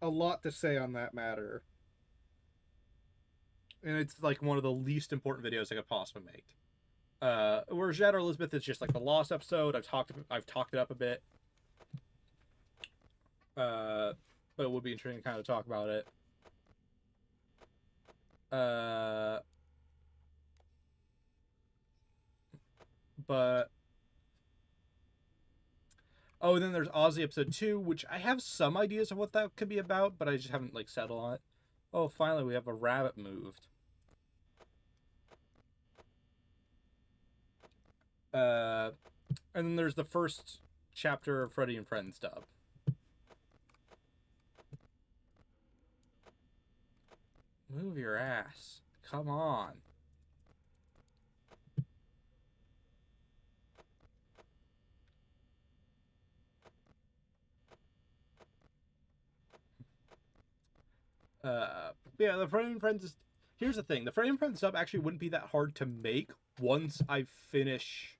a lot to say on that matter. And it's like one of the least important videos I could possibly make. Where Shadow Elizabeth is just like the lost episode. I've talked it up a bit. But it would be interesting to kind of talk about it. But oh, and then there's Ozzy episode 2, which I have some ideas of what that could be about, but I just haven't like settled on it. Oh, finally we have a rabbit moved. And then there's the first chapter of Freddy and Friends dub. Move your ass. Come on. Yeah, the Freddy and Friends is... Here's the thing. The Freddy and Friends dub actually wouldn't be that hard to make once I finish...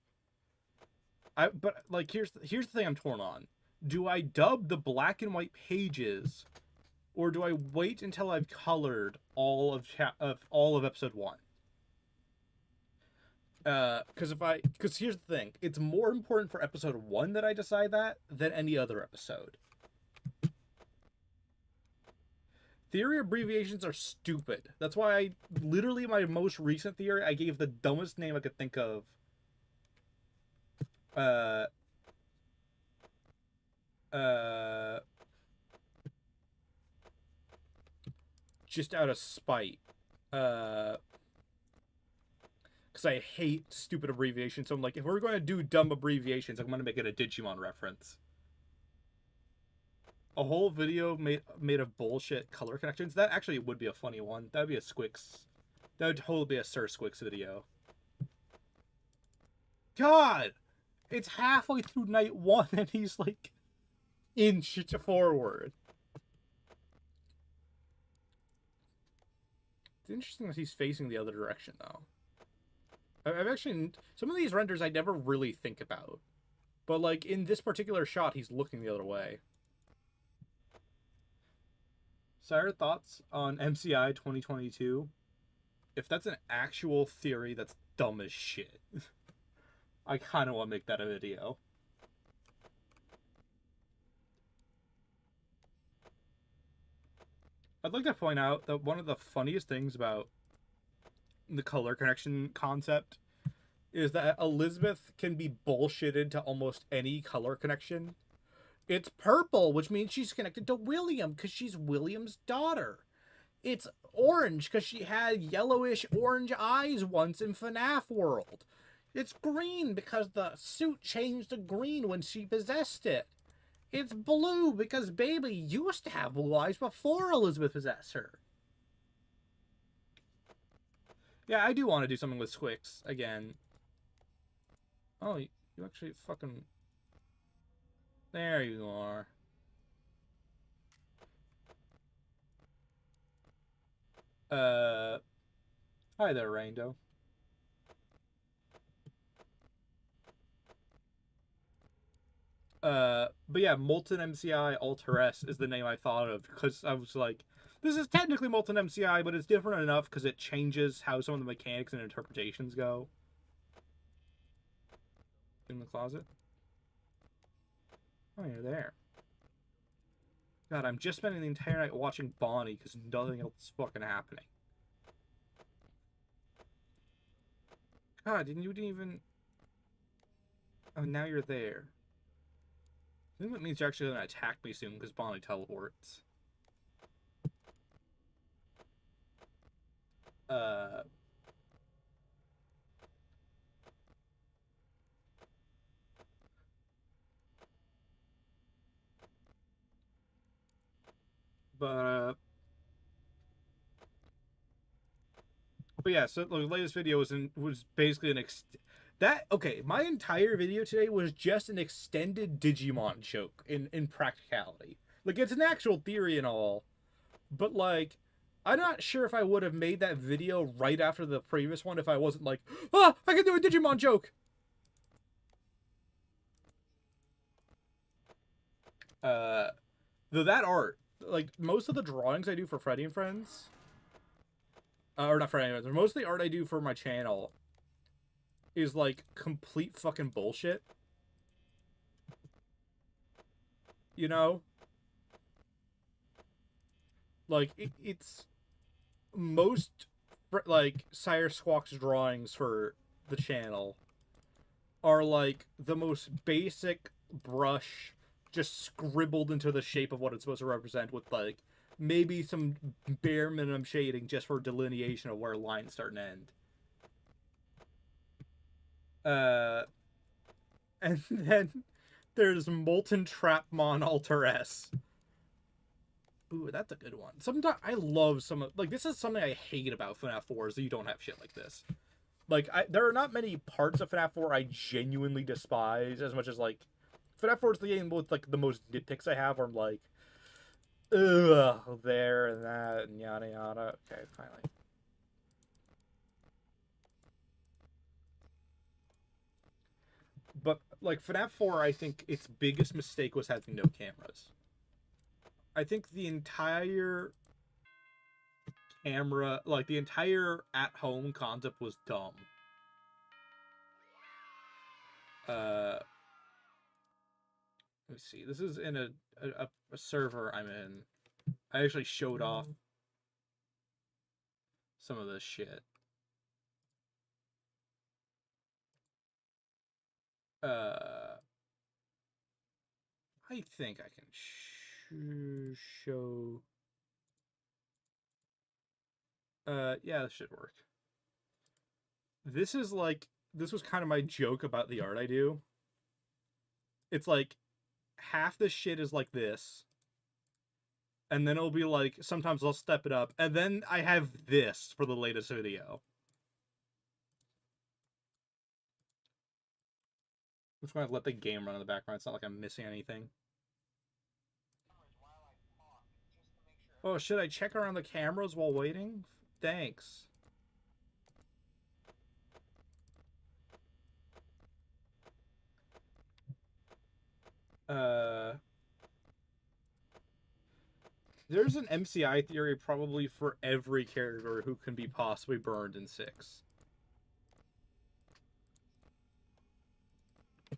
But, like, here's the thing I'm torn on. Do I dub the black and white pages, or do I wait until I've colored all of episode 1? Because here's the thing. It's more important for episode 1 that I decide that than any other episode. Theory abbreviations are stupid. That's why literally my most recent theory, I gave the dumbest name I could think of. Just out of spite. Because I hate stupid abbreviations. So I'm like, if we're going to do dumb abbreviations, I'm going to make it a Digimon reference. A whole video made of bullshit color connections. That actually would be a funny one. That would be a Squix. That would totally be a Sir Squix video. God! It's halfway through night 1 and he's like inched forward. It's interesting that he's facing the other direction though. I've actually... Some of these renders I never really think about. But like in this particular shot, he's looking the other way. Sire, thoughts on MCI 2022? If that's an actual theory, that's dumb as shit. I kind of want to make that a video. I'd like to point out that one of the funniest things about the color connection concept is that Elizabeth can be bullshitted to almost any color connection. It's purple, which means she's connected to William because she's William's daughter. It's orange because she had yellowish orange eyes once in FNaF World. It's green because the suit changed to green when she possessed it. It's blue because Baby used to have blue eyes before Elizabeth possessed her. Yeah, I do want to do something with Squix again. Oh, you actually fucking... There you are. Hi there, Raindo. But yeah, Molten MCI Alter S is the name I thought of because I was like, this is technically Molten MCI, but it's different enough because it changes how some of the mechanics and interpretations go. In the closet? Oh, you're there. God, I'm just spending the entire night watching Bonnie because nothing else is fucking happening. God, you didn't even... Oh, now you're there. I think that means you're actually going to attack me soon because Bonnie teleports. But yeah, so the latest video was basically my entire video today was just an extended Digimon joke in practicality. Like, it's an actual theory and all, but like, I'm not sure if I would have made that video right after the previous one if I wasn't like, I can do a Digimon joke. Though that art like most of the drawings I do for Freddy and Friends, or not Freddy and Friends, most of the art I do for my channel is like complete fucking bullshit. You know, like it's most like Sire Squawk's drawings for the channel are like the most basic brush, just scribbled into the shape of what it's supposed to represent, with like maybe some bare minimum shading just for delineation of where lines start and end. And then there's Molten Trapmon Alter S. Ooh, that's a good one. Sometimes I love some of, like, this is something I hate about FNAF 4 is that you don't have shit like this. Like, there are not many parts of FNAF 4 I genuinely despise as much as, like, FNAF 4 is the game with, like, the most nitpicks I have, where I'm like, ugh, there and that and yada yada. Okay, finally. But, like, FNAF 4, I think its biggest mistake was having no cameras. I think the entire camera, like, the entire at-home concept was dumb. Let me see. This is in a server I'm in. I actually showed off some of this shit. I think I can show. Yeah, this should work. This is like, this was kind of my joke about the art I do. It's like, half the shit is like this. And then it'll be like, sometimes I'll step it up. And then I have this for the latest video. I'm just gonna let the game run in the background. It's not like I'm missing anything. Oh, should I check around the cameras while waiting? Thanks. There's an MCI theory probably for every character who can be possibly burned in 6.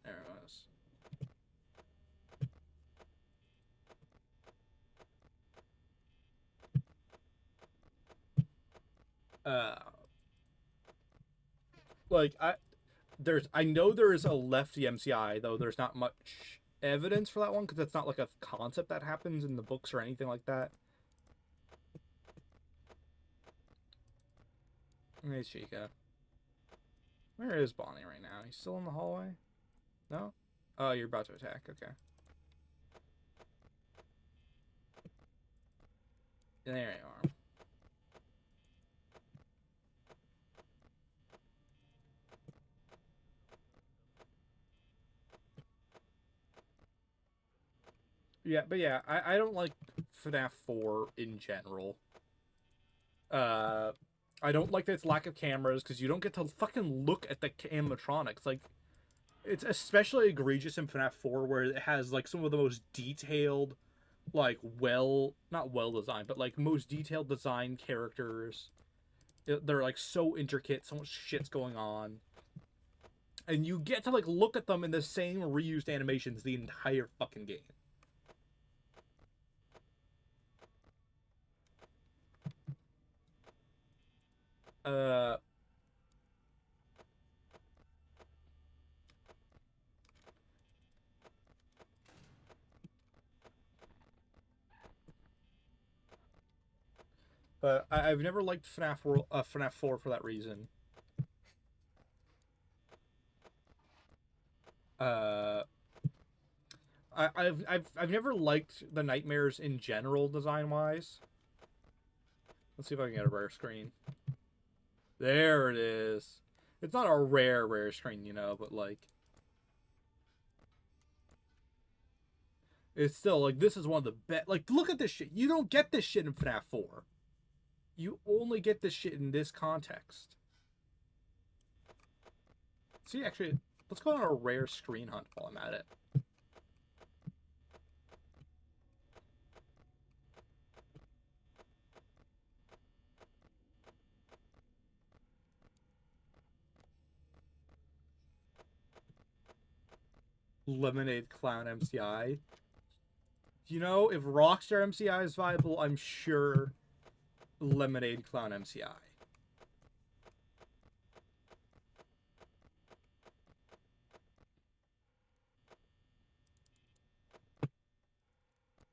There it was. Like, I know there is a lefty MCI, though there's not much evidence for that one, because it's not like a concept that happens in the books or anything like that. Hey, Chica. Where is Bonnie right now? He's still in the hallway? No? Oh, you're about to attack. Okay. There you are. Yeah, but yeah, I don't like FNAF 4 in general. I don't like its lack of cameras, because you don't get to fucking look at the animatronics. Like, it's especially egregious in FNAF 4, where it has, like, some of the most detailed, like, not well designed, but, like, most detailed design characters. They're, like, so intricate, so much shit's going on. And you get to, like, look at them in the same reused animations the entire fucking game. But I've never liked FNAF 4 for that reason. I've never liked the nightmares in general, design wise. Let's see if I can get a rare screen. There it is. It's not a rare screen, you know, but like, it's still like, this is one of the best. Like, look at this shit. You don't get this shit in FNAF 4. You only get this shit in this context. See, actually, let's go on a rare screen hunt while I'm at it. Lemonade Clown MCI. You know, if Rockstar MCI is viable, I'm sure Lemonade Clown MCI.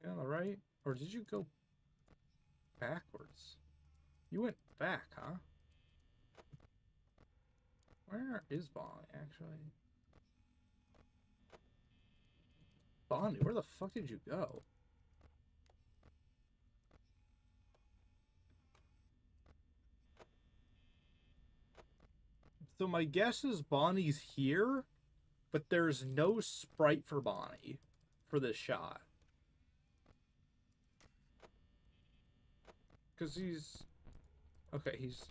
You on the right? Or did you go backwards? You went back, huh? Where is Bonnie, actually? Bonnie, where the fuck did you go? So my guess is Bonnie's here, but there's no sprite for Bonnie for this shot. Because he's... Okay, he's...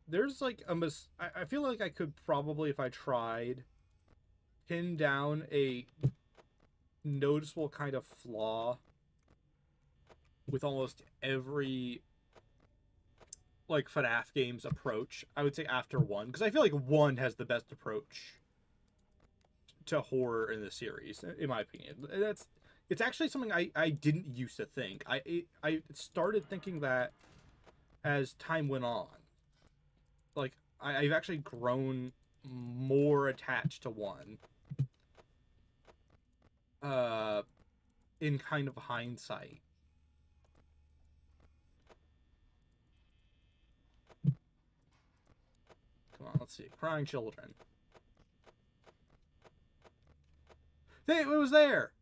There's like a I feel like I could probably, if I tried, pin down a noticeable kind of flaw with almost every like FNaF game's approach. I would say after 1, because I feel like 1 has the best approach to horror in the series, in my opinion. It's actually something I didn't used to think. I started thinking that as time went on. Like, I've actually grown more attached to 1. In kind of hindsight. Come on, let's see. Crying children. Hey, it was there!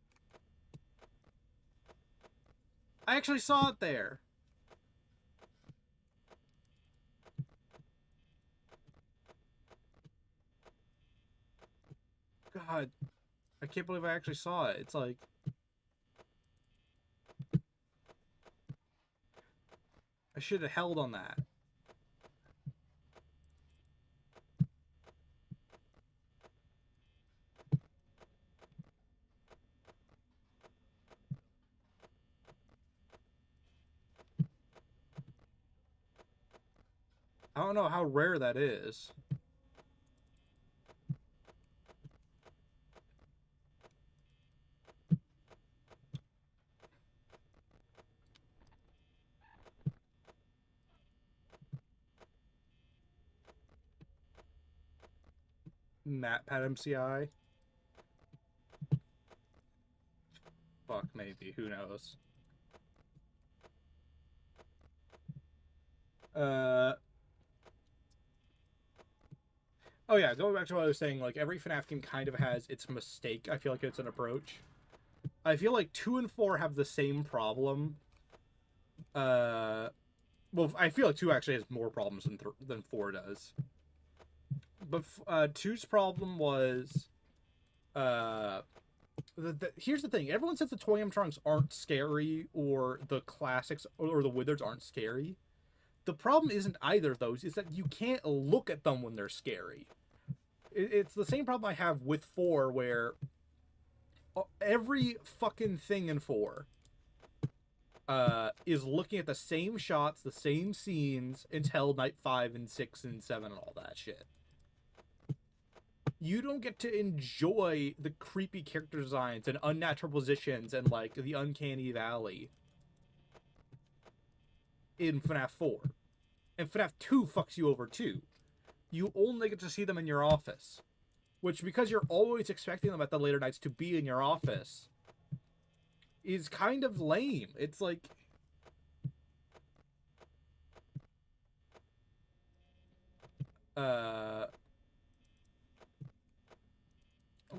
I actually saw it there. God, I can't believe I actually saw it. It's like... I should have held on that. I don't know how rare that is. MatPat MCI. Fuck, maybe. Who knows? Oh yeah, going back to what I was saying, like, every FNaF game kind of has its mistake. I feel like it's an approach. I feel like 2 and 4 have the same problem. Well, I feel like 2 actually has more problems than 4 does. But 2's problem was... here's the thing. Everyone says the toy animatronics aren't scary, or the classics or the wizards aren't scary. The problem isn't either of those. Is that you can't look at them when they're scary. It's the same problem I have with 4, where every fucking thing in 4 is looking at the same shots, the same scenes until night 5 and 6 and 7 and all that shit. You don't get to enjoy the creepy character designs and unnatural positions and, like, the uncanny valley in FNaF 4. And FNaF 2 fucks you over too. You only get to see them in your office. Which, because you're always expecting them at the later nights to be in your office, is kind of lame. It's like...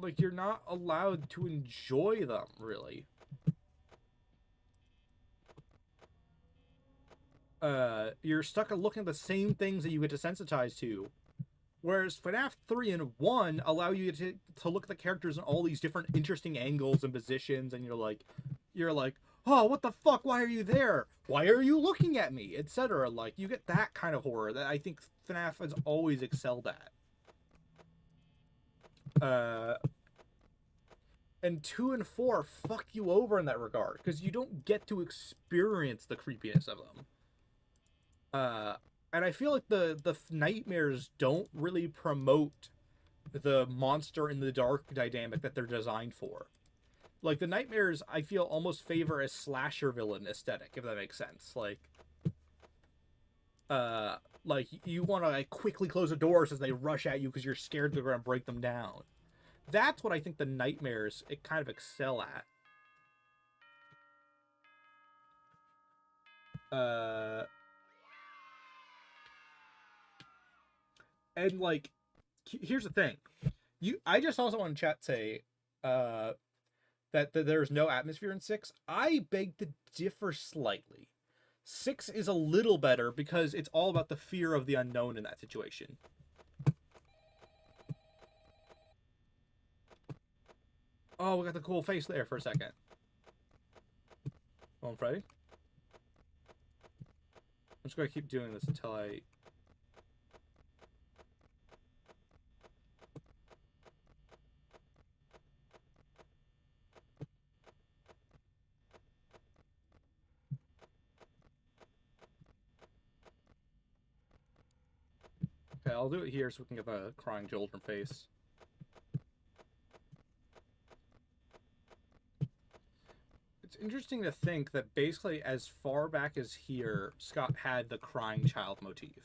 like, you're not allowed to enjoy them, really. You're stuck at looking at the same things that you get desensitized to. Whereas FNaF 3 and 1 allow you to look at the characters in all these different interesting angles and positions, and you're like, oh, what the fuck? Why are you there? Why are you looking at me? Etc. Like, you get that kind of horror that I think FNaF has always excelled at. And 2 and 4 fuck you over in that regard, because you don't get to experience the creepiness of them. And I feel like the nightmares don't really promote the monster in the dark dynamic that they're designed for. Like the nightmares, I feel almost favor a slasher villain aesthetic, if that makes sense. Uh, like you want to like quickly close the doors as they rush at you because you're scared they're gonna break them down. That's what I think the nightmares it kind of excel at. Uh, and like, here's the thing. I just saw someone in chat say, that there's no atmosphere in 6. I beg to differ slightly. 6 is a little better because it's all about the fear of the unknown in that situation. Oh, we got the cool face there for a second. Come on, Freddy. I'm just going to keep doing this until I... Okay, I'll do it here so we can get the crying children face. It's interesting to think that basically as far back as here, Scott had the crying child motif.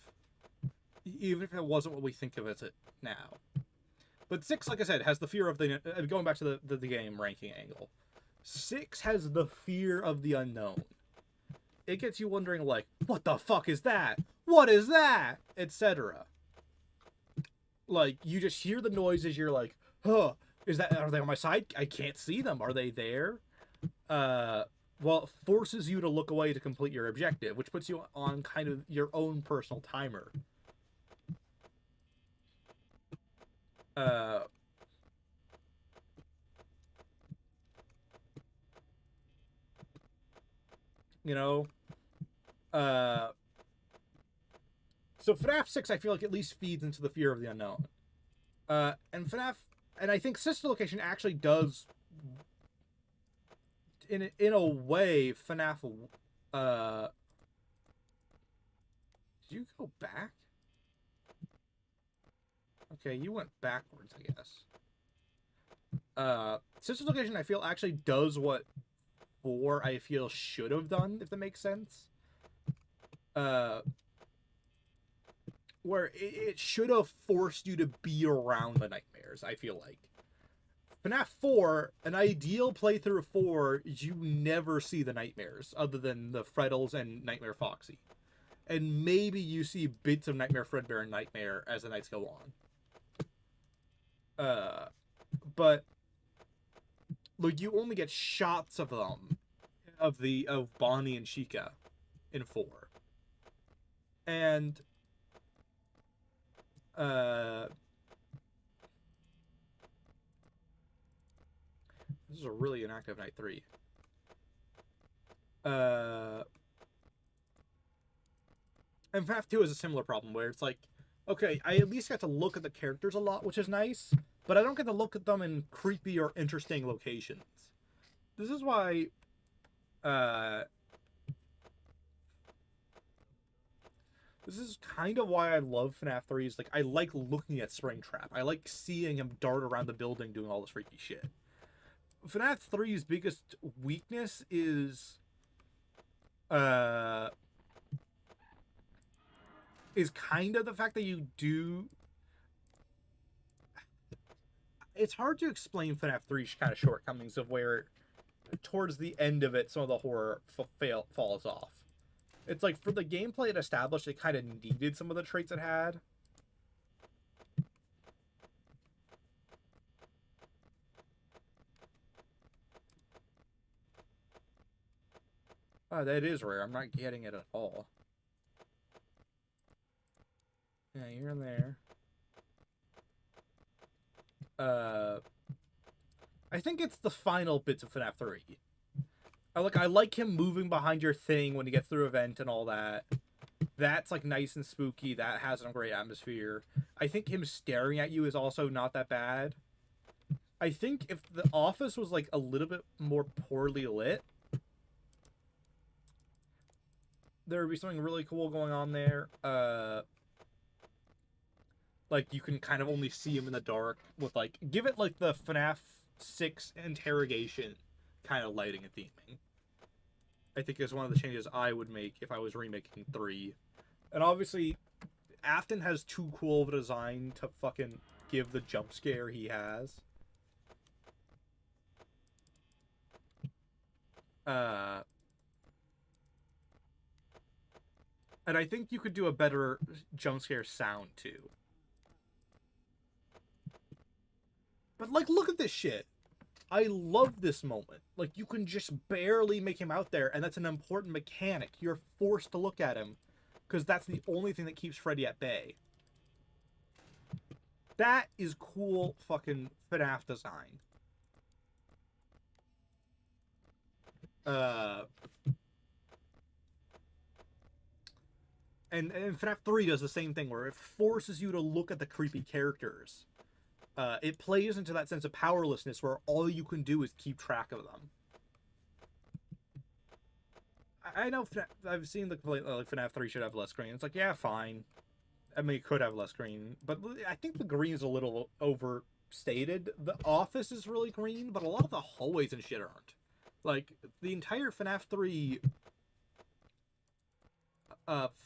Even if it wasn't what we think of as it now. But 6, like I said, has the fear of the... Going back to the game ranking angle. 6 has the fear of the unknown. It gets you wondering, like, what the fuck is that? What is that? Etc. Like, you just hear the noises, you're like, huh, are they on my side? I can't see them. Are they there? Well, it forces you to look away to complete your objective, which puts you on kind of your own personal timer. You know? So FNaF 6, I feel like at least feeds into the fear of the unknown. And FNaF, and I think Sister Location actually does, in a way, FNaF, did you go back? Okay, you went backwards, I guess. Sister Location, I feel, actually does what 4, I feel, should have done, if that makes sense. Where it should have forced you to be around the nightmares, I feel like. FNaF 4, an ideal playthrough of 4, you never see the nightmares, other than the Freddles and Nightmare Foxy. And maybe you see bits of Nightmare Fredbear and Nightmare as the nights go on. But like you only get shots of them, of Bonnie and Chica in 4. And this is a really inactive night 3. And FNaF 2 is a similar problem where it's like, okay, I at least get to look at the characters a lot, which is nice, but I don't get to look at them in creepy or interesting locations. This is why, this is kind of why I love FNaF 3. Is like, I like looking at Springtrap. I like seeing him dart around the building doing all this freaky shit. FNaF 3's biggest weakness is kind of the fact that you do... It's hard to explain FNaF 3's kind of shortcomings of where, towards the end of it, some of the horror falls off. It's like, for the gameplay it established, it kind of needed some of the traits it had. Oh, that is rare. I'm not getting it at all. Yeah, you're in there. I think it's the final bits of FNaF 3. I like him moving behind your thing when he gets through an event and all that. That's like nice and spooky. That has a great atmosphere. I think him staring at you is also not that bad. I think if the office was like a little bit more poorly lit, there would be something really cool going on there. Like you can kind of only see him in the dark with like give it like the FNaF 6 interrogation kind of lighting and theming. I think is one of the changes I would make if I was remaking 3. And obviously, Afton has too cool of a design to fucking give the jump scare he has. And I think you could do a better jump scare sound too. But like, look at this shit. I love this moment. Like, you can just barely make him out there, and that's an important mechanic. You're forced to look at him, because that's the only thing that keeps Freddy at bay. That is cool fucking FNaF design. And FNaF 3 does the same thing, where it forces you to look at the creepy characters. It plays into that sense of powerlessness where all you can do is keep track of them. I know I've seen the complaint like FNaF 3 should have less green. It's like, yeah, fine. I mean, it could have less green, but I think the green is a little overstated. The office is really green, but a lot of the hallways and shit aren't. Like, the entire FNaF 3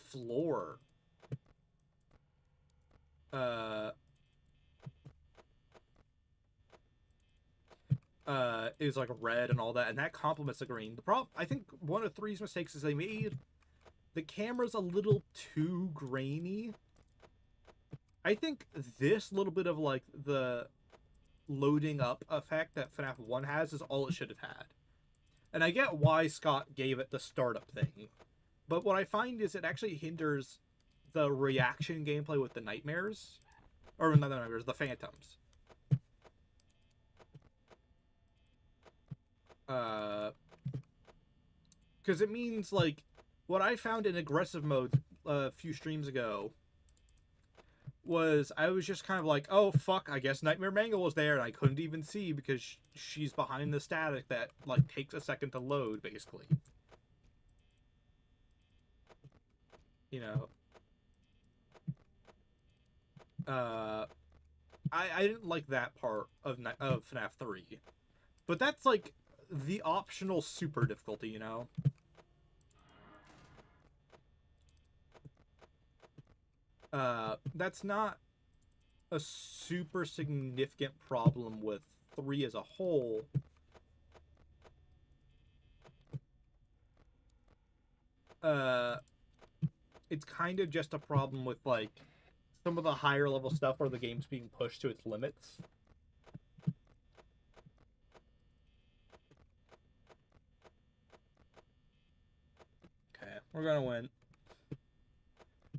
floor is like red and all that, and that complements the green. The problem, I think one of 3's mistakes is they made the cameras a little too grainy. I think this little bit of like the loading up effect that FNaF 1 has is all it should have had. And I get why Scott gave it the startup thing, but what I find is it actually hinders the reaction gameplay with the nightmares, or not the nightmares, the phantoms. Because it means, like, what I found in aggressive mode a few streams ago was I was just kind of like, oh, fuck, I guess Nightmare Mangle was there, and I couldn't even see because she's behind the static that, like, takes a second to load, basically. You know? I didn't like that part of FNaF 3. But that's, like, the optional super difficulty, you know? That's not a super significant problem with 3 as a whole. It's kind of just a problem with, like, some of the higher level stuff where the game's being pushed to its limits. Okay, we're gonna win. I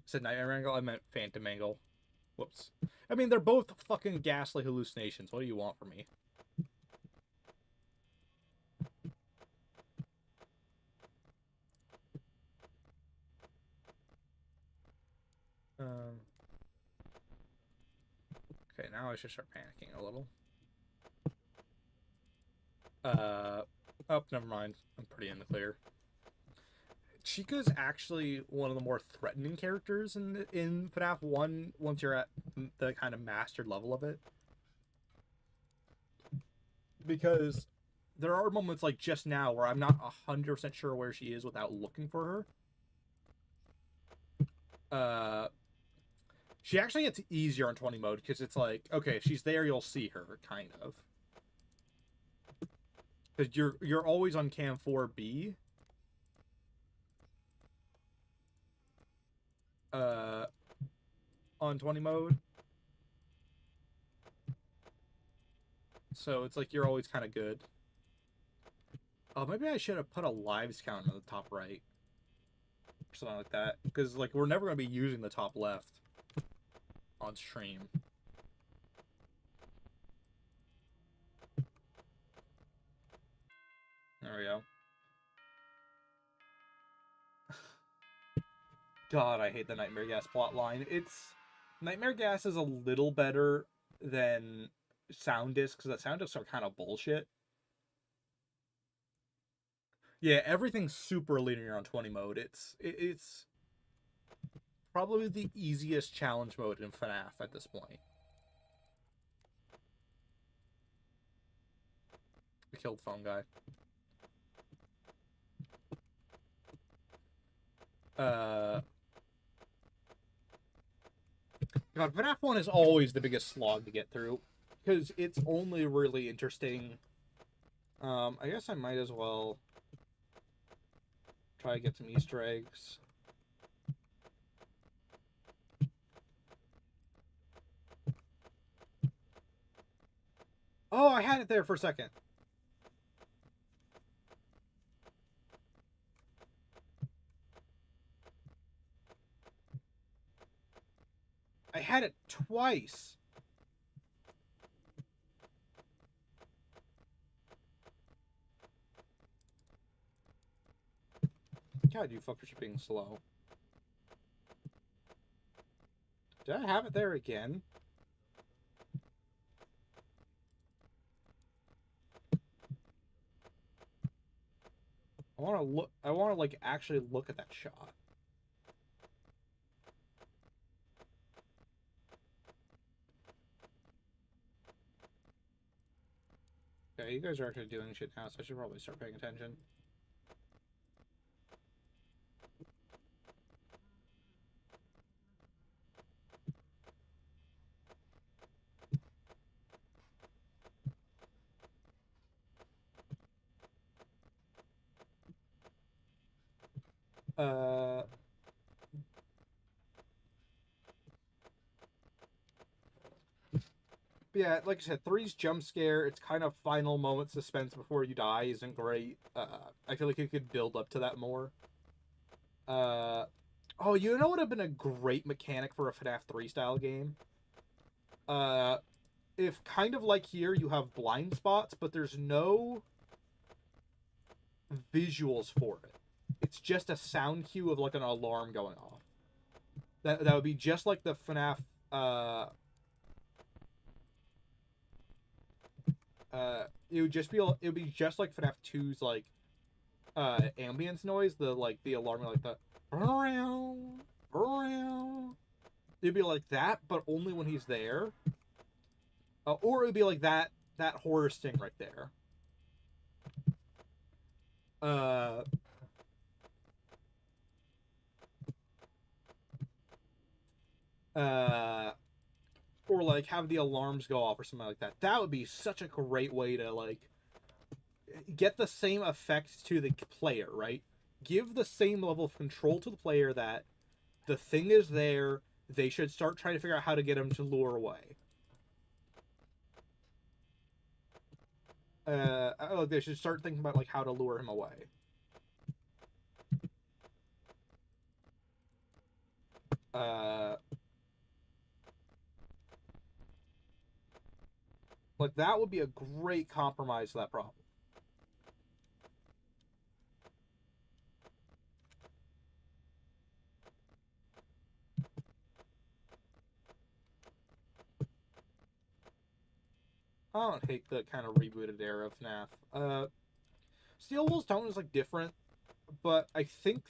said Nightmare Mangle, I meant Phantom Mangle. Whoops. I mean, they're both fucking ghastly hallucinations. What do you want from me? Okay, now I should start panicking a little. Oh, never mind. I'm pretty in the clear. Chica's actually one of the more threatening characters in FNaF 1 once you're at the kind of mastered level of it. Because there are moments like just now where I'm not 100% sure where she is without looking for her. She actually gets easier in 20 mode because it's like, okay, if she's there, you'll see her, kind of. Because you're always on cam 4B. On 20 mode. So it's like you're always kind of good. Oh, maybe I should have put a lives count on the top right. Or something like that. Because, like, we're never going to be using the top left on stream. There we go. God, I hate the Nightmare Gas plotline. Nightmare Gas is a little better than Sound Discs, because the Sound Discs are kind of bullshit. Yeah, everything's super linear on 20 mode. It's probably the easiest challenge mode in FNaF at this point. I killed phone guy. God, FNaF 1 is always the biggest slog to get through because it's only really interesting. I guess I might as well try to get some Easter eggs. Oh, I had it there for a second. I had it twice. God, you fuckers are being slow. Did I have it there again? I want to look. I want to like actually look at that shot. Okay, you guys are actually doing shit now, so I should probably start paying attention. Uh, yeah, like I said, 3's jump scare. It's kind of final moment suspense before you die isn't great. I feel like it could build up to that more. Oh, you know what would have been a great mechanic for a FNAF 3 style game? Uh, if kind of like here you have blind spots, but there's no visuals for it. It's just a sound cue of like an alarm going off. That would be just like the FNAF. It would just be. It would be just like FNAF 2's like ambience noise. The alarm like the. It'd be like that, but only when he's there. Or it would be like that horror sting right there. Uh, uh, or like have the alarms go off or something like that. That would be such a great way to like get the same effect to the player, right? Give the same level of control to the player that the thing is there. They should start trying to figure out how to get him to lure away. They should start thinking about like how to lure him away. Uh, like that would be a great compromise to that problem. I don't hate the kind of rebooted era of FNAF. Steel Wool's tone is like different, but I think,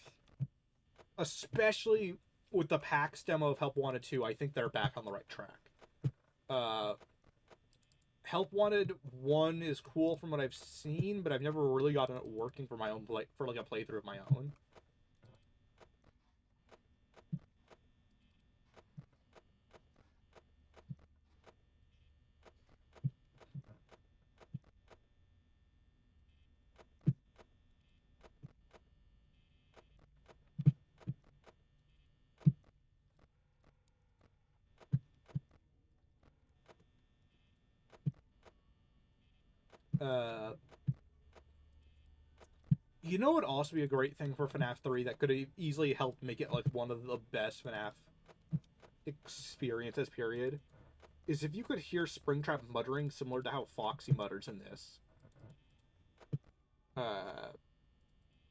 especially with the PAX demo of Help Wanted 2, I think they're back on the right track. Uh, Help Wanted 1 is cool from what I've seen, but I've never really gotten it working for my own for like a playthrough of my own. Uh, you know what would also be a great thing for FNAF 3 that could easily help make it like one of the best FNAF experiences, period, is if you could hear Springtrap muttering similar to how Foxy mutters in this.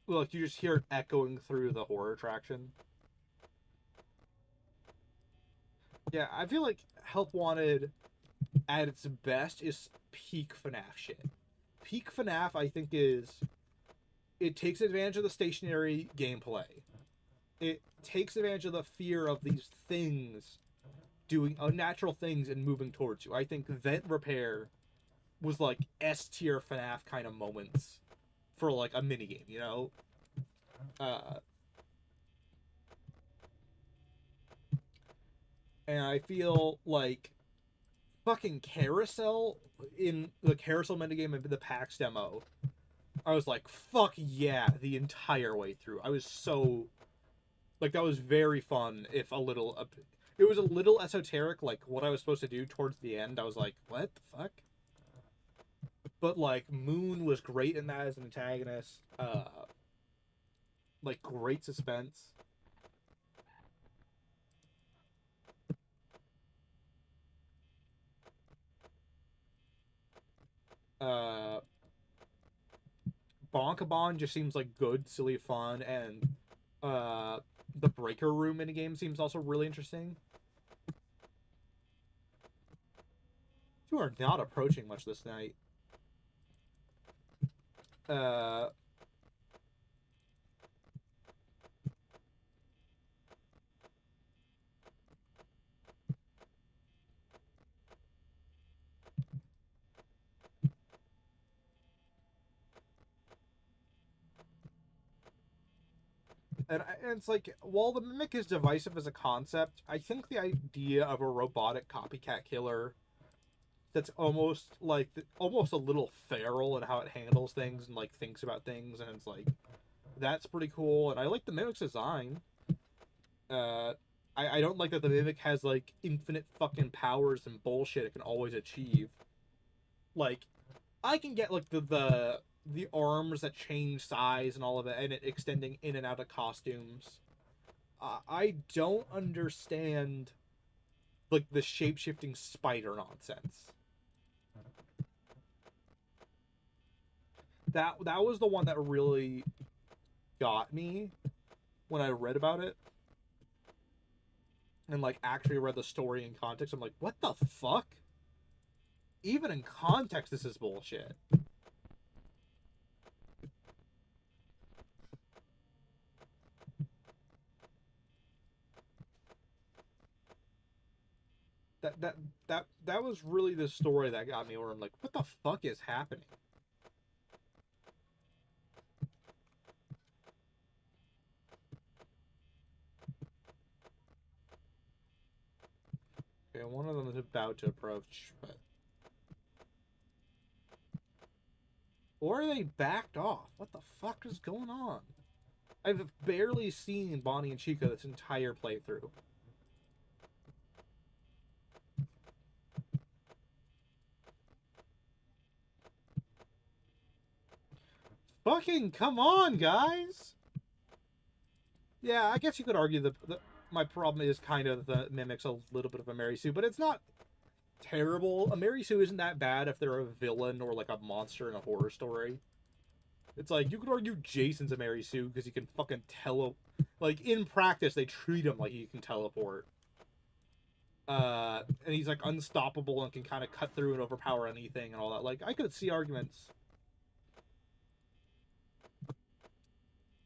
Look, you just hear it echoing through the horror attraction. Yeah, I feel like Help Wanted at its best is peak FNAF shit. Peak FNAF, I think, is it takes advantage of the stationary gameplay. It takes advantage of the fear of these things doing unnatural things and moving towards you. I think Vent Repair was like S tier FNaF kind of moments for like a minigame, you know? Uh, and I feel like fucking Carousel in the Carousel minigame and the PAX demo, I was like, fuck yeah, the entire way through. I was so like, that was very fun. If a little, it was a little esoteric, like what I was supposed to do towards the end. I was like, what the fuck? But like, Moon was great in that as an antagonist. Like great suspense. Uh, Bonkabon just seems like good, silly fun, and the Breaker Room minigame seems also really interesting. You are not approaching much this night. Uh, and it's like, while the Mimic is divisive as a concept, I think the idea of a robotic copycat killer that's almost like almost a little feral in how it handles things and like thinks about things, and it's like, that's pretty cool. And I like the Mimic's design. Uh, I don't like that the Mimic has like infinite fucking powers and bullshit it can always achieve. Like, I can get like the arms that change size and all of it, and it extending in and out of costumes. I don't understand like the shape shifting spider nonsense. That was the one that really got me when I read about it and like actually read the story in context. I'm like, what the fuck? Even in context, this is bullshit. That was really the story that got me where I'm like, what the fuck is happening? Okay, one of them is about to approach, but or they backed off. What the fuck is going on? I've barely seen Bonnie and Chica this entire playthrough. Fucking come on, guys! Yeah, I guess you could argue my problem is kind of the Mimic's a little bit of a Mary Sue, but it's not terrible. A Mary Sue isn't that bad if they're a villain or like a monster in a horror story. It's like, you could argue Jason's a Mary Sue because he can fucking like, in practice, they treat him like he can teleport. And he's like unstoppable and can kind of cut through and overpower anything and all that. Like, I could see arguments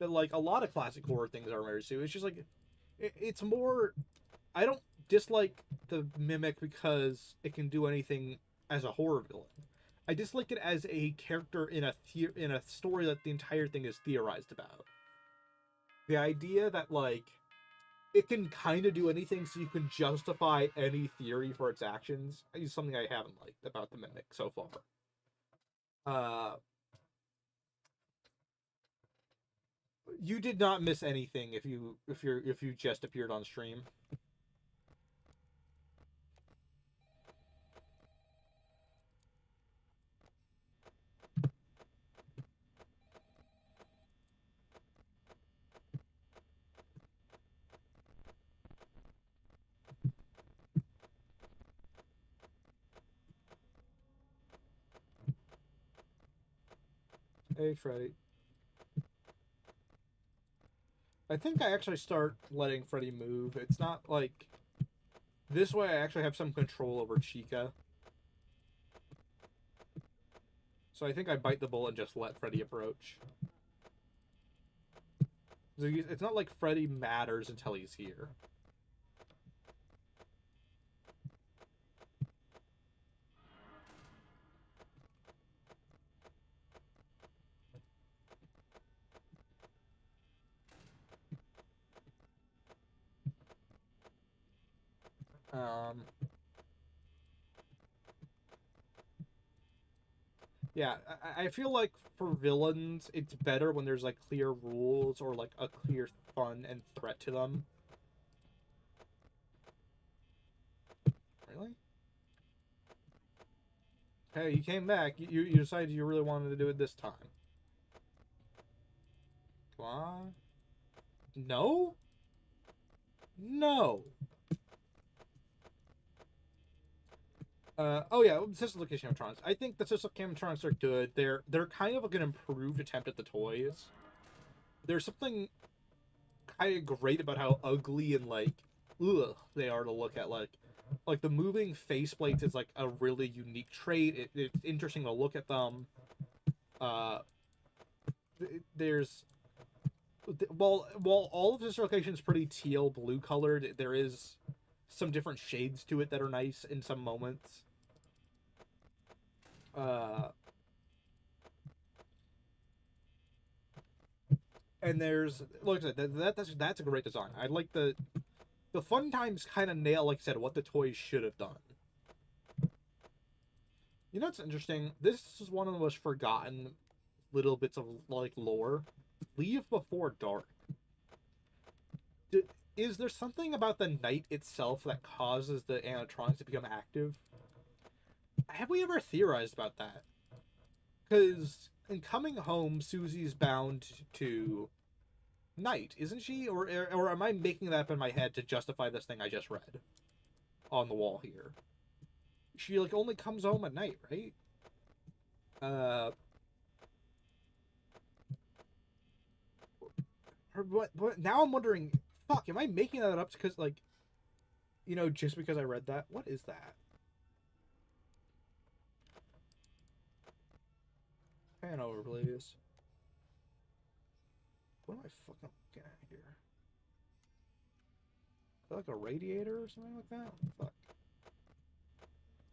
that like a lot of classic horror things are Mary Sue. It's just like, it's more. I don't dislike the Mimic because it can do anything as a horror villain. I dislike it as a character in a story that the entire thing is theorized about. The idea that like it can kind of do anything, so you can justify any theory for its actions, is something I haven't liked about the Mimic so far. You did not miss anything if you just appeared on stream. Hey, Freddy. I think I actually start letting Freddy move. It's not like this way. I actually have some control over Chica. So I think I bite the bullet and just let Freddy approach. It's not like Freddy matters until he's here. Um, yeah, I feel like for villains, it's better when there's like clear rules or like a clear fun and threat to them. Really? Hey, you came back. You decided you really wanted to do it this time. Come on. No? No. Oh yeah, system location animatronics. I think the system animatronics are good. They're kind of like an improved attempt at the toys. There's something kind of great about how ugly and like ugh they are to look at. Like the moving faceplates is like a really unique trait. It's interesting to look at them. Uh, there's while all of this location is pretty teal blue colored, there is some different shades to it that are nice in some moments. Uh, and there's like I said, that's a great design. I like the fun times kind of nail, like I said, what the toys should have done. You know what's interesting? This is one of the most forgotten little bits of like lore. Leave before dark. Is there something about the night itself that causes the animatronics to become active? Have we ever theorized about that? Because in Coming Home, Susie's bound to night, isn't she? Or am I making that up in my head to justify this thing I just read on the wall here? She like only comes home at night, right? Uh, what? Now I'm wondering. Fuck, am I making that up because like, just because I read that? What is that? Pan over, please. What am I fucking looking at here? Like a radiator or something like that?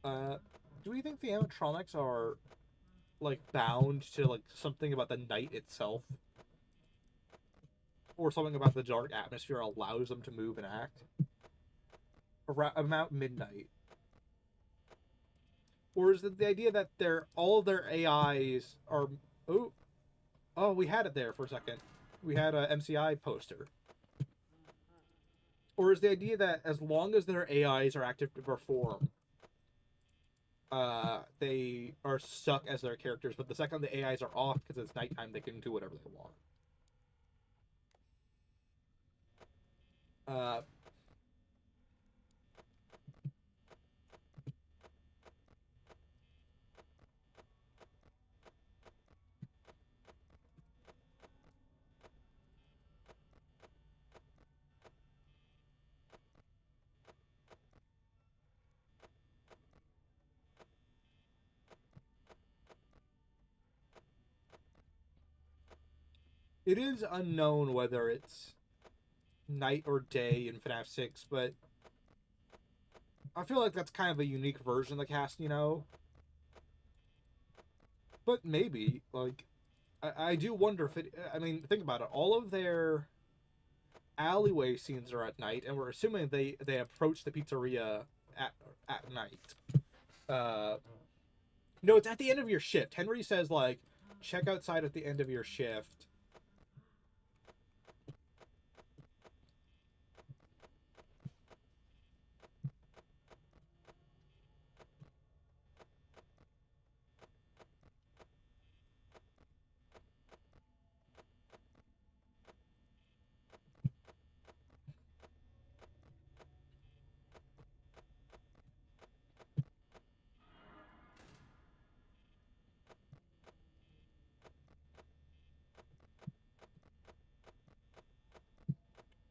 Fuck. Do we think the animatronics are like bound to like something about the night itself, or something about the dark atmosphere allows them to move and act around about midnight? Or is it the idea that all of their AIs are we had it there for a second. We had a MCI poster. Or is the idea that as long as their AIs are active to perform, they are stuck as their characters, but the second the AIs are off because it's nighttime, they can do whatever they want. Uh, it is unknown whether it's night or day in FNaF 6, but I feel like that's kind of a unique version of the cast. But maybe, like, I do wonder if it. I mean, think about it. All of their alleyway scenes are at night, and we're assuming they approach the pizzeria at night. Uh, no, it's at the end of your shift. Henry says like, check outside at the end of your shift.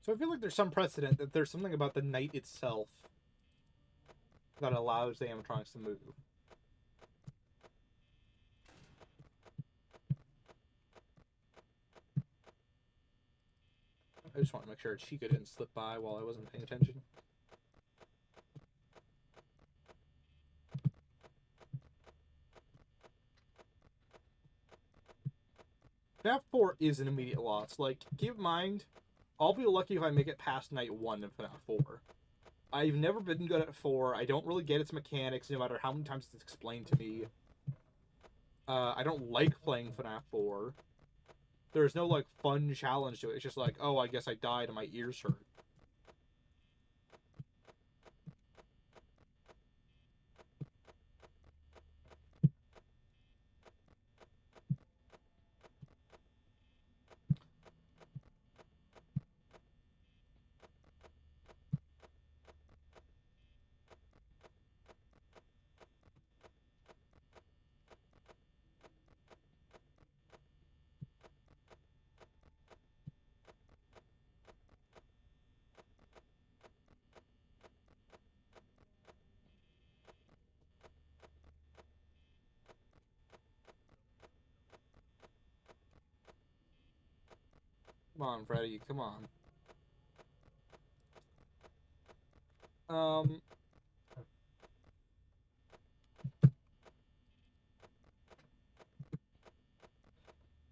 So I feel like there's some precedent that there's something about the night itself that allows the animatronics to move. I just want to make sure Chica didn't slip by while I wasn't paying attention. FNaF 4 is an immediate loss. Like, keep in mind, I'll be lucky if I make it past night 1 in FNaF 4. I've never been good at 4. I don't really get its mechanics, no matter how many times it's explained to me. I don't like playing FNaF 4. There's no, like, fun challenge to it. It's just like, oh, I guess I died and my ears hurt. Come on, Freddy, come on.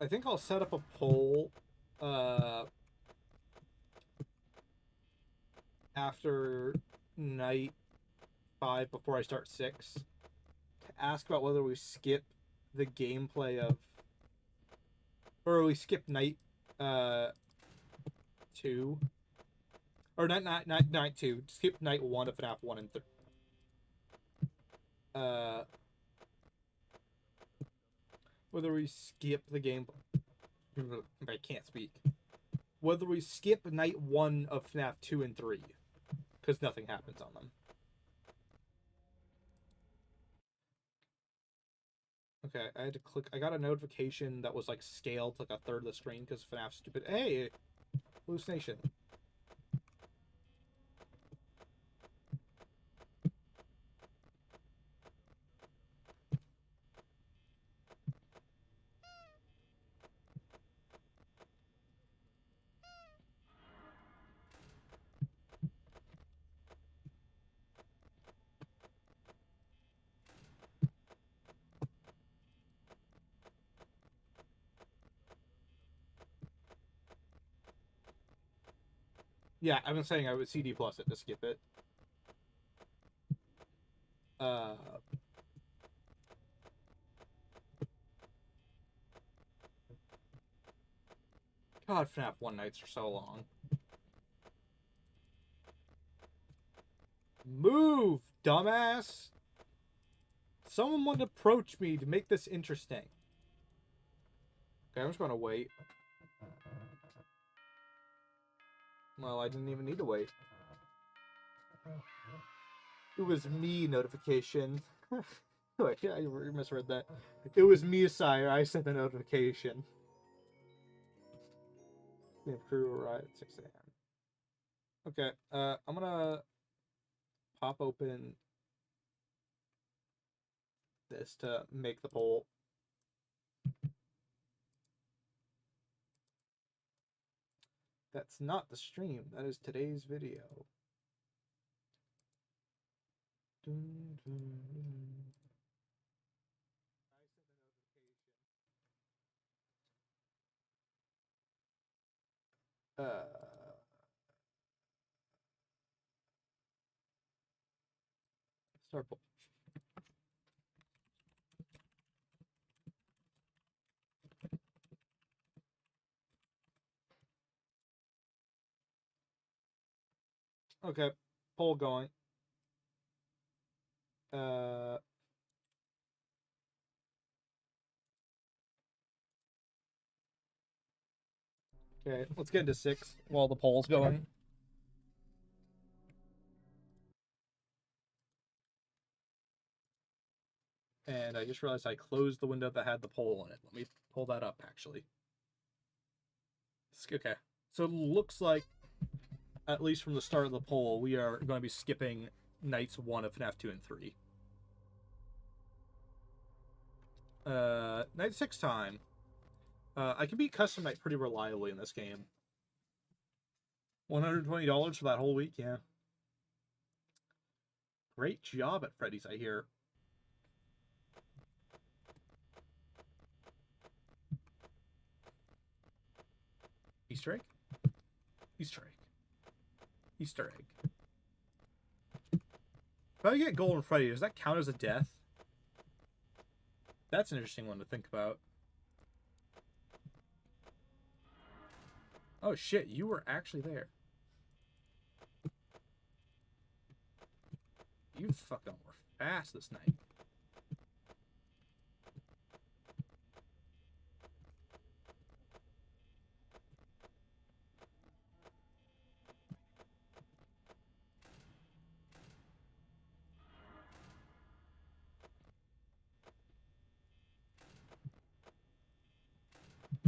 I think I'll set up a poll, after night 5 before I start 6 to ask about whether we skip the gameplay of, or we skip night 2, or night 2, skip night 1 of FNaF 1 and 3. Whether we skip the game, I can't speak. Whether we skip night 1 of FNaF 2 and 3, because nothing happens on them. Okay, I had to click. I got a notification that was like scaled to like a third of the screen because FNAF's stupid. Hey, hallucination. Yeah, I've been saying I would CD plus it to skip it. God, FNAF 1 nights are so long. Move, dumbass! Someone would approach me to make this interesting. Okay, I'm just gonna wait. Well, I didn't even need to wait. It was me notification. Wait, I misread that. It was me, sire. I sent the notification. The crew arrived at 6 a.m. Okay, I'm gonna pop open this to make the poll. That's not the stream. That is today's video. Dun, dun, dun. Start poll. Okay, poll going. Okay, let's get into 6 while the poll's going. And I just realized I closed the window that had the poll in it. Let me pull that up, actually. Okay, so it looks like, at least from the start of the poll, we are going to be skipping nights 1 of FNAF 2 and 3. Night 6 time. I can beat custom night pretty reliably in this game. $120 for that whole week, yeah. Great job at Freddy's, I hear. Easter egg? Easter egg. Easter egg. If I get Golden Freddy, does that count as a death? That's an interesting one to think about. Oh shit, you were actually there. You fucking were fast this night.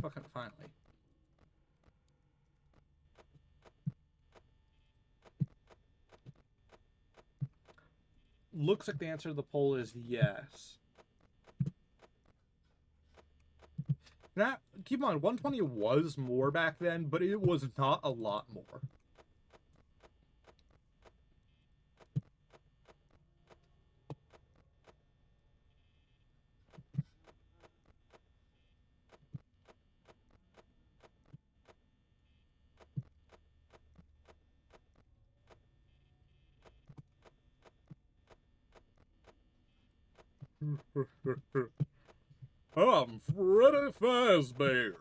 Fucking finally. Looks like the answer to the poll is yes. Now, keep in mind, 120 was more back then, but it was not a lot more. I'm Freddy Fazbear.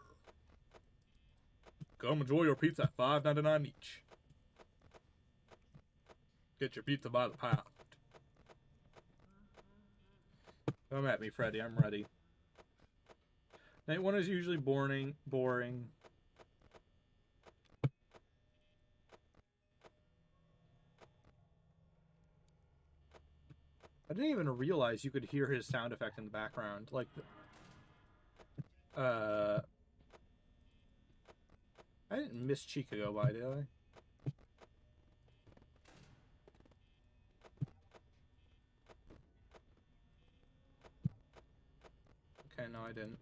Come enjoy your pizza at $5.99 each. Get your pizza by the pound. Come at me, Freddy. I'm ready. Night one is usually boring. I didn't even realize you could hear his sound effect in the background. Like, I didn't miss Chica go by, did I? Okay, no, I didn't.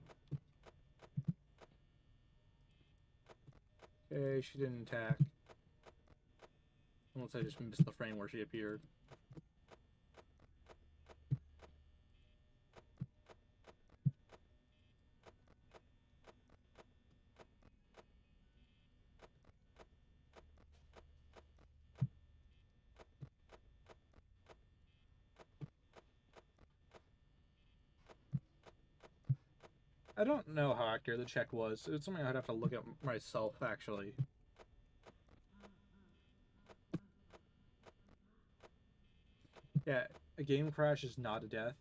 Okay, she didn't attack. Unless I just missed the frame where she appeared. I don't know how accurate the check was. It's something I'd have to look at myself, actually. Yeah, a game crash is not a death.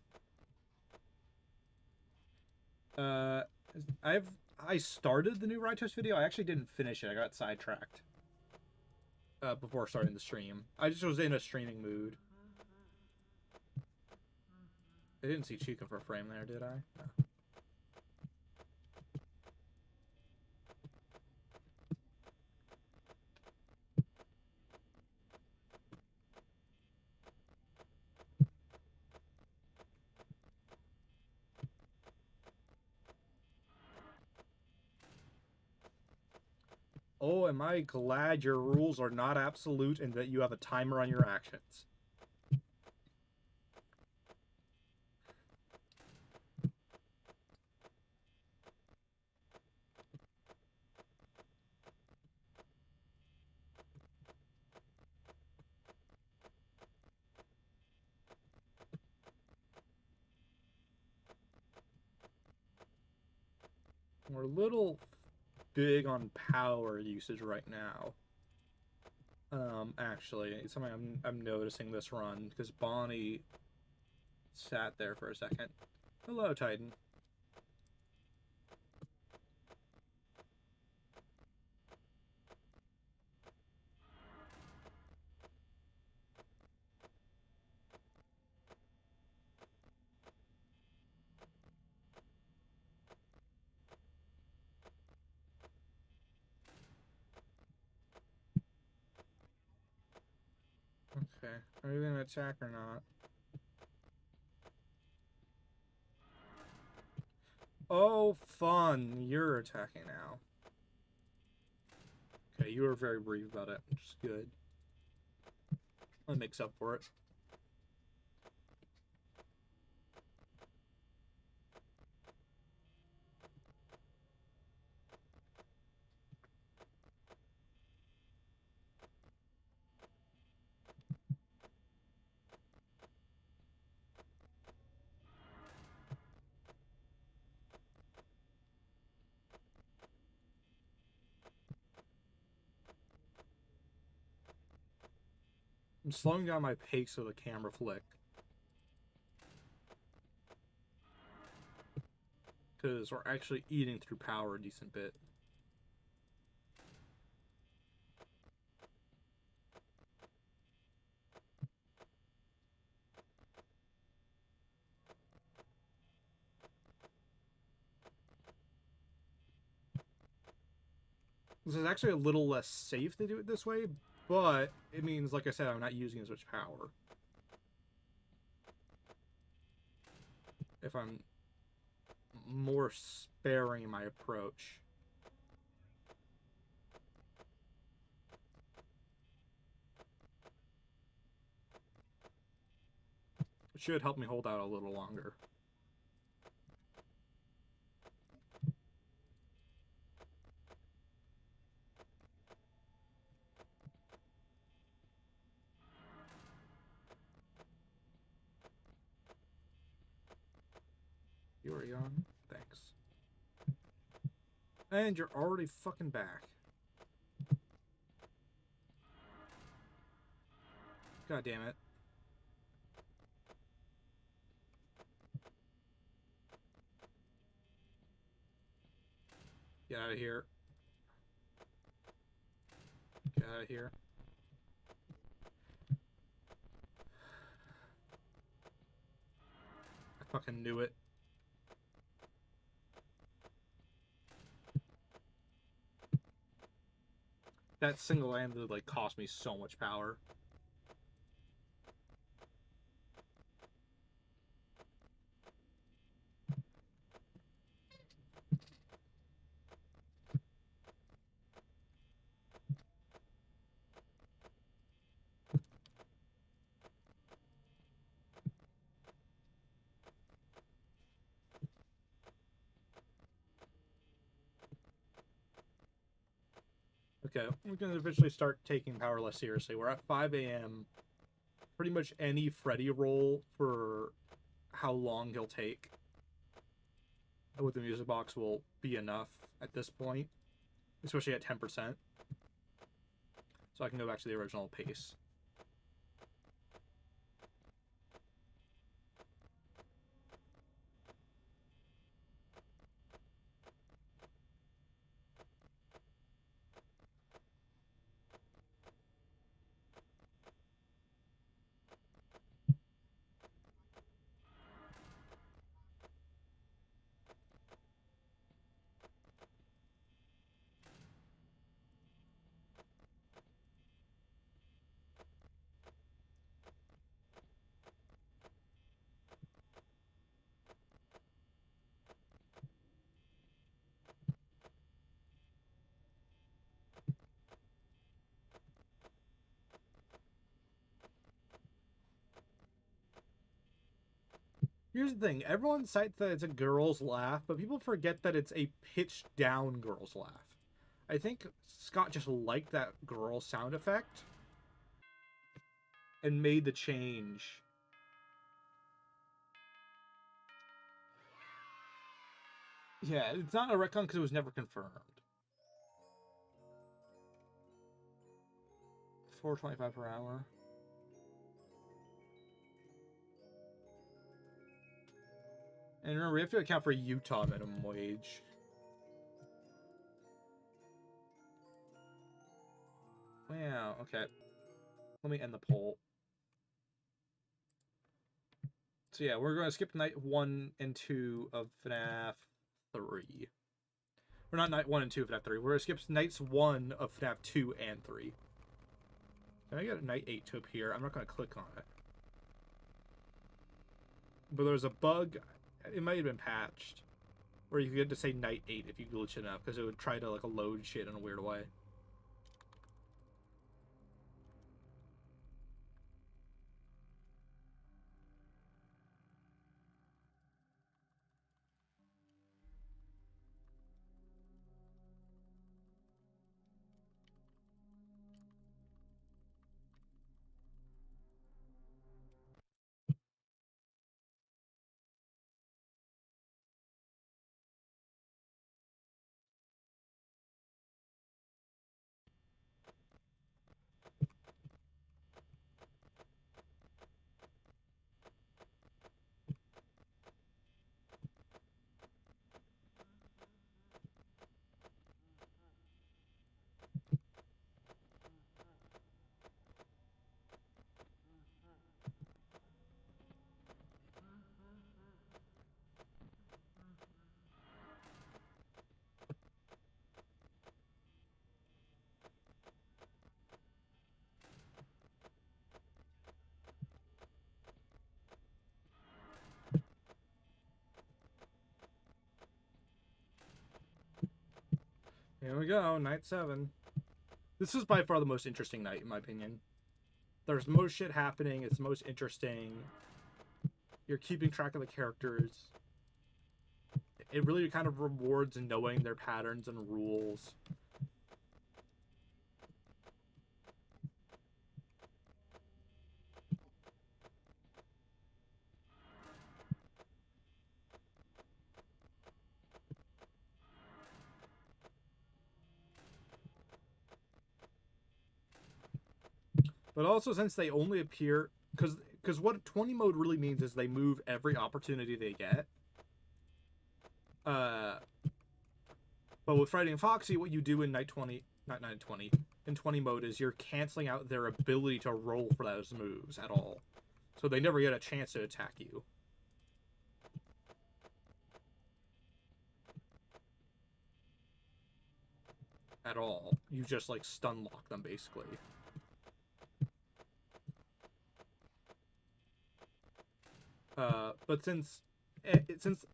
I started the new Ride Test video. I actually didn't finish it. I got sidetracked. Before starting the stream. I just was in a streaming mood. I didn't see Chica for a frame there, did I? No. Oh, am I glad your rules are not absolute and that you have a timer on your actions. We're a little big on power usage right now. Actually, it's something I'm noticing this run because Bonnie sat there for a second. Hello, Titan. Okay, are you gonna attack or not? Oh, fun! You're attacking now. Okay, you were very brief about it, which is good. That makes up for it. I'm slowing down my pace of the camera flick. Because we're actually eating through power a decent bit. This is actually a little less safe to do it this way, but it means, like I said, I'm not using as much power. If I'm more sparing in my approach. It should help me hold out a little longer. You're young. Thanks. And you're already fucking back. God damn it. Get out of here. Get out of here. I fucking knew it. That single-handed, like, cost me so much power. Okay, we're gonna eventually start taking power less seriously. We're at 5 a.m. Pretty much any Freddy roll for how long he'll take with the music box will be enough at this point, especially at 10%. So I can go back to the original pace. Here's the thing. Everyone cites that it's a girl's laugh, but people forget that it's a pitched down girl's laugh. I think Scott just liked that girl sound effect and made the change. Yeah, it's not a retcon because it was never confirmed. 4.25 per hour. And remember, we have to account for Utah minimum wage. Wow, okay. Let me end the poll. So yeah, we're going to skip night 1 and 2 of FNaF 3. We're not night 1 and 2 of FNaF 3. We're going to skip nights 1 of FNaF 2 and 3. Can I get a night 8 to appear? I'm not going to click on it. But there's a bug, it might have been patched, where you could get to say night 8 if you glitch it up, because it would try to like load shit in a weird way. Here we go, night 7. This is by far the most interesting night, in my opinion. There's most shit happening, it's most interesting. You're keeping track of the characters. It really kind of rewards knowing their patterns and rules. But also, since they only appear... Because what 20 mode really means is they move every opportunity they get. But with Freddy and Foxy, what you do in night 20... Not night 20. In 20 mode is you're canceling out their ability to roll for those moves at all. So they never get a chance to attack you. At all. You just, like, stun lock them, basically. But since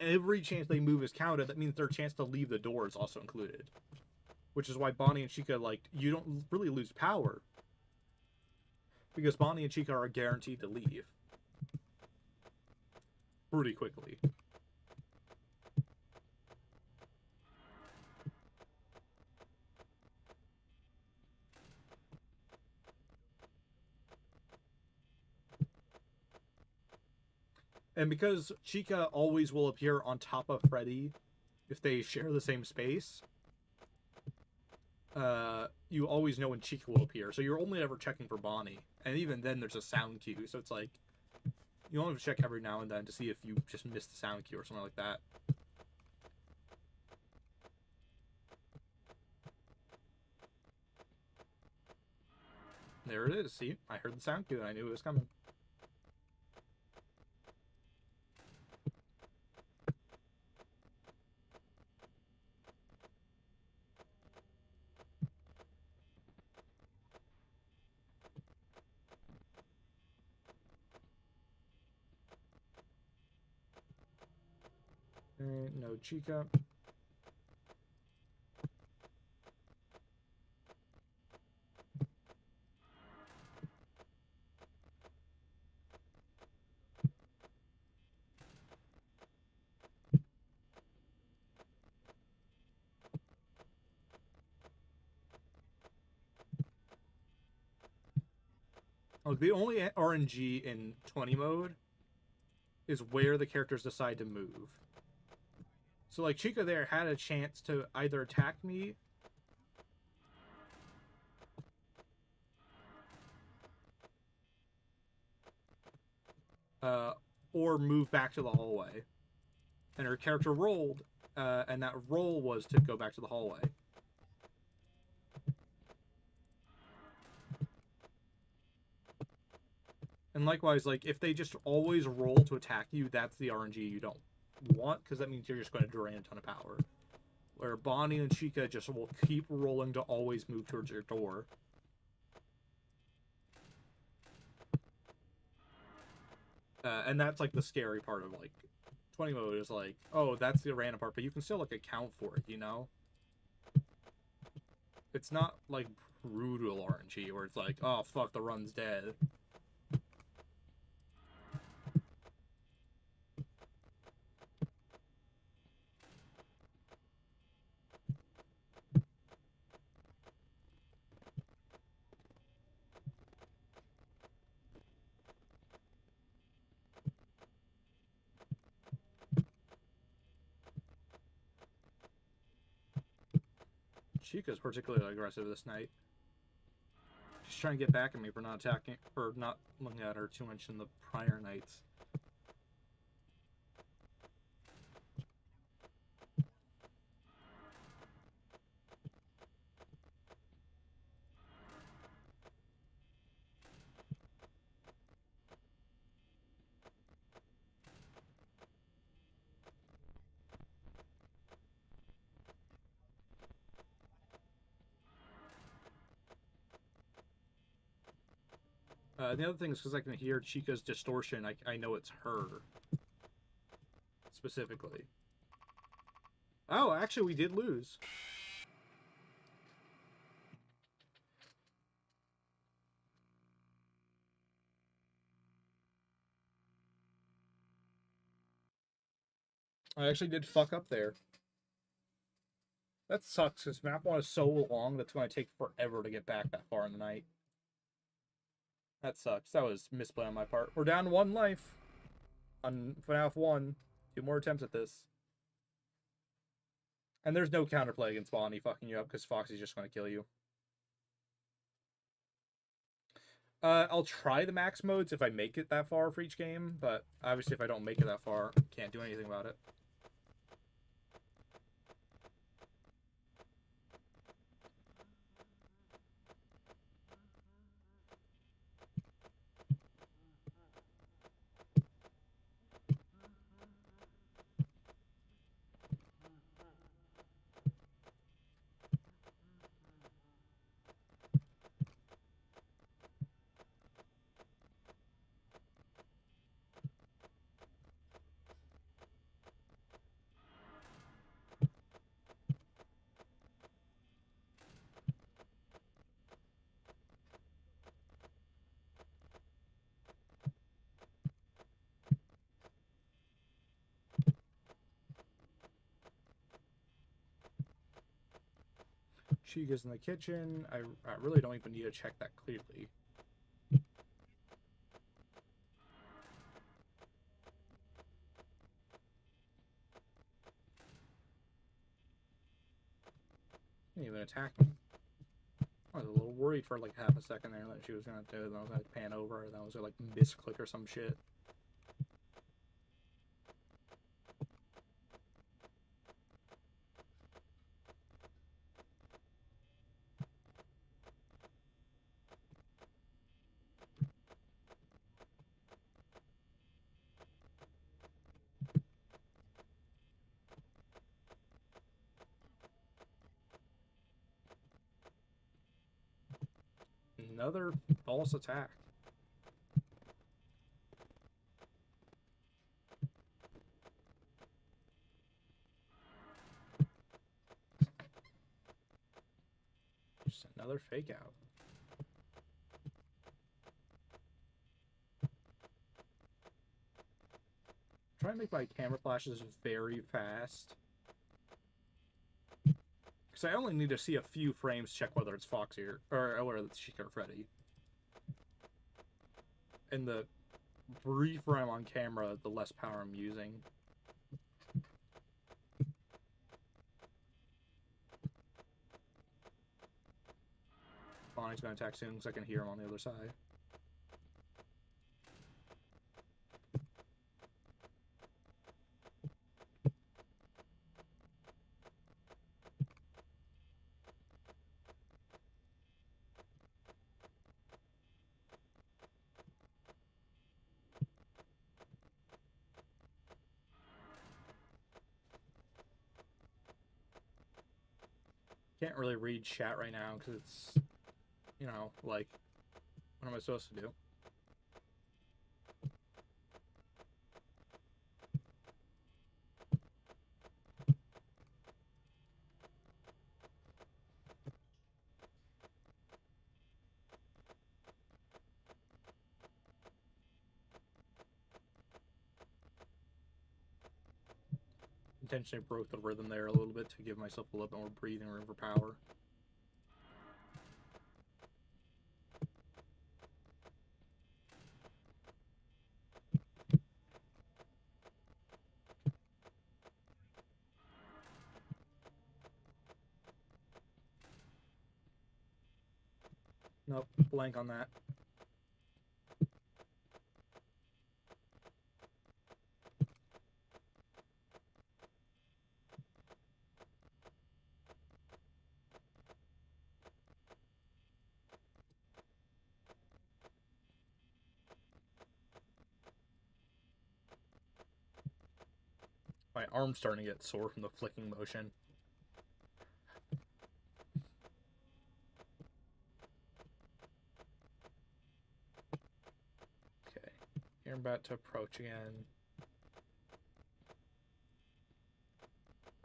every chance they move is counted, that means their chance to leave the door is also included. Which is why Bonnie and Chica, like, you don't really lose power. Because Bonnie and Chica are guaranteed to leave. Pretty quickly. And because Chica always will appear on top of Freddy if they share the same space, you always know when Chica will appear. So you're only ever checking for Bonnie. And even then there's a sound cue. So it's like, you only have to check every now and then to see if you just missed the sound cue or something like that. There it is. See? I heard the sound cue and I knew it was coming. No Chica. Oh, the only RNG in 20 mode is where the characters decide to move. So, like, Chica there had a chance to either attack me or move back to the hallway. And her character rolled, and that roll was to go back to the hallway. And likewise, like, if they just always roll to attack you, that's the RNG you don't want, because that means you're just going to drain a ton of power. Where Bonnie and Chica just will keep rolling to always move towards your door. And that's, like, the scary part of, like, 20 mode is, like, oh, that's the random part, but you can still, like, account for it, you know? It's not, like, brutal RNG, where it's like, oh, fuck, the run's dead. Chica's particularly aggressive this night. She's trying to get back at me for not attacking, or not looking at her too much in the prior nights. The other thing is because I can hear Chica's distortion, I know it's her. Specifically. Oh, actually, we did lose. I actually did fuck up there. That sucks, because map 1 is so long that's going to take forever to get back that far in the night. That sucks. That was misplay on my part. We're down 1 life on FNaF 1. 2 more attempts at this. And there's no counterplay against Bonnie fucking you up, because Foxy's just going to kill you. I'll try the max modes if I make it that far for each game, but obviously if I don't make it that far, can't do anything about it. Chica's in the kitchen. I really don't even need to check that clearly. Didn't even attack me. I was a little worried for like half a second there that she was gonna do it, and I was gonna pan over, and I was gonna like misclick or some shit. Another false attack. Just another fake out. Try and make my camera flashes very fast. Because I only need to see a few frames to check whether it's Foxy or whether it's Chica or Freddy. And the briefer I'm on camera, the less power I'm using. Bonnie's going to attack soon because I can hear him on the other side. Can't really read chat right now because it's, you know, like, what am I supposed to do? Intentionally broke the rhythm there a little bit to give myself a little bit more breathing room for power. Nope, blank on that. My arm's starting to get sore from the flicking motion. Okay, here I'm about to approach again.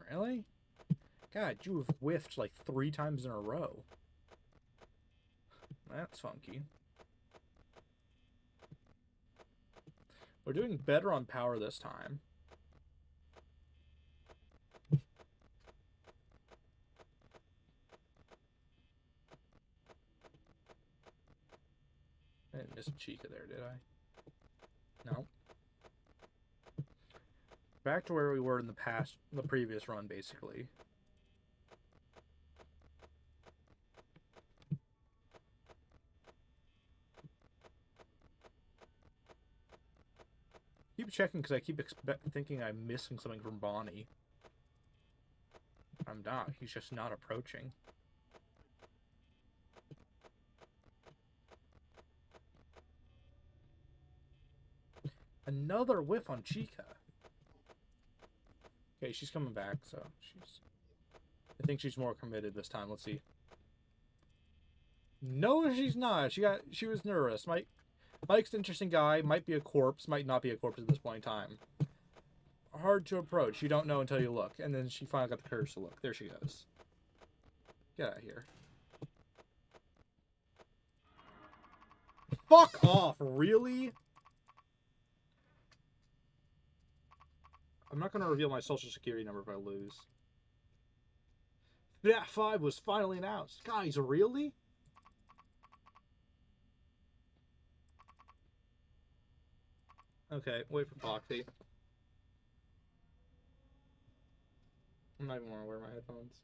Really? God, you have whiffed like 3 times in a row. That's funky. We're doing better on power this time. missed Chica there, did I? No. Back to where we were in the previous run, basically. Keep checking because I keep thinking I'm missing something from Bonnie. I'm not. He's just not approaching. Another whiff on Chica. Okay, she's coming back, so I think she's more committed this time. Let's see. No, she's not. She was nervous. Mike's an interesting guy. Might be a corpse. Might not be a corpse at this point in time. Hard to approach. You don't know until you look. And then she finally got the courage to look. There she goes. Get out of here. Fuck off. Really? I'm not going to reveal my social security number if I lose. FNaF 5 was finally announced. Guys, really? Okay, wait for Foxy. I'm not even want to wear my headphones.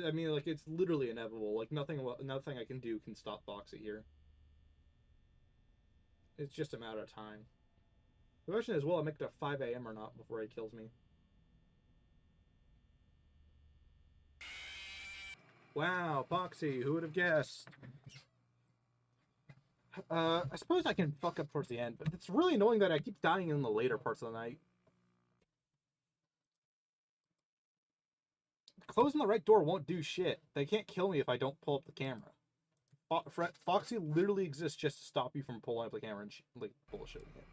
I mean, like, it's literally inevitable. Like, nothing I can do can stop Foxy here. It's just a matter of time. The question is, will I make it to 5 a.m. or not before he kills me? Wow, Foxy, who would have guessed? I suppose I can fuck up towards the end, but it's really annoying that I keep dying in the later parts of the night. Closing the right door won't do shit. They can't kill me if I don't pull up the camera. Foxy literally exists just to stop you from pulling up the camera and like bullshitting it.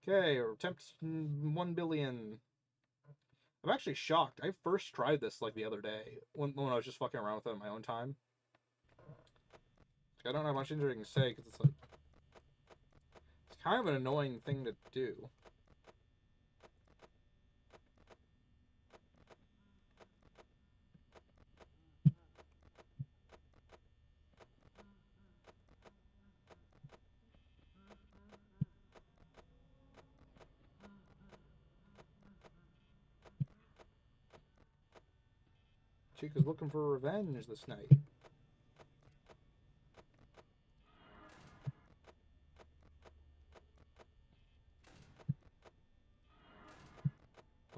Okay, attempt 1 billion. I'm actually shocked. I first tried this like the other day when I was just fucking around with it on my own time. I don't have much interesting to say because it's like it's kind of an annoying thing to do. Chica's looking for revenge this night.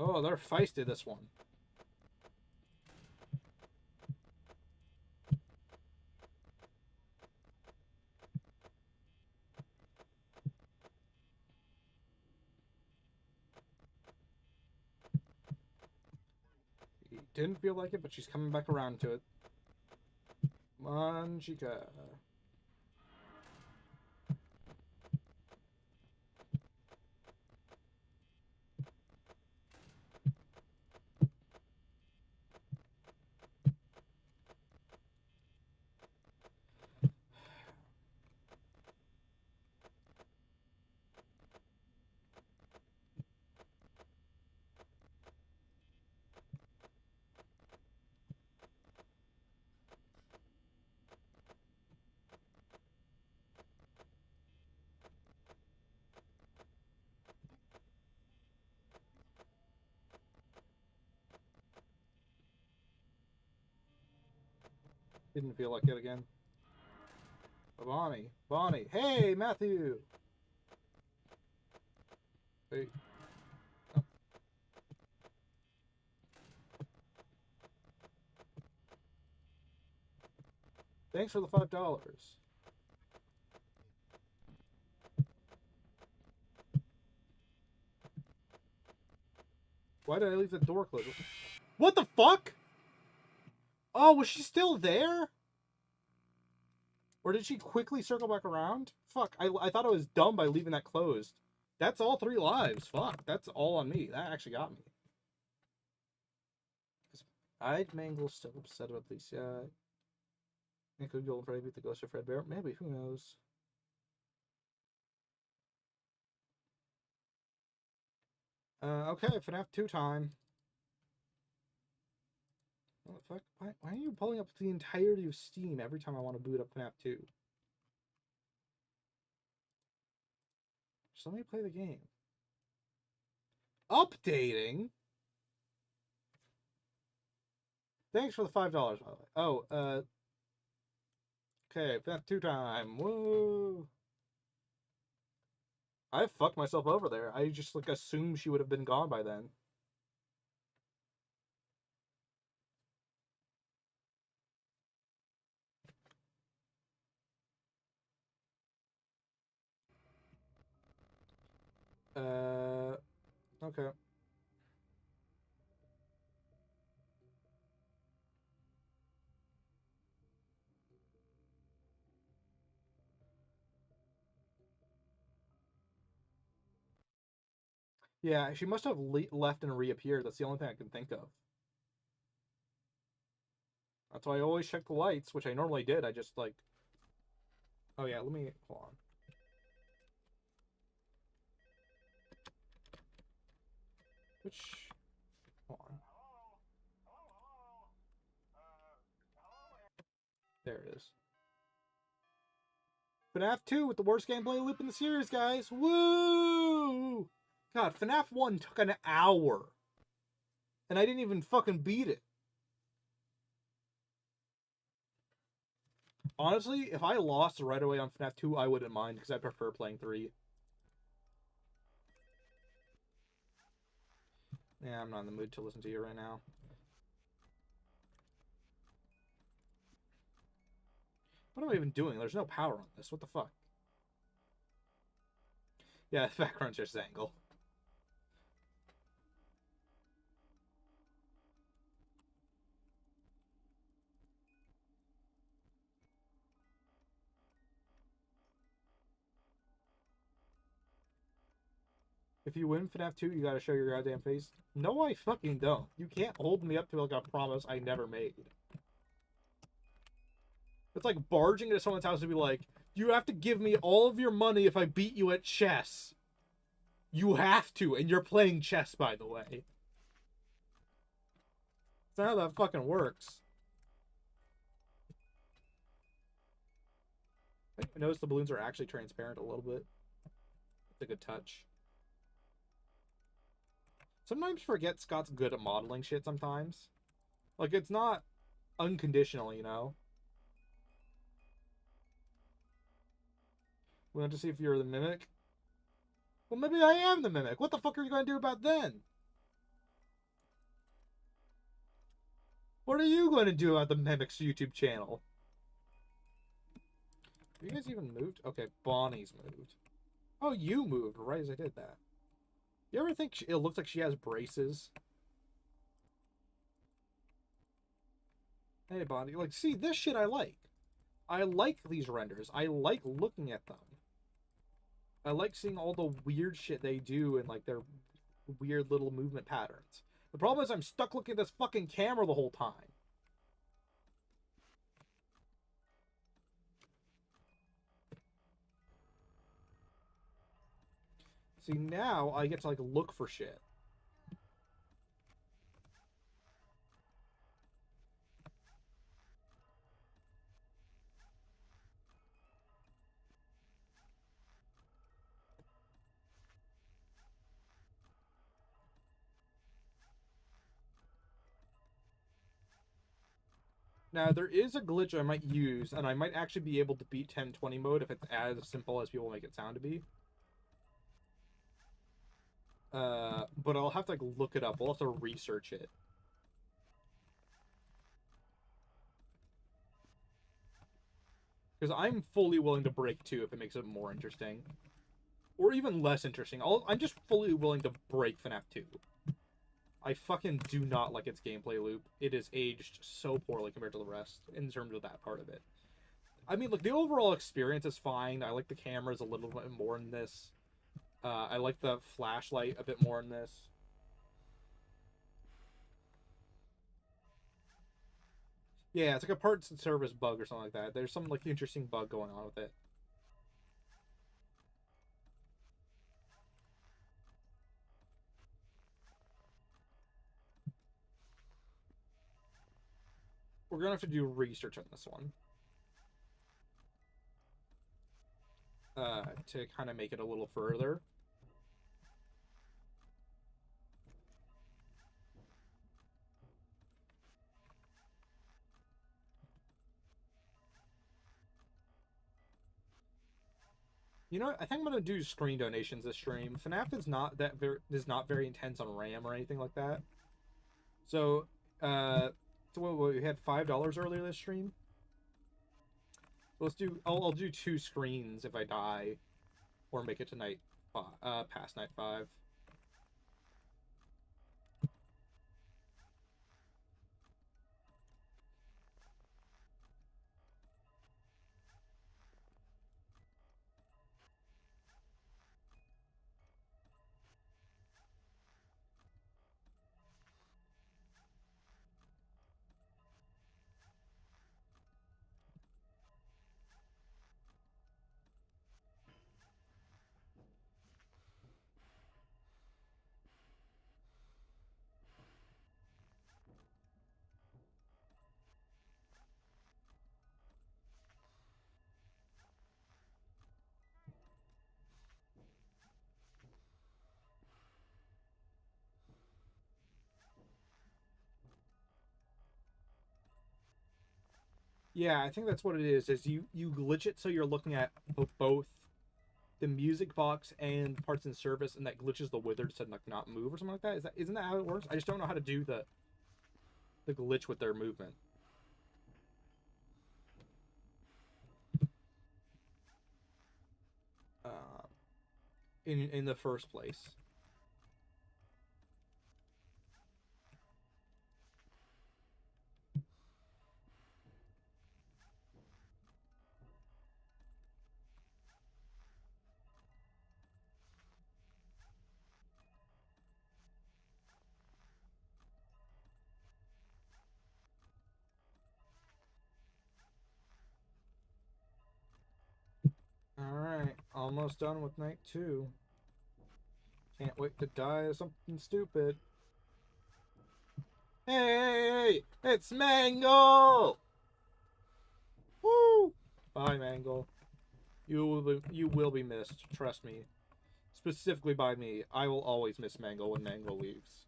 Oh, they're feisty, this one. He didn't feel like it, but she's coming back around to it. Come on, Chica. Didn't feel like it again. Bonnie. Hey, Matthew. Hey. Oh. Thanks for the $5. Why did I leave the door closed? What the fuck? Oh, was she still there? Or did she quickly circle back around? Fuck, I thought I was dumb by leaving that closed. That's all 3 lives. Fuck, that's all on me. That actually got me. I'd Mangle still upset about this. Yeah. It could go Freddy beat the ghost of Fred Bear. Maybe, who knows? Okay, FNaF 2 time. What the fuck? Why are you pulling up the entirety of Steam every time I want to boot up FNaF 2? Just let me play the game. Updating? Thanks for the $5, by the way. Oh, okay, FNaF 2 time. Woo! I fucked myself over there. I just, like, assumed she would have been gone by then. Okay. Yeah, she must have left and reappeared. That's the only thing I can think of. That's why I always check the lights, which I normally did. I just, like... Oh, yeah, let me... Hold on. Which... Hold on. There it is. FNaF 2 with the worst gameplay loop in the series, guys. Woo! God, FNaF 1 took an hour. And I didn't even fucking beat it. Honestly, if I lost right away on FNaF 2, I wouldn't mind, because I prefer playing 3. Yeah, I'm not in the mood to listen to you right now. What am I even doing? There's no power on this. What the fuck? Yeah, the background's just angle. If you win FNaF 2, you gotta show your goddamn face. No, I fucking don't. You can't hold me up to, like, a promise I never made. It's like barging into someone's house to be like, you have to give me all of your money if I beat you at chess. You have to, and you're playing chess, by the way. That's not how that fucking works. I notice the balloons are actually transparent a little bit. It's a good touch. Sometimes forget Scott's good at modeling shit sometimes. Like, it's not unconditional, you know? We want to see if you're the mimic. Well, maybe I am the mimic. What the fuck are you going to do about then? What are you going to do about the mimic's YouTube channel? Have you guys even moved? Okay, Bonnie's moved. Oh, you moved right as I did that. You ever think it looks like she has braces? Hey, Bonnie. Like, see, this shit I like. I like these renders. I like looking at them. I like seeing all the weird shit they do and, like, their weird little movement patterns. The problem is I'm stuck looking at this fucking camera the whole time. See, now I get to, like, look for shit. Now, there is a glitch I might use, and I might actually be able to beat 1020 mode if it's as simple as people make it sound to be. But I'll have to, like, look it up. We'll have to research it. Because I'm fully willing to break 2 if it makes it more interesting. Or even less interesting. I'm just fully willing to break FNaF 2. I fucking do not like its gameplay loop. It is aged so poorly compared to the rest in terms of that part of it. I mean, look, the overall experience is fine. I like the cameras a little bit more in this. I like the flashlight a bit more in this. Yeah, it's like a parts and service bug or something like that. There's some, like, interesting bug going on with it. We're gonna have to do research on this one. To kind of make it a little further. You know what? I think I'm gonna do screen donations this stream. FNaF is not very intense on RAM or anything like that. So, we had $5 earlier this stream. Let's do. I'll do 2 screens if I die, or make it to night, past night 5. Yeah, I think that's what it is. Is you glitch it so you're looking at both the music box and parts and service, and that glitches the wizards to like not move or something like that. Isn't that how it works? I just don't know how to do the glitch with their movement. In the first place. Alright, almost done with night 2. Can't wait to die of something stupid. Hey, it's Mangle! Woo! Bye, Mangle. You will be missed, trust me. Specifically by me. I will always miss Mangle when Mangle leaves.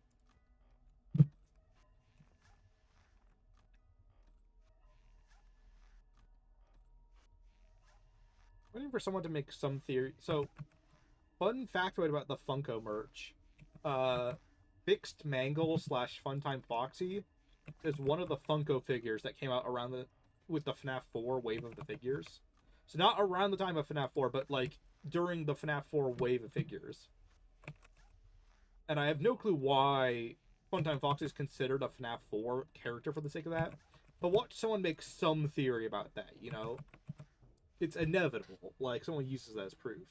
Waiting for someone to make some theory. So, fun factoid about the Funko merch. Fixed Mangle / Funtime Foxy is one of the Funko figures that came out with the FNaF 4 wave of the figures. So not around the time of FNaF 4, but like during the FNaF 4 wave of figures. And I have no clue why Funtime Foxy is considered a FNaF 4 character for the sake of that. But watch someone make some theory about that, you know? It's inevitable. Like, someone uses that as proof.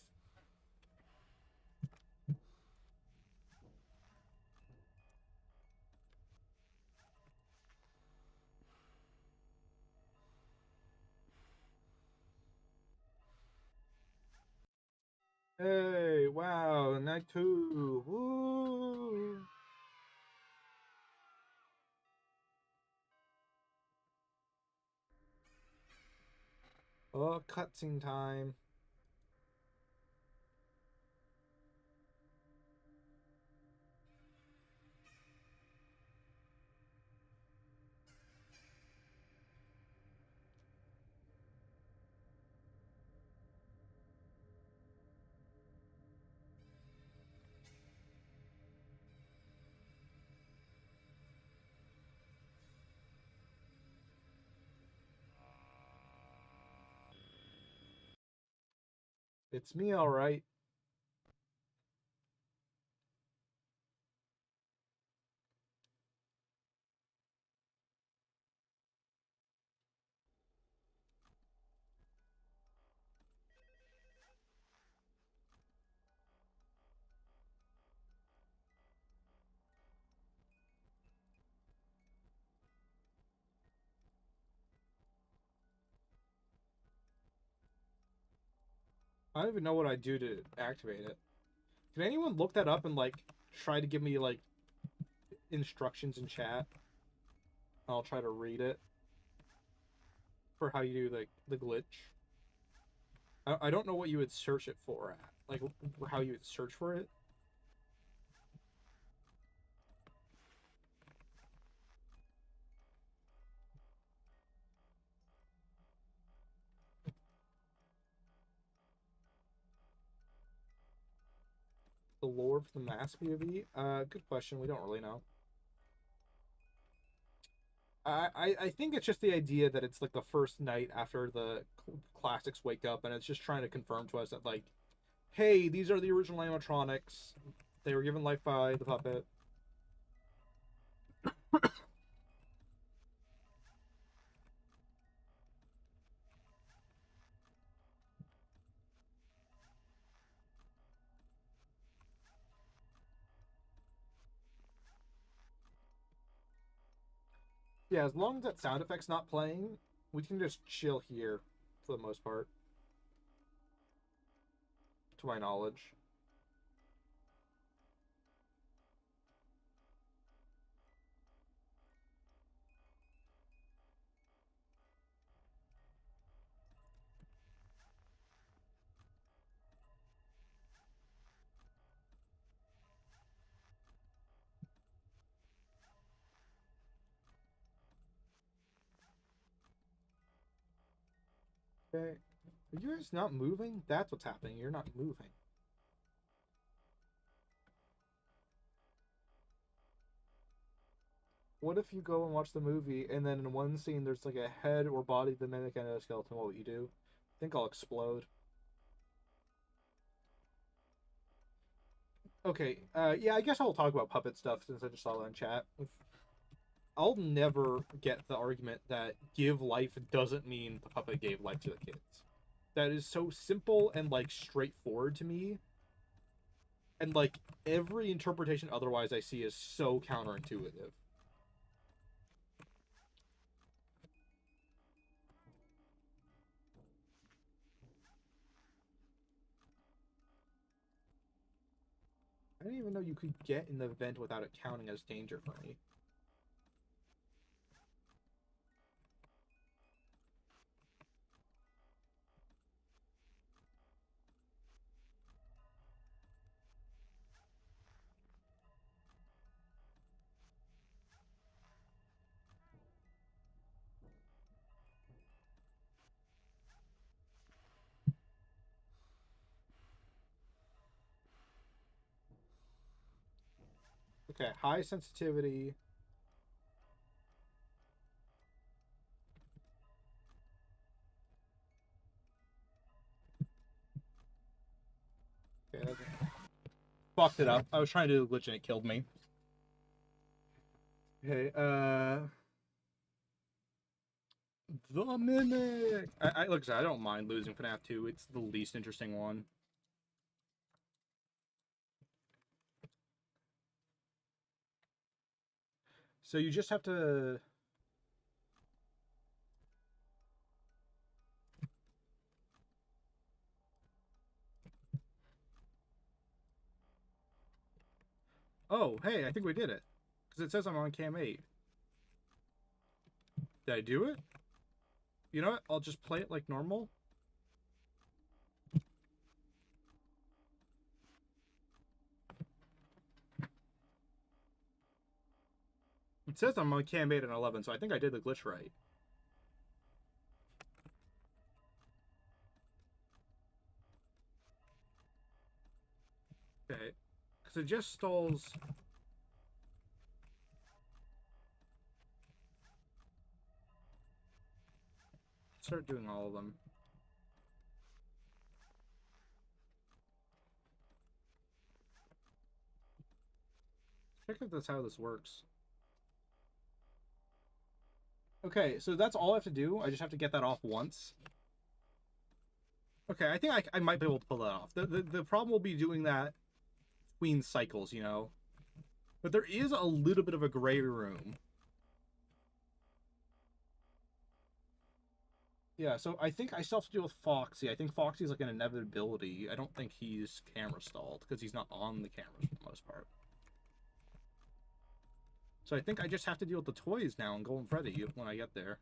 Hey, wow, night 2. Woo! Oh, cutscene time. It's me, alright. I don't even know what I do to activate it. Can anyone look that up and, like, try to give me, like, instructions in chat? I'll try to read it. for how you do the glitch. I don't know what you would search it for at. Like, how you would search for it. The lore for the mass POV? Good question. We don't really know. I think it's just the idea that it's like the first night after the classics wake up, and it's just trying to confirm to us that, like, hey, these are the original animatronics. They were given life by the puppet. Yeah, as long as that sound effect's not playing, we can just chill here for the most part, to my knowledge. Okay. Are you guys not moving? That's what's happening. You're not moving. What if you go and watch the movie, and then in one scene there's like a head or body that mimic an endoskeleton? What would you do? I think I'll explode. Okay, yeah, I guess I'll talk about puppet stuff since I just saw that in chat. I'll never get the argument that give life doesn't mean the puppet gave life to the kids. That is so simple and, like, straightforward to me. And, like, every interpretation otherwise I see is so counterintuitive. I didn't even know you could get in the vent without it counting as danger for me. Okay, high sensitivity. Okay, fucked it up. I was trying to do a glitch and it killed me. Okay, the Mimic! Look, I don't mind losing FNaF 2. It's the least interesting one. So you just have to... Oh, hey, I think we did it. Because it says I'm on cam 8. Did I do it? You know what? I'll just play it like normal. It says I'm on cam 8 and 11, so I think I did the glitch right. Okay. Because it just stalls... Start doing all of them. Check if that's how this works. Okay, so that's all I have to do. I just have to get that off once. Okay, I think I might be able to pull that off. The problem will be doing that between cycles, you know? But there is a little bit of a gray room. Yeah, so I think I still have to deal with Foxy. I think Foxy's like an inevitability. I don't think he's camera stalled, because he's not on the cameras for the most part. So I think I just have to deal with the toys now and Golden Freddy when I get there.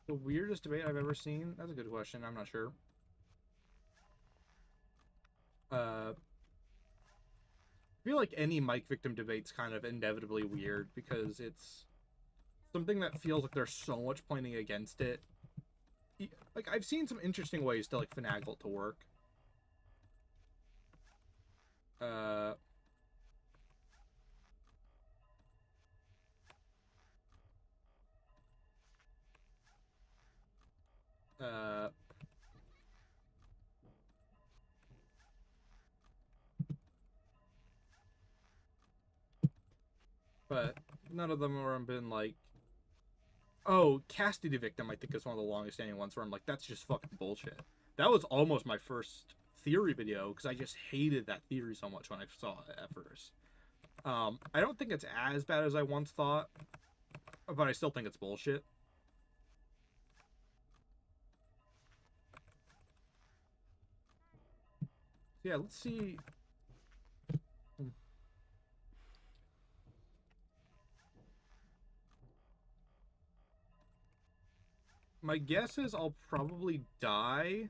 The weirdest debate I've ever seen? That's a good question. I'm not sure. I feel like any Mike victim debate's kind of inevitably weird because it's something that feels like there's so much pointing against it. Like, I've seen some interesting ways to, like, finagle it to work. Uh, uh, but none of them have been like, oh, Castity Victim, I think is one of the longest standing ones where I'm like, that's just fucking bullshit. That was almost my first theory video because I just hated that theory so much when I saw it at first. I don't think it's as bad as I once thought, but I still think it's bullshit. Yeah, let's see. My guess is I'll probably die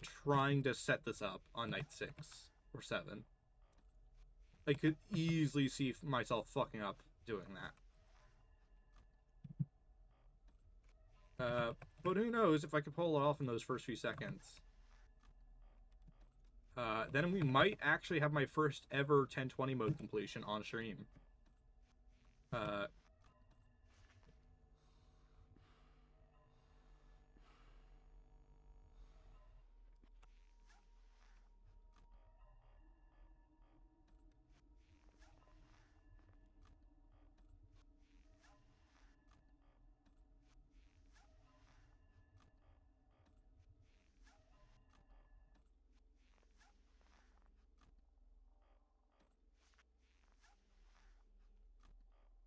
trying to set this up on night 6 or 7. I could easily see myself fucking up doing that. But who knows if I could pull it off in those first few seconds. Then we might actually have my first ever 1020 mode completion on stream. Uh,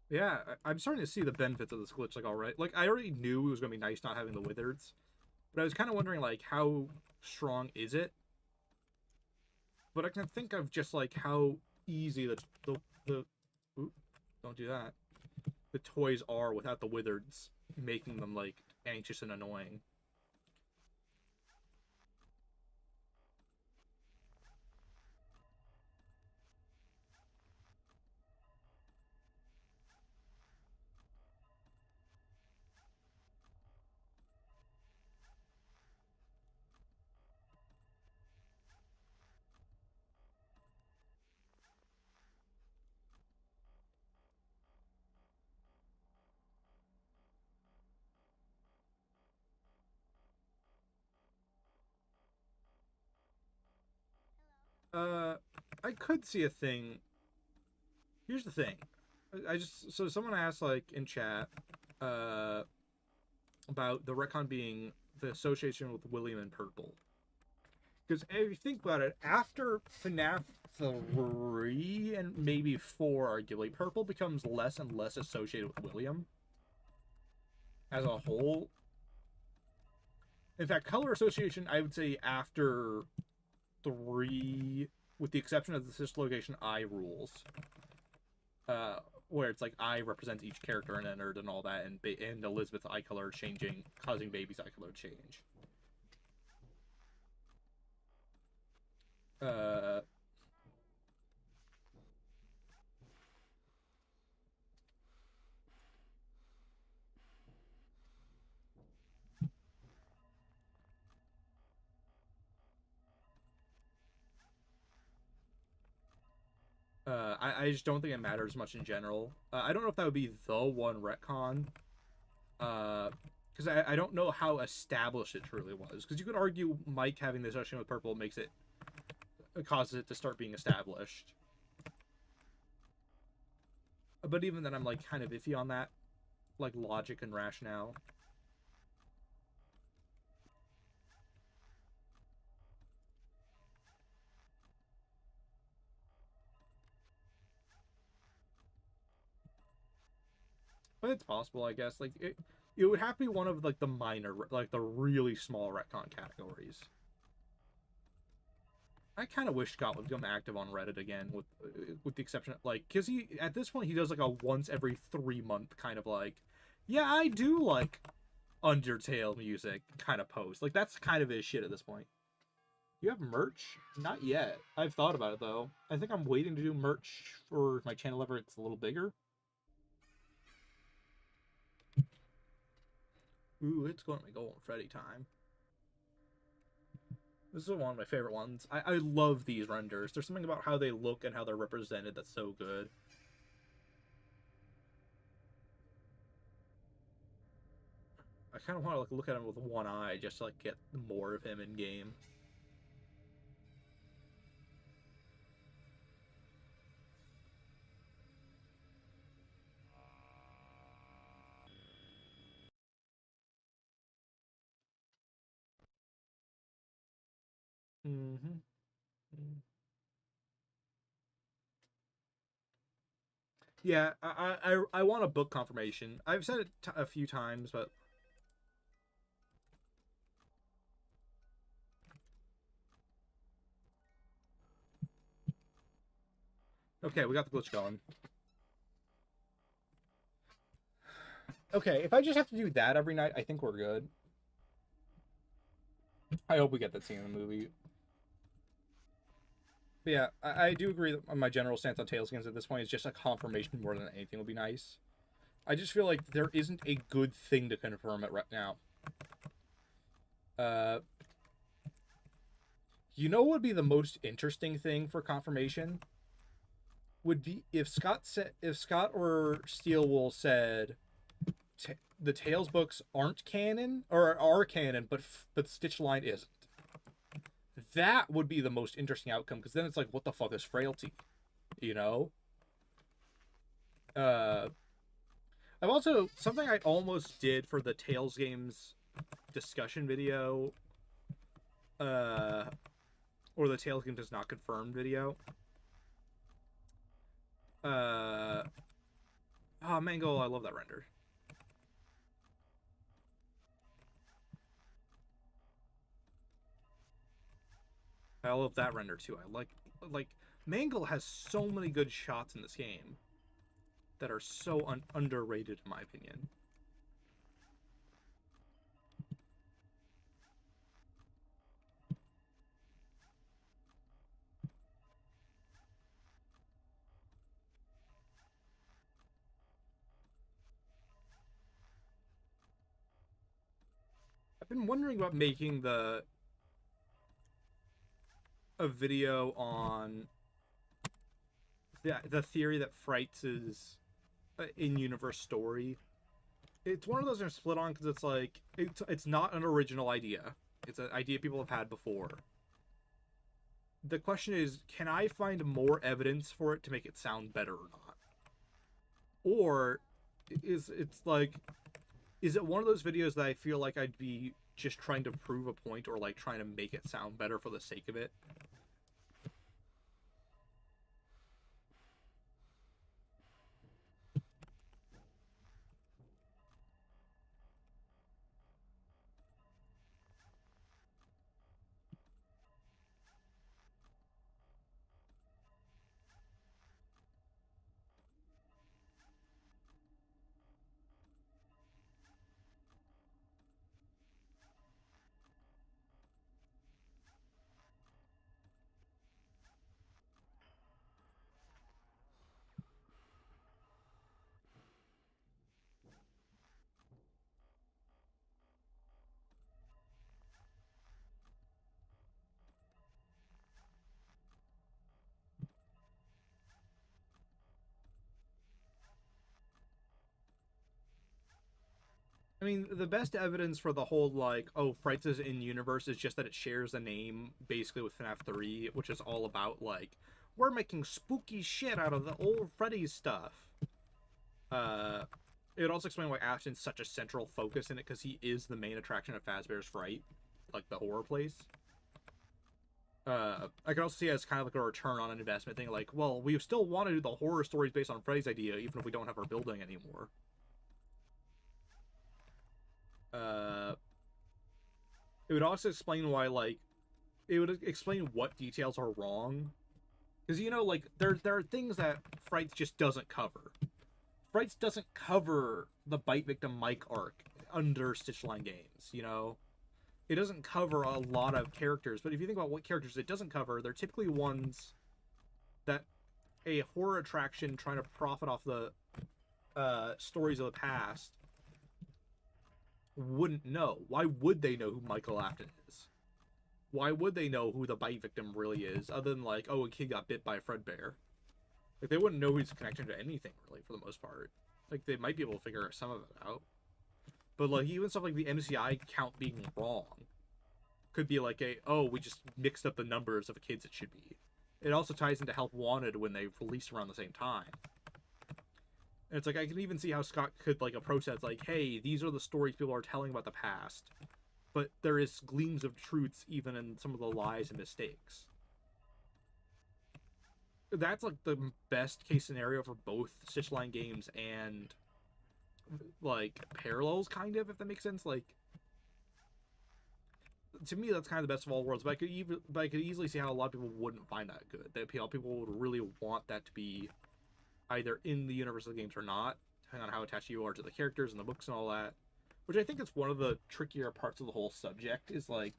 yeah, I'm starting to see the benefits of this glitch, like, alright. Like, I already knew it was going to be nice not having the withers, but I was kind of wondering, like, how strong is it? But I can think of just, like, how easy the ooh, don't do that. The toys are without the withers, making them, like, anxious and annoying. Uh, I could see a thing. Here's the thing. I just so someone asked, like, in chat, uh, about the retcon being the association with William and Purple. Because if you think about it, after FNaF 3 and maybe 4, arguably, Purple becomes less and less associated with William as a whole. In fact, color association, I would say after 3, with the exception of the dislocation eye rules, where it's like eye represents each character and nerd and all that, and Elizabeth's eye color changing, causing baby's eye color to change. Uh, I just don't think it matters much in general. I don't know if that would be the one retcon, because I don't know how established it truly was. Because you could argue Mike having this association with Purple makes it causes it to start being established. But even then, I'm like kind of iffy on that, like logic and rationale. But it's possible, I guess. Like it would have to be one of like the minor, like the really small retcon categories. I kind of wish Scott would become active on Reddit again, with the exception of, like, because he at this point he does like a once every 3 month kind of like, Yeah, I do like Undertale music kind of post. Like, that's kind of his shit at this point. You have merch? Not yet. I've thought about it, though. I think I'm waiting to do merch for my channel ever it's a little bigger. Ooh, it's going to be Golden Freddy time. This is one of my favorite ones. I love these renders. There's something about how they look and how they're represented that's so good. I kind of want to like look at him with one eye just to like get more of him in game. Mm-hmm. Yeah, I want a book confirmation. I've said it a few times, but okay, we got the glitch going. Okay, if I just have to do that every night, I think we're good. I hope we get that scene in the movie. But yeah, I do agree that my general stance on Tails games at this point is just a confirmation more than anything would be nice. I just feel like there isn't a good thing to confirm it right now. You know what would be the most interesting thing for confirmation? Would be if Scott or Steelwool said the Tails books aren't canon or are canon, but Stitch Line isn't. That would be the most interesting outcome because then it's like, what the fuck is frailty? You know. I've also something I almost did for the Tails games discussion video, or the Tails game does not confirmed video. Mango, I love that render. I love that render too. I like Mangle has so many good shots in this game that are so underrated in my opinion. I've been wondering about making a video on the theory that Frights is in-universe story. It's one of those I'm split on because it's like it's not an original idea. It's an idea people have had before. The question is, can I find more evidence for it to make it sound better or not? Or is it one of those videos that I feel like I'd be just trying to prove a point or like trying to make it sound better for the sake of it? I mean, the best evidence for the whole like, oh, Frights is in universe is just that it shares a name basically with FNaF 3, which is all about like we're making spooky shit out of the old Freddy stuff. Uh, it would also explain why Afton's such a central focus in it because he is the main attraction of Fazbear's Fright, like the horror place. I could also see it as kind of like a return on an investment thing. Like, well, we still want to do the horror stories based on Freddy's idea, even if we don't have our building anymore. Uh, it would also explain why, like, it would explain what details are wrong, because you know, like, there are things that Fright just doesn't cover. Frights doesn't cover the bite victim Mike arc under Stitchline games, you know? It doesn't cover a lot of characters, but if you think about what characters it doesn't cover, they're typically ones that a horror attraction trying to profit off the stories of the past wouldn't know. Why would they know who Michael Afton is? Why would they know who the bite victim really is, other than like, oh, a kid got bit by a Fredbear? Like, they wouldn't know his connection to anything, really, for the most part. Like, they might be able to figure some of it out. But, like, even stuff like the MCI count being wrong could be like oh, we just mixed up the numbers of the kids it should be. It also ties into Help Wanted when they released around the same time. And it's like, I can even see how Scott could, like, approach that. It's like, hey, these are the stories people are telling about the past. But there is gleams of truths even in some of the lies and mistakes. That's like the best case scenario for both Stitchline games and like parallels, kind of, if that makes sense. Like, to me, that's kind of the best of all worlds. But I could easily see how a lot of people wouldn't find that good. That people would really want that to be either in the universe of the games or not, depending on how attached you are to the characters and the books and all that. Which I think is one of the trickier parts of the whole subject. Is like,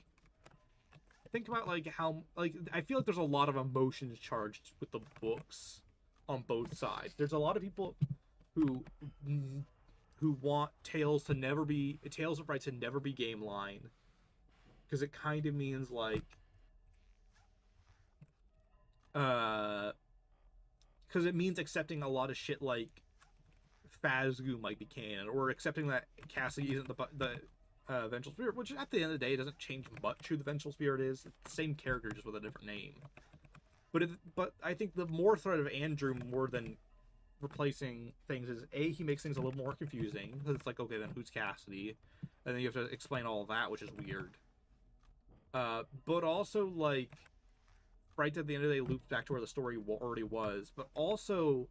think about like how like I feel like there's a lot of emotions charged with the books on both sides. There's a lot of people who want Tales of Fright to never be game line, because it kind of means like because it means accepting a lot of shit like Fazgoo might be canon, or accepting that Cassie isn't the Vengeful Spirit, which at the end of the day doesn't change much who the Vengeful Spirit is. It's the same character, just with a different name. But I think the more threat of Andrew, more than replacing things, is he makes things a little more confusing, because it's like, okay, then who's Cassidy? And then you have to explain all of that, which is weird. But also, like, right at the end of the day, loops back to where the story already was, but also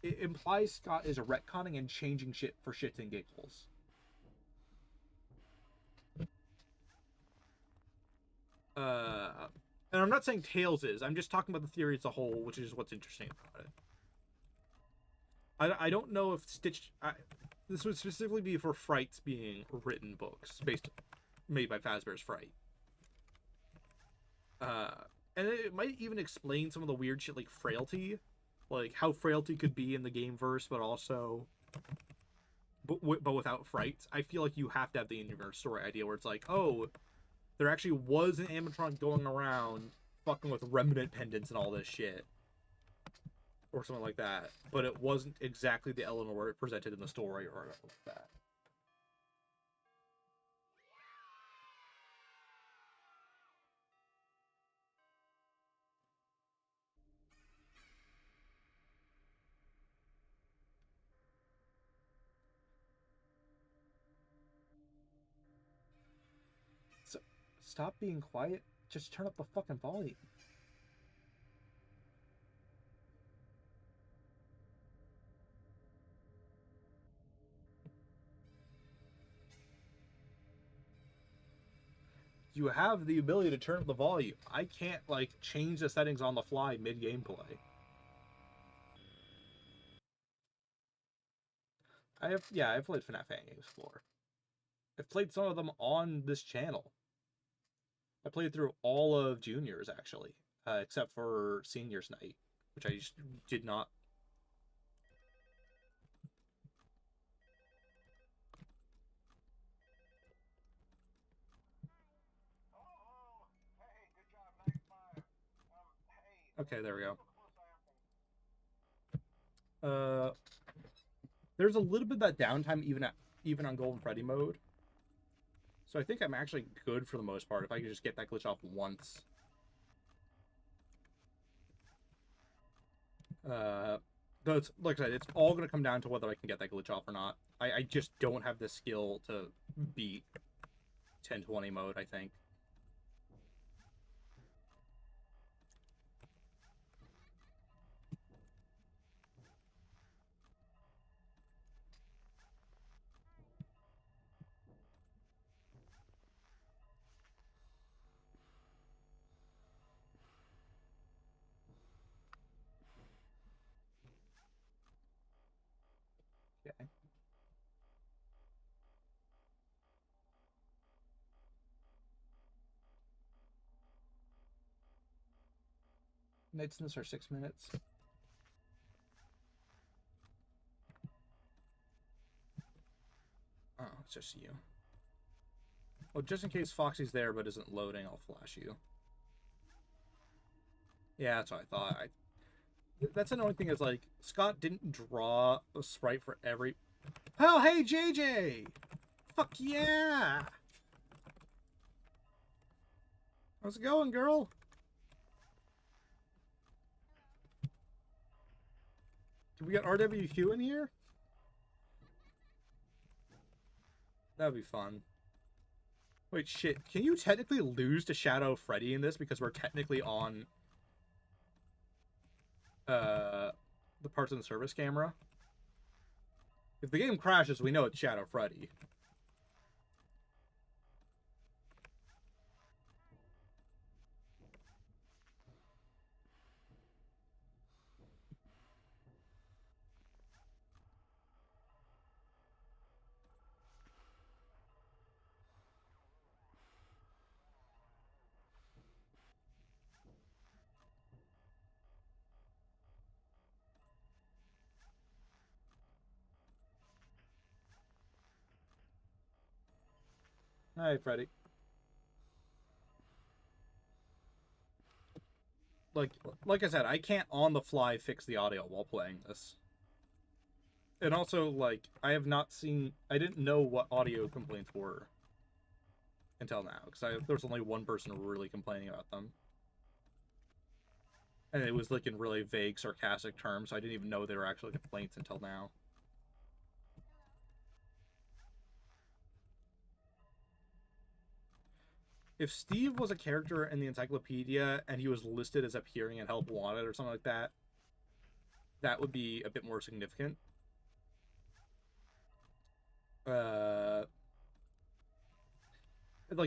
it implies Scott is retconning and changing shit for shits and giggles. And I'm not saying Tails is. I'm just talking about the theory as a whole, which is what's interesting about it. I don't know if this would specifically be for Frights being written books made by Fazbear's Fright. And it might even explain some of the weird shit like Frailty, like how Frailty could be in the game verse, but also, but without Frights. I feel like you have to have the in-universe story idea where it's like, oh, there actually was an animatronic going around fucking with remnant pendants and all this shit, or something like that, but it wasn't exactly the Eleanor presented in the story or anything like that. So, stop being quiet. Just turn up the fucking volume. You have the ability to turn up the volume. I can't, like, change the settings on the fly mid-gameplay. I've played FNaF fan games before. I've played some of them on this channel. I played through all of Juniors, actually, except for Seniors Night, which I just did not. Okay, there we go. There's a little bit of that downtime even on Golden Freddy mode. So I think I'm actually good for the most part if I can just get that glitch off once. But like I said, it's all going to come down to whether I can get that glitch off or not. I just don't have the skill to beat 1020 mode, I think. Nights in this are 6 minutes. Oh, it's just you. Well, just in case Foxy's there but isn't loading, I'll flash you. Yeah, that's what I thought. That's the only thing is, like, Scott didn't draw a sprite for every... Oh, hey, JJ! Fuck yeah! How's it going, girl? Can we get RWQ in here? That'd be fun. Wait, shit. Can you technically lose to Shadow Freddy in this because we're technically on the parts in the service camera? If the game crashes, we know it's Shadow Freddy. Hi, Freddy. Like I said, I can't on the fly fix the audio while playing this. And also, like, I have not seen... I didn't know what audio complaints were until now, because there was only one person really complaining about them. And it was, like, in really vague, sarcastic terms, so I didn't even know they were actually complaints until now. If Steve was a character in the encyclopedia and he was listed as appearing in Help Wanted or something like that, that would be a bit more significant. Like,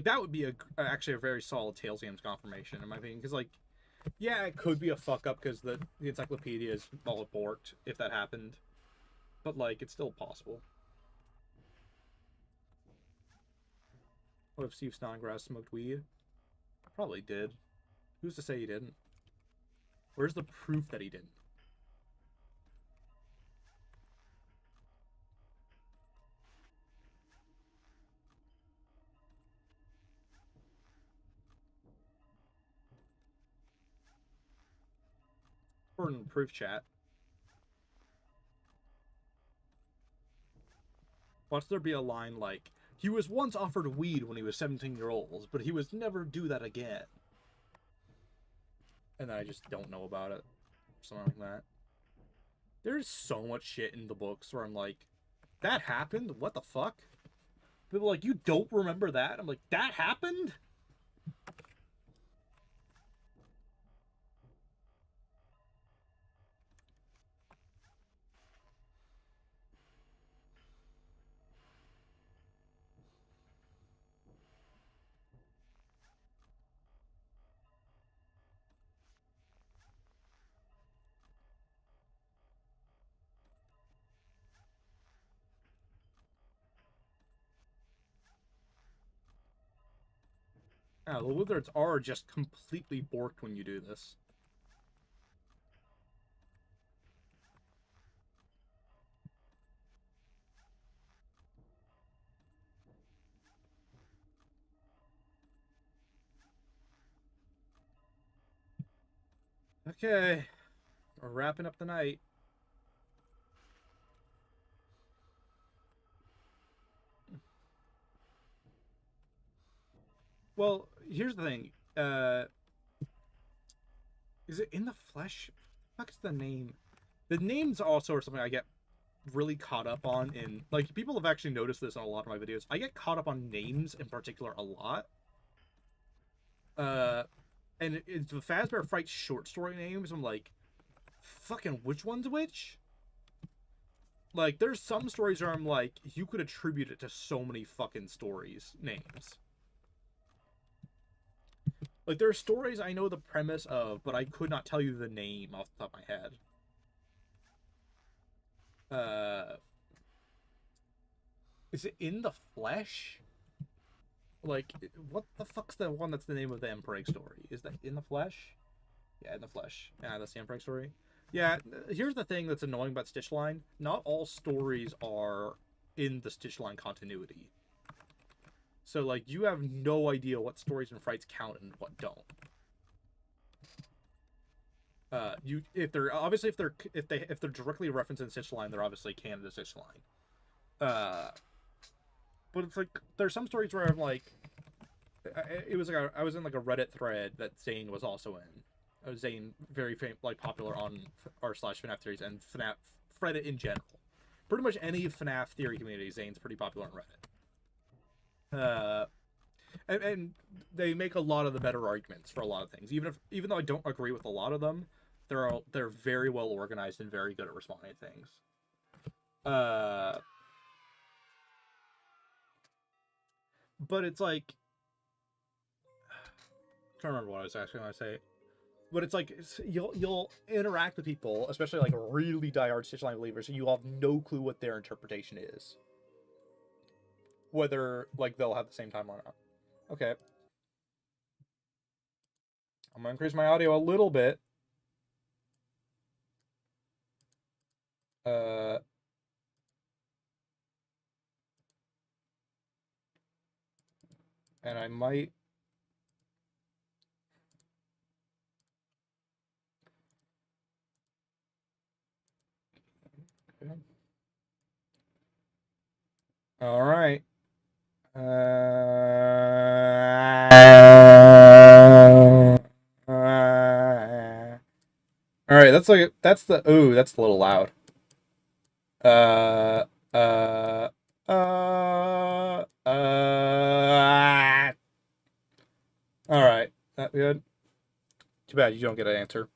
that would be actually a very solid Tales Games confirmation, in my opinion. Because, like, yeah, it could be a fuck-up because the encyclopedia is all borked if that happened. But, like, it's still possible. What if Steve Snodgrass smoked weed? Probably did. Who's to say he didn't? Where's the proof that he didn't? Important proof, chat. Watch there be a line like, he was once offered weed when he was 17-year-old, but he was never do that again. And then I just don't know about it. Something like that. There's so much shit in the books where I'm like, that happened? What the fuck? People are like, you don't remember that? I'm like, that happened? Ah, the lizards are just completely borked when you do this. Okay. We're wrapping up the night. Well, here's the thing. Is it in the flesh? What's the name? The names also are something I get really caught up on in, like, people have actually noticed this on a lot of my videos. I get caught up on names in particular a lot. And it's the Fazbear Fright short story names. I'm like, fucking which one's which? Like, there's some stories where I'm like, you could attribute it to so many fucking stories names. Like, there are stories I know the premise of, but I could not tell you the name off the top of my head. Is it in the flesh? Like, what the fuck's the one that's the name of the Emperor story? Is that in the flesh? Yeah, in the flesh. Yeah, that's the Emperor story. Yeah, here's the thing that's annoying about Stitch Line. Not all stories are in the Stitch Line continuity. So like you have no idea what stories and frights count and what don't. You if they're obviously if they're directly referencing Stitch Line, they're obviously canon to Stitch Line. But it's like there's some stories where I'm like, it was like I was in like a Reddit thread that Zane was also in. Zane, very popular on r/FNaF theories and FNaF Reddit in general. Pretty much any FNaF theory community, Zane's pretty popular on Reddit. And they make a lot of the better arguments for a lot of things. Even though I don't agree with a lot of them, they're very well organized and very good at responding to things. But it's like, I can't remember what I was actually going to say. But it's like you'll interact with people, especially like really diehard Stitch Line believers, and you'll have no clue what their interpretation is. Whether like they'll have the same time or not. Okay. I'm gonna increase my audio a little bit. And I might. Okay. All right. All right. That's a little loud. Uh. Uh. All right. That good? Too bad you don't get an answer.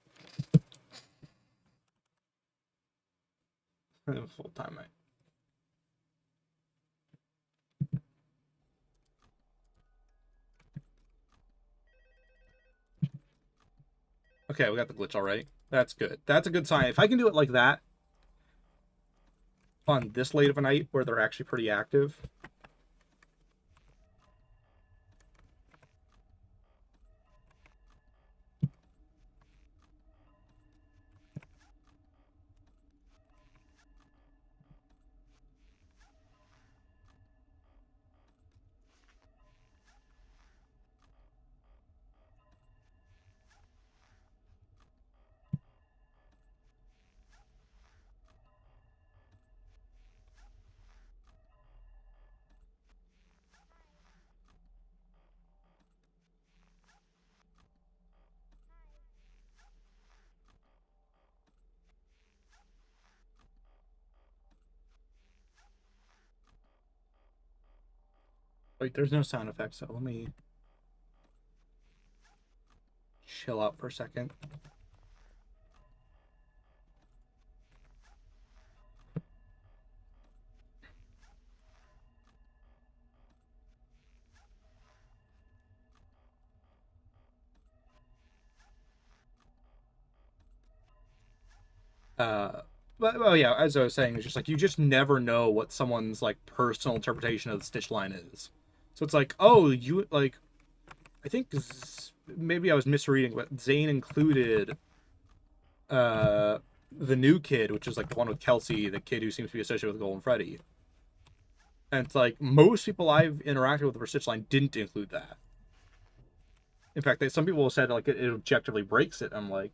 Full time, mate. Okay, we got the glitch already. That's good. That's a good sign. If I can do it like that on this late of a night where they're actually pretty active. Wait, there's no sound effects, so let me chill out for a second. But well, yeah, as I was saying, it's just like you just never know what someone's like personal interpretation of the Stitch Line is. So it's like, oh, you like, I think maybe I was misreading, but Zane included the new kid, which is like the one with Kelsey, the kid who seems to be associated with Golden Freddy. And it's like most people I've interacted with for Stitch Line didn't include that. In fact, some people said like it objectively breaks it. I'm like,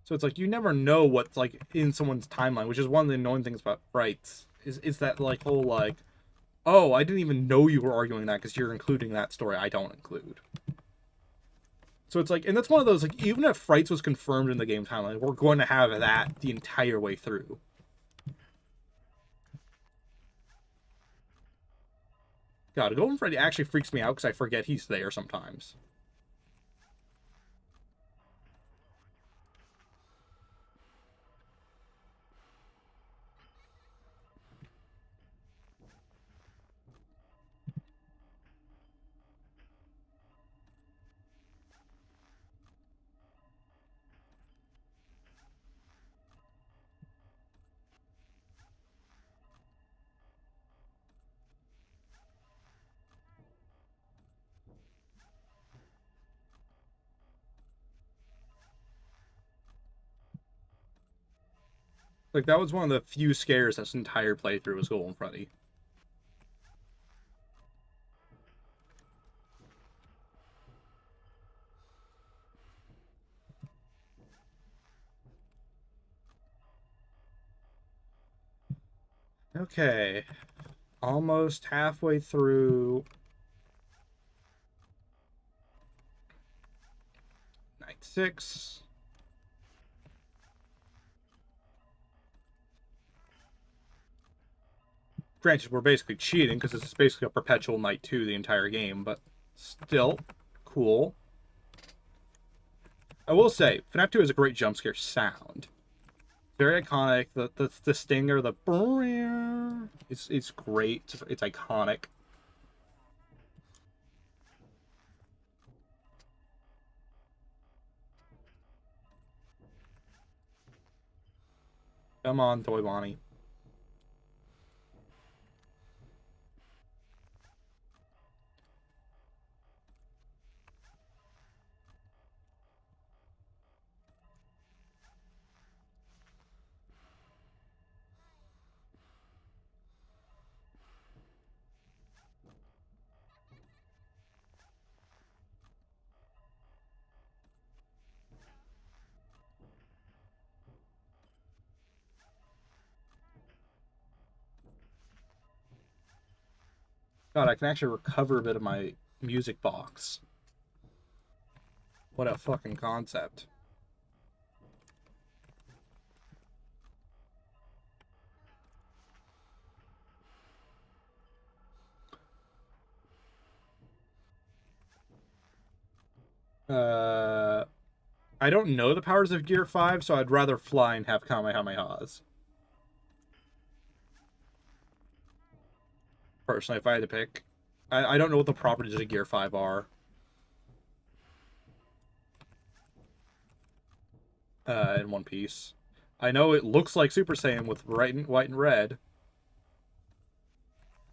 so it's like you never know what's like in someone's timeline, which is one of the annoying things about rights. Is that like whole like, oh, I didn't even know you were arguing that because you're including that story I don't include. So it's like, and that's one of those like, even if Frights was confirmed in the game timeline, we're going to have that the entire way through. God, Golden Freddy actually freaks me out because I forget he's there sometimes. Like, that was one of the few scares this entire playthrough was Golden Freddy. Okay. Almost halfway through Night 6. Granted, we're basically cheating because this is basically a perpetual Night 2 the entire game, but still cool. I will say, FNaF 2 has a great jump scare sound. Very iconic. The stinger, the it's great. It's iconic. Come on, Toy Bonnie. God, I can actually recover a bit of my music box. What a fucking concept. I don't know the powers of Gear 5, so I'd rather fly and have Kamehamehas. Personally, if I had to pick. I don't know what the properties of Gear 5 are. In One Piece. I know it looks like Super Saiyan with white and red.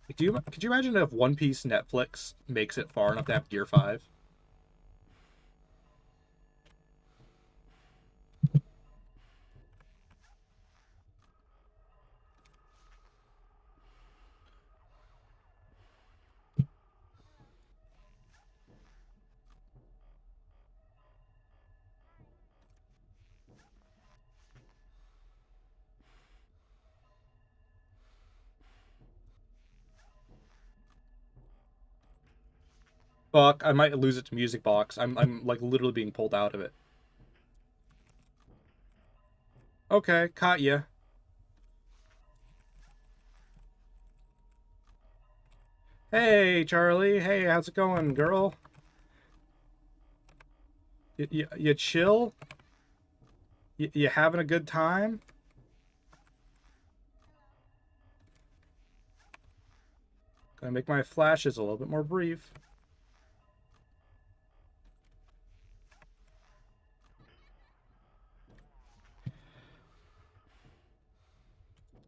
Could you imagine if One Piece Netflix makes it far enough to have Gear 5? Fuck, I might lose it to Music Box. I'm like literally being pulled out of it. Okay, caught ya. Hey, Charlie. Hey, how's it going, girl? You chill? You having a good time? Gonna make my flashes a little bit more brief.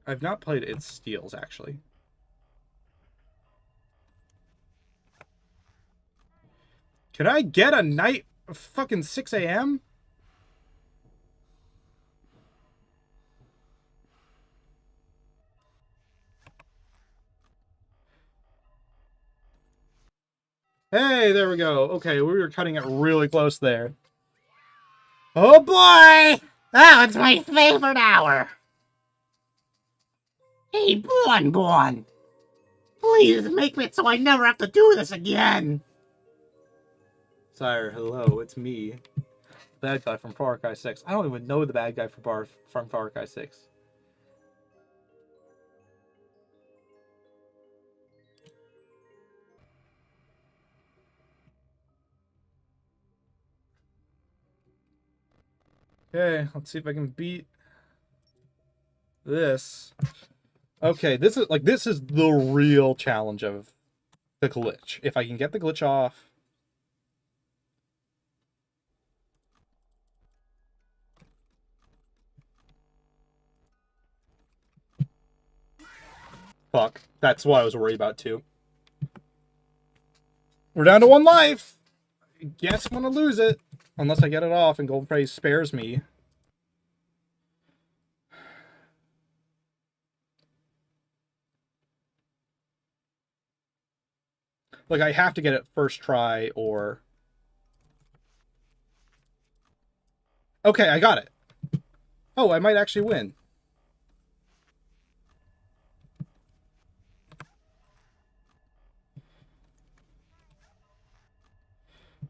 I've not played It Steals, actually. Can I get a night fucking 6 a.m.? Hey, there we go. Okay, we were cutting it really close there. Oh boy! Oh, it's my favorite hour. Hey, Bon. Please make it so I never have to do this again. Sire, hello, it's me. Bad guy from Far Cry 6. I don't even know the bad guy from Far Cry 6. Okay, let's see if I can beat this. Okay, this is the real challenge of the glitch. If I can get the glitch off. Fuck. That's what I was worried about too. We're down to 1 life. Guess I'm gonna lose it. Unless I get it off and Golden Freddy spares me. Like, I have to get it first try or... Okay, I got it. Oh, I might actually win.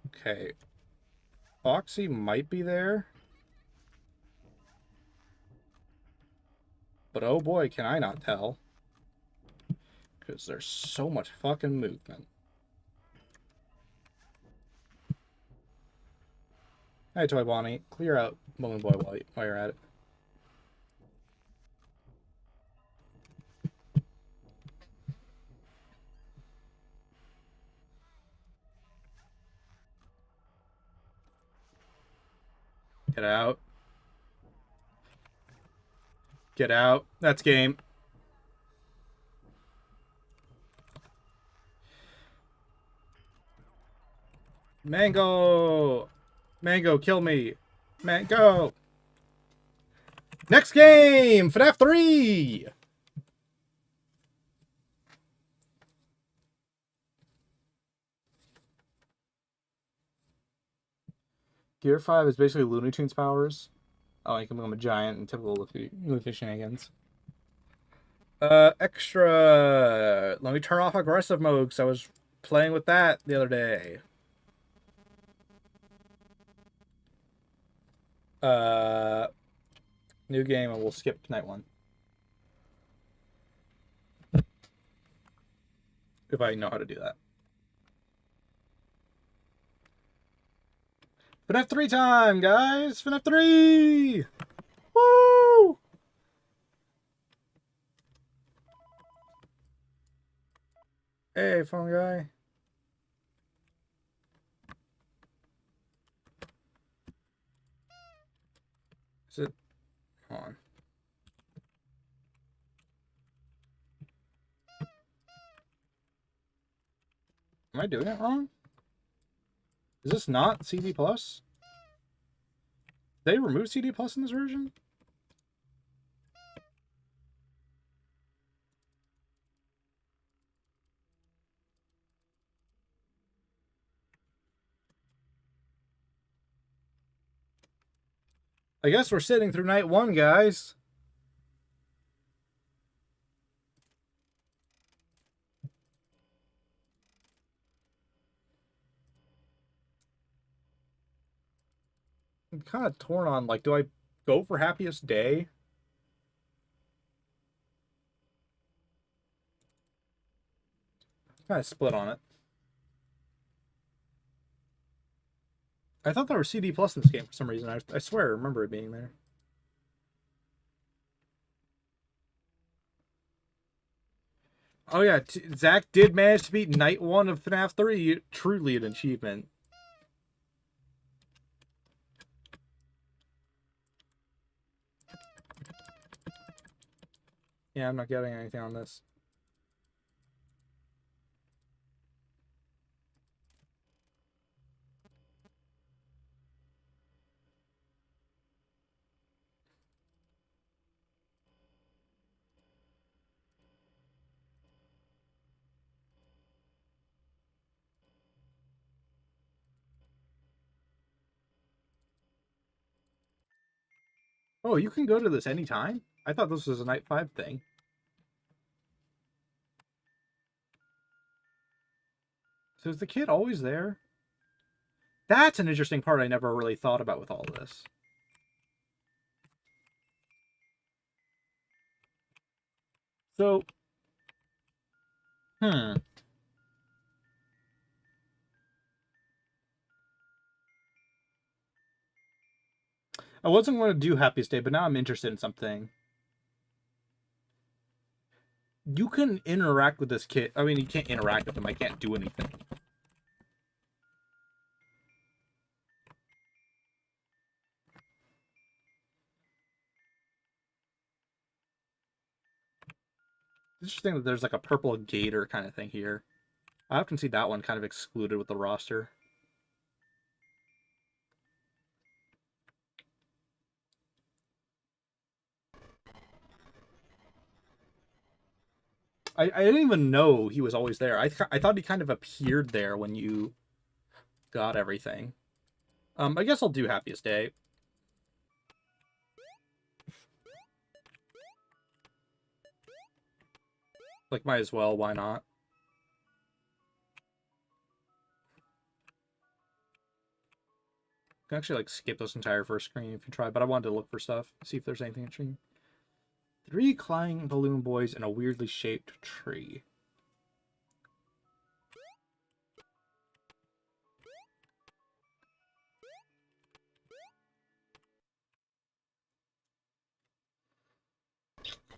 Okay. Foxy might be there. But oh boy, can I not tell. Because there's so much fucking movement. Hey, Toy Bonnie. Clear out Balloon Boy while you're at it. Get out. Get out. That's game. Mango! Mango, kill me. Mango! Next game! FNaF 3! Gear 5 is basically Looney Tunes powers. Oh, you can become a giant and typical Luffy shenanigans. Extra. Let me turn off aggressive mode because I was playing with that the other day. New game, and we'll skip night 1. If I know how to do that. FNaF 3 time, guys! FNaF 3! Woo! Hey, phone guy. Is it? Hold on. Am I doing it wrong? Is this not CD Plus? They removed CD Plus in this version? I guess we're sitting through night 1, guys. I'm kind of torn on, like, do I go for Happiest Day? Kind of split on it. I thought there was CD Plus in this game for some reason. I swear I remember it being there. Oh yeah, Zach did manage to beat night 1 of FNaF 3. Truly an achievement. Yeah, I'm not getting anything on this. Oh, you can go to this anytime? I thought this was a night 5 thing. So is the kid always there? That's an interesting part I never really thought about with all this. So, I wasn't going to do Happiest Day, but now I'm interested in something. You can interact with this kid. I mean, you can't interact with him. I can't do anything. It's interesting that there's like a purple gator kind of thing here. I often see that one kind of excluded with the roster. I didn't even know he was always there. I thought he kind of appeared there when you got everything. I guess I'll do Happiest Day. Like, might as well. Why not? You can actually, like, skip this entire first screen if you try, but I wanted to look for stuff, see if there's anything interesting. 3 flying balloon boys in a weirdly shaped tree.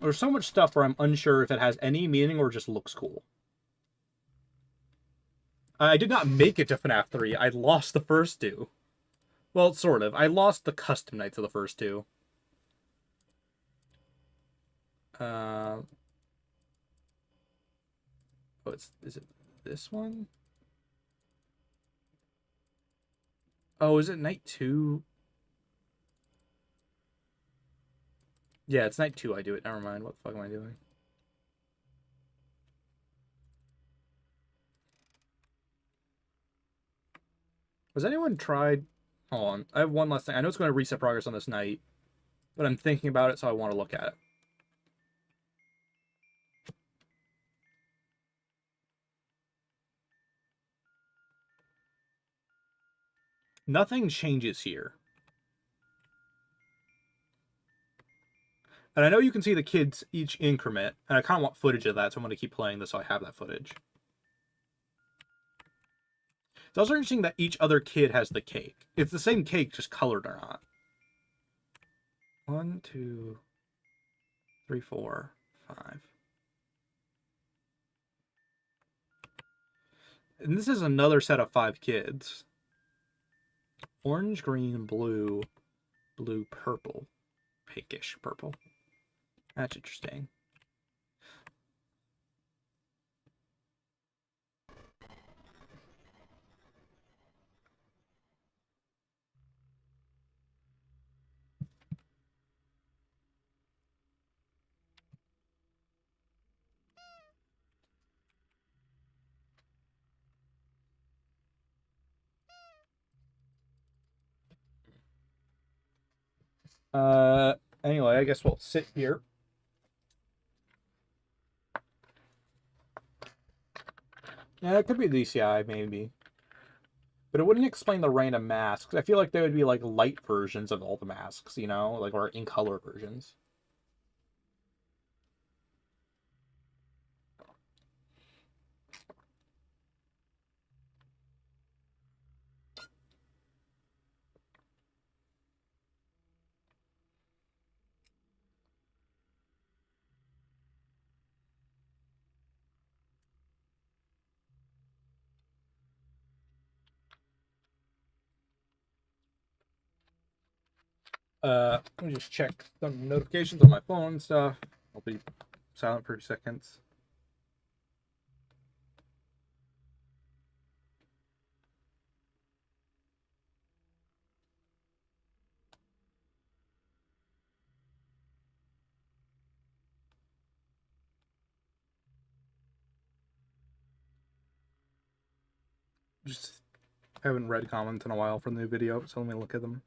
There's so much stuff where I'm unsure if it has any meaning or just looks cool. I did not make it to FNaF 3. I lost the first 2. Well, sort of. I lost the custom nights of the first 2. Oh, is it this one? Oh, is it night 2? Yeah, it's night 2 I do it. Never mind. What the fuck am I doing? Has anyone tried... Hold on. I have one last thing. I know it's going to reset progress on this night, but I'm thinking about it, so I want to look at it. Nothing changes here. And I know you can see the kids each increment, and I kind of want footage of that, so I'm going to keep playing this so I have that footage. It's also interesting that each other kid has the cake. It's the same cake, just colored or not. 1, 2, 3, 4, 5. And this is another set of 5 kids. Orange, green, blue, blue, purple. Pinkish purple. That's interesting. Anyway, I guess we'll sit here. Yeah, it could be DCI, maybe. But it wouldn't explain the random masks. I feel like there would be, like, light versions of all the masks, you know? Like, or in color versions. Let me just check some notifications on my phone and stuff. I'll be silent for 2 seconds. Just haven't read comments in a while from the new video, so let me look at them.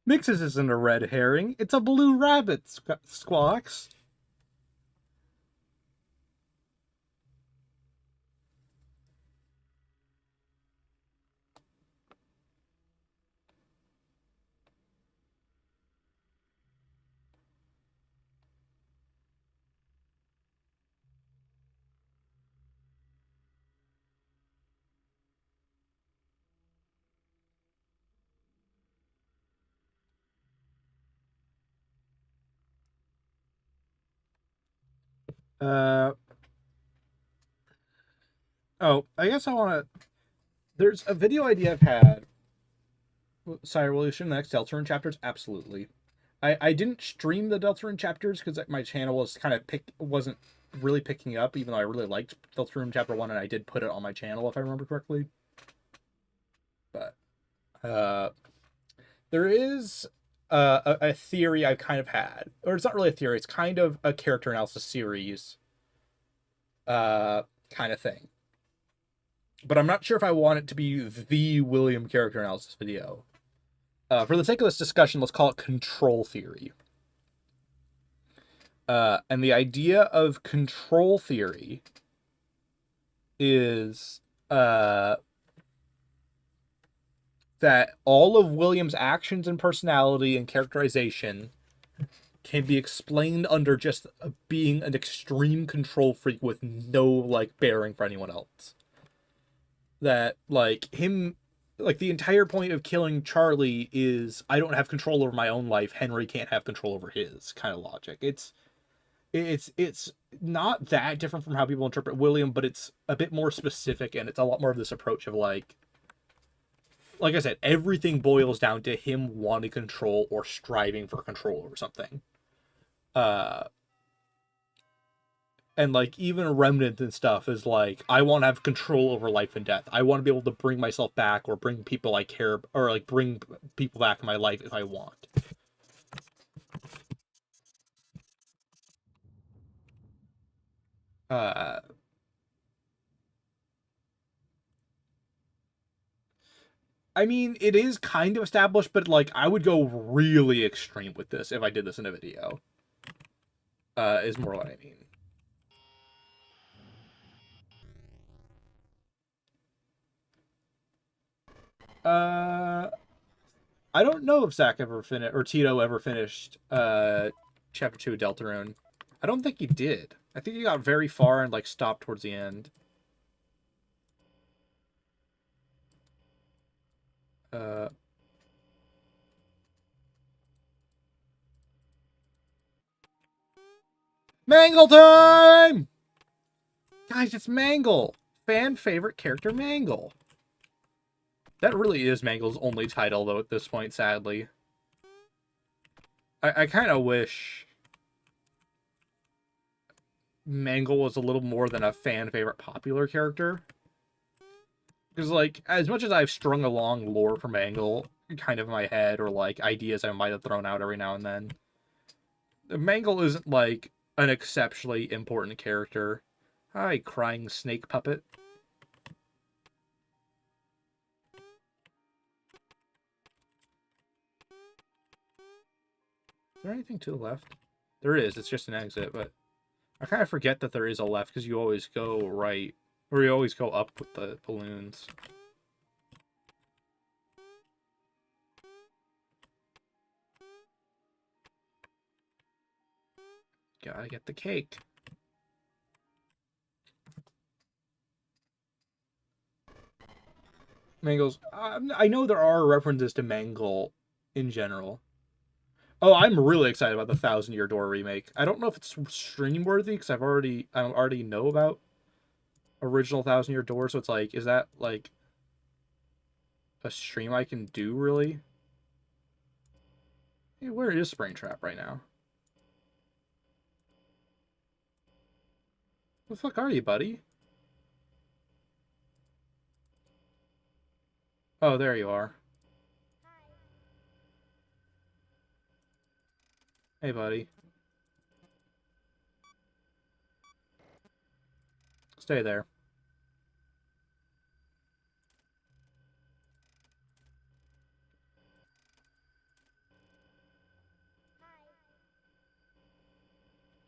Mixes isn't a red herring. It's a blue rabbit, Squawks. Uh... Oh, I guess I want to... There's a video idea I've had. Sire Evolution, the next Deltarune chapters, absolutely. I didn't stream the Deltarune chapters because my channel was kind of wasn't really picking up, even though I really liked Deltarune chapter 1, and I did put it on my channel if I remember correctly. But there is a theory I've kind of had, or it's not really a theory, it's kind of a character analysis series kind of thing. But I'm not sure if I want it to be the William character analysis video. For the sake of this discussion, let's call it control theory. And the idea of control theory is that all of William's actions and personality and characterization can be explained under just being an extreme control freak with no, like, bearing for anyone else. That, like, him... Like, the entire point of killing Charlie is, I don't have control over my own life, Henry can't have control over his, kind of logic. It's not that different from how people interpret William, but it's a bit more specific, and it's a lot more of this approach of, like I said, everything boils down to him wanting control or striving for control over something. And, like, even Remnant and stuff is like, I want to have control over life and death. I want to be able to bring myself back or bring people I care, or, like, bring people back in my life if I want. I mean, it is kind of established, but, like, I would go really extreme with this if I did this in a video. Is more what I mean. I don't know if Zach ever finished, or Tito ever finished, Chapter 2 of Deltarune. I don't think he did. I think he got very far and, like, stopped towards the end. Mangle time! Guys, it's Mangle! Fan favorite character Mangle. That really is Mangle's only title, though, at this point, sadly. I kind of wish Mangle was a little more than a fan favorite popular character. Because, like, as much as I've strung along lore for Mangle, kind of in my head, or, like, ideas I might have thrown out every now and then, Mangle isn't, like, an exceptionally important character. Hi, crying snake puppet. Is there anything to the left? There is, it's just an exit, but I kind of forget that there is a left because you always go right, or you always go up with the balloons. Gotta get the cake. Mangle's... I know there are references to Mangle in general. Oh, I'm really excited about the 1,000 Year Door remake. I don't know if it's stream worthy because I already know about original 1,000 Year Door, so it's like, is that like a stream I can do really? Hey, where is Springtrap right now? Where the fuck are you, buddy? Oh, there you are. Hey, buddy. Stay there.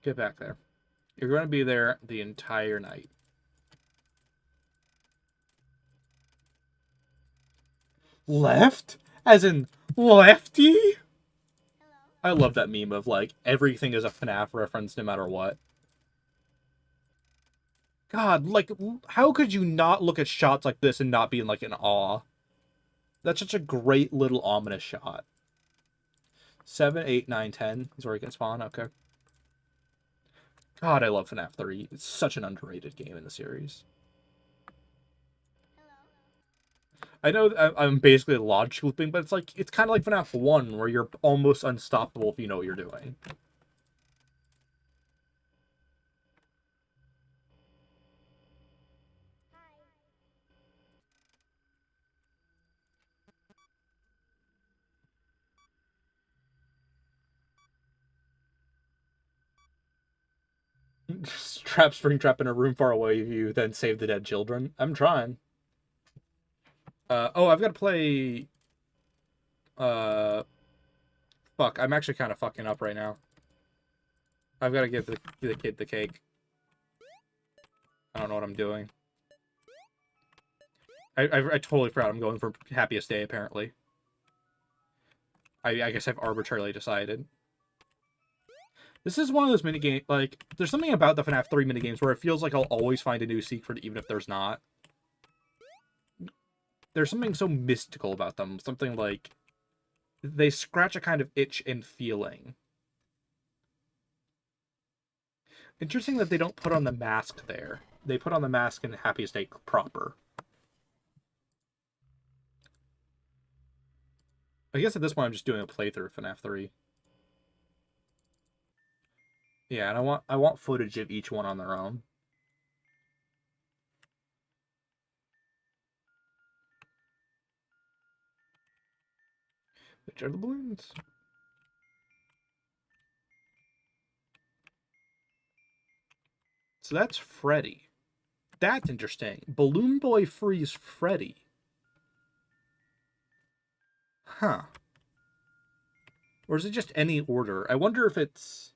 Get back there. You're going to be there the entire night. Left? As in lefty? Hello? I love that meme of, like, everything is a FNaF reference no matter what. God, like, how could you not look at shots like this and not be in, like, an awe? That's such a great little ominous shot. 7, 8, 9, 10 is where he can spawn. Okay. God, I love FNaF 3. It's such an underrated game in the series. I know I'm basically logic looping, but it's kind of like FNaF 1, where you're almost unstoppable if you know what you're doing. Just trap Springtrap in a room far away of you, then save the dead children. I'm trying. Oh, I've got to play... Uh, fuck, I'm actually kind of fucking up right now. I've got to give the kid the cake. I don't know what I'm doing. I totally forgot I'm going for Happiest Day, apparently. I guess I've arbitrarily decided. This is one of those minigames, like, there's something about the FNaF 3 minigames where it feels like I'll always find a new secret, even if there's not. There's something so mystical about them. Something like, they scratch a kind of itch in feeling. Interesting that they don't put on the mask there. They put on the mask in Happiest Day proper. I guess at this point I'm just doing a playthrough of FNaF 3. Yeah, and I want footage of each one on their own. Which are the balloons? So that's Freddy. That's interesting. Balloon Boy frees Freddy. Huh. Or is it just any order? I wonder if it's...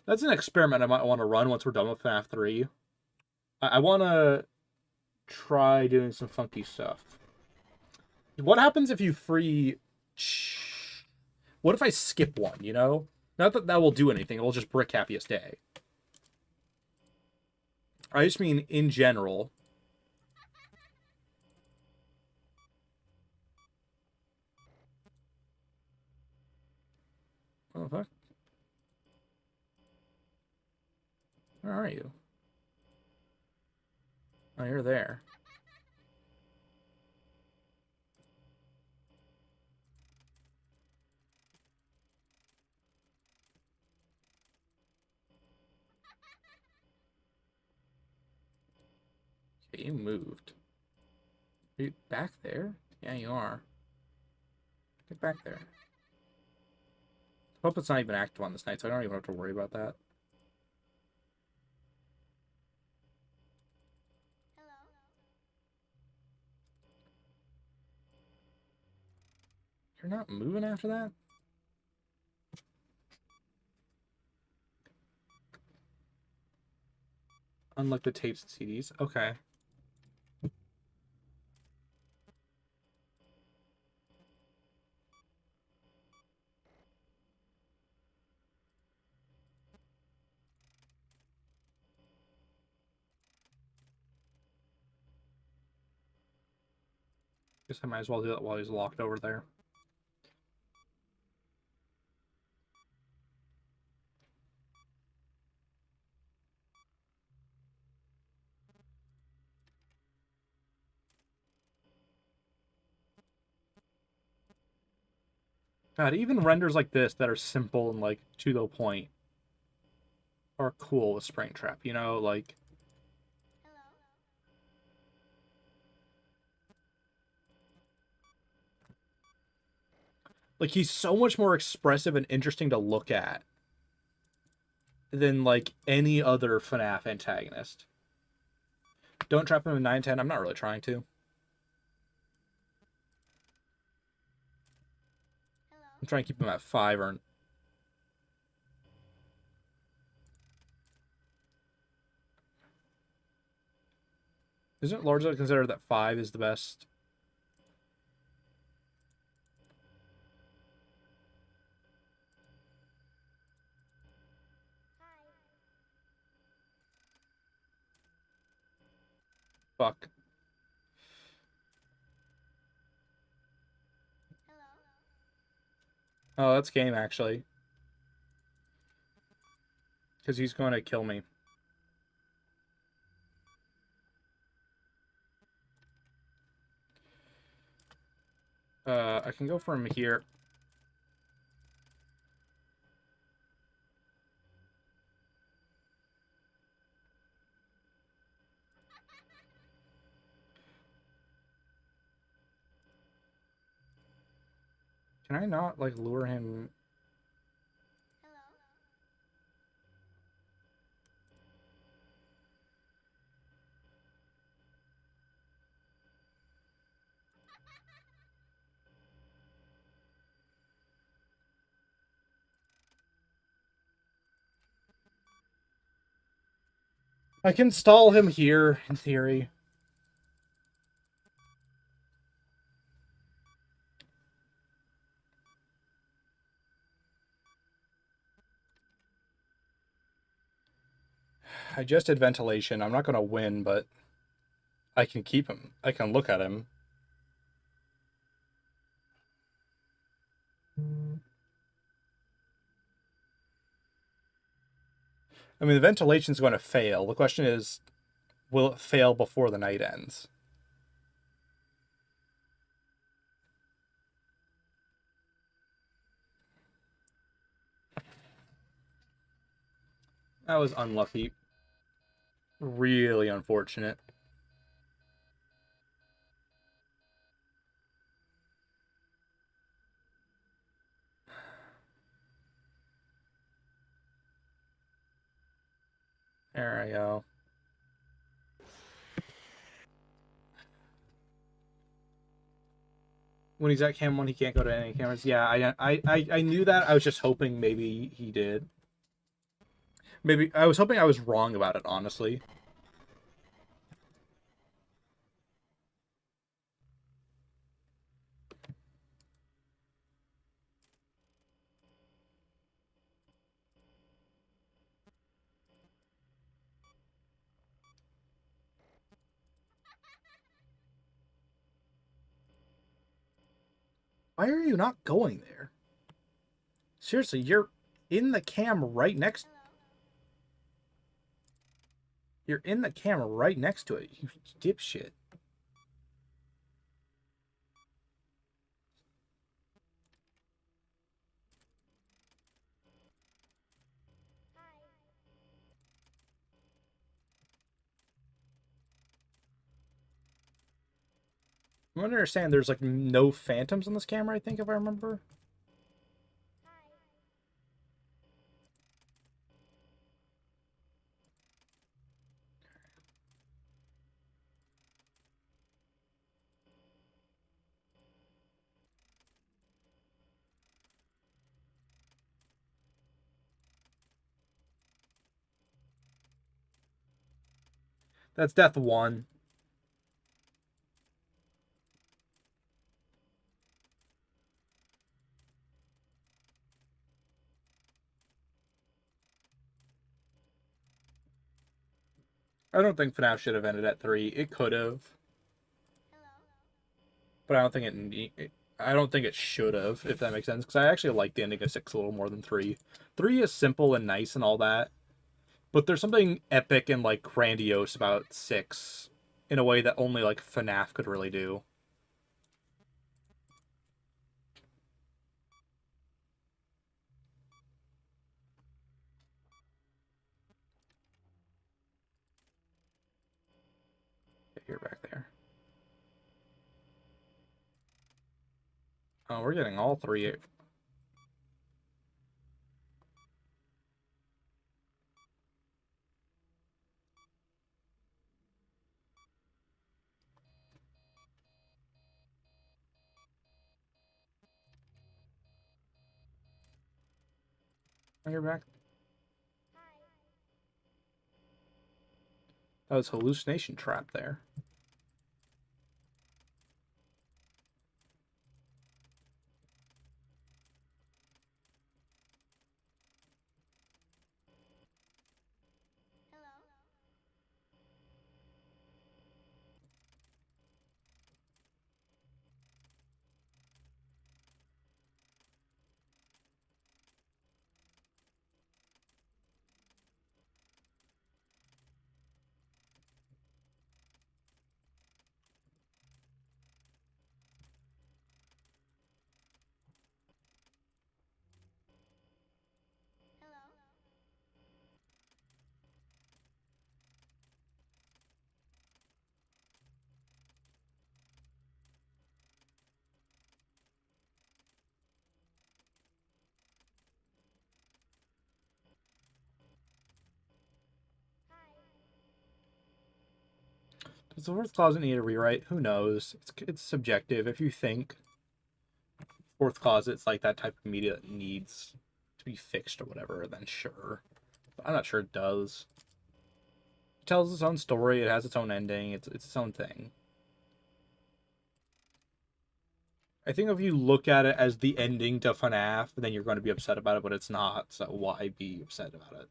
That's an experiment I might want to run once we're done with FNaF 3. I want to try doing some funky stuff. What happens if you free... What if I skip one, you know? Not that that will do anything, it will just brick Happiest Day. I just mean in general. Oh, fuck. Where are you? Oh, you're there. Okay, you moved. Are you back there? Yeah, you are. Get back there. I hope it's not even active on this night, so I don't even have to worry about that. You're not moving after that? Unlike the tapes and CDs. Okay. Guess I might as well do that while he's locked over there. God, even renders like this that are simple and like to the point are cool with Springtrap, you know, like he's so much more expressive and interesting to look at than like any other FNaF antagonist. Don't trap him in 9-10. I'm not really trying to. I'm trying to keep him at 5 or... Isn't it largely considered that 5 is the best? Fuck. Oh, that's game, actually. Because he's going to kill me. I can go from here. Can I not, like, lure him? I can stall him here, in theory. I just did ventilation. I'm not going to win, but I can keep him. I can look at him. I mean, the ventilation's going to fail. The question is, will it fail before the night ends? That was unlucky. Really unfortunate. There I go. When he's at cam 1, he can't go to any cameras. Yeah, I knew that. I was just hoping maybe he did. Maybe I was hoping I was wrong about it, honestly. Why are you not going there? Seriously, you're in the cam right next. You're in the camera right next to it, you dipshit. I don't understand. There's like no phantoms on this camera, I think, if I remember. That's death 1. I don't think FNaF should have ended at 3. It could have, but I don't think I don't think it should have, if that makes sense. Because I actually like the ending of 6 a little more than 3. 3 is simple and nice and all that, but there's something epic and like grandiose about 6 in a way that only like FNaF could really do. You're back there. Oh, we're getting all 3. You're back. That was hallucination trap there. Does the fourth closet need a rewrite? Who knows? It's subjective. If you think fourth closet's like that type of media that needs to be fixed or whatever, then sure. But I'm not sure it does. It tells its own story. It has its own ending. It's its own thing. I think if you look at it as the ending to FNaF, then you're going to be upset about it, but it's not. So why be upset about it?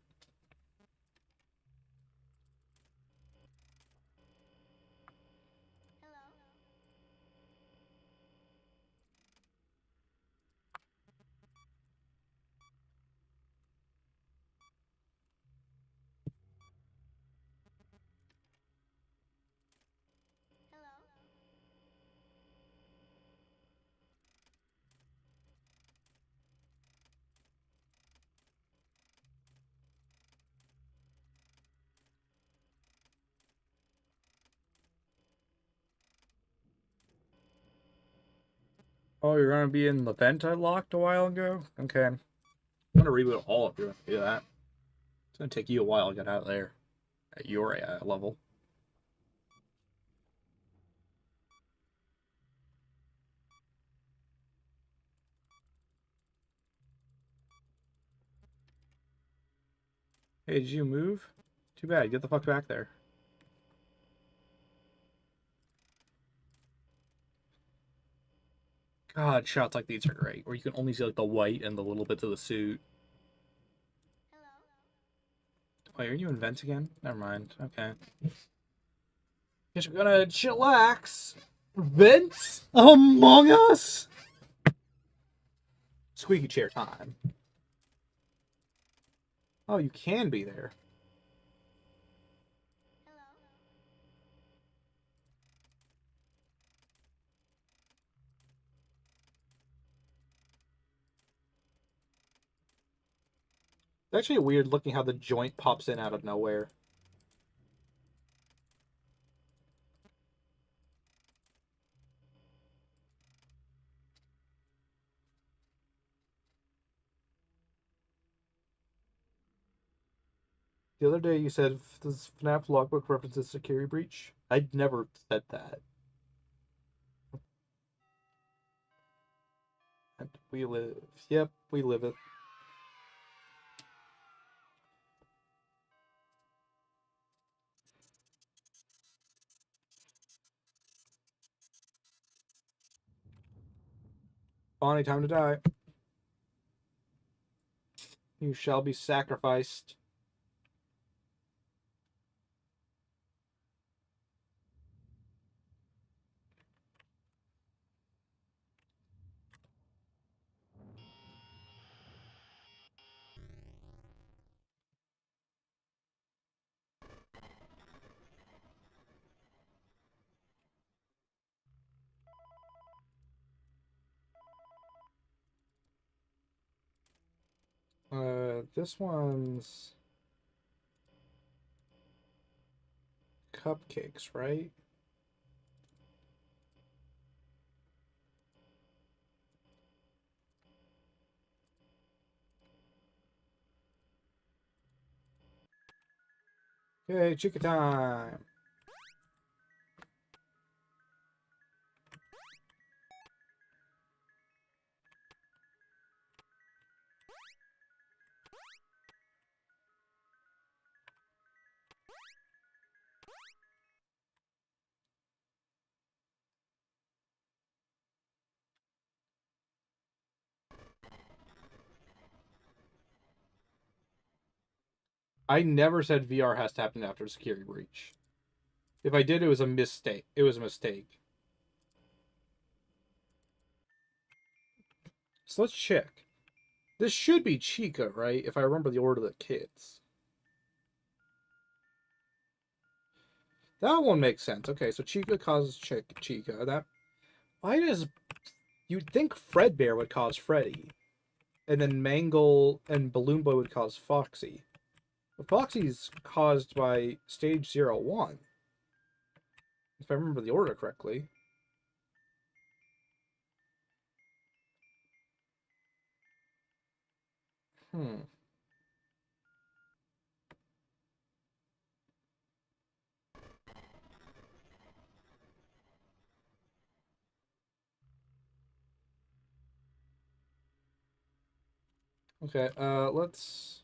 Oh, you're going to be in the vent I locked a while ago? Okay. I'm going to reboot all if you're going to do that. It's going to take you a while to get out there at your AI level. Hey, did you move? Too bad. Get the fuck back there. God, shots like these are great, where you can only see like the white and the little bits of the suit. Wait, are you in vents again? Never mind. Okay. Guess we're gonna chillax. Vents Among Us? Squeaky chair time. Oh, you can be there. It's actually weird looking how the joint pops in out of nowhere. The other day you said, does FNAF logbook references security breach? I'd never said that. And we live. Yep, we live it. Bonnie, time to die. You shall be sacrificed. This one's cupcakes, right? Okay, Chica time. I never said VR has to happen after a security breach. If I did, it was a mistake. It was a mistake. So let's check. This should be Chica, right? If I remember the order of the kids. That one makes sense. Okay, so Chica causes Chica. That why does you'd think Fredbear would cause Freddy, and then Mangle and Balloon Boy would cause Foxy. But Foxy's caused by Stage 01, if I remember the order correctly. Hmm. Okay, let's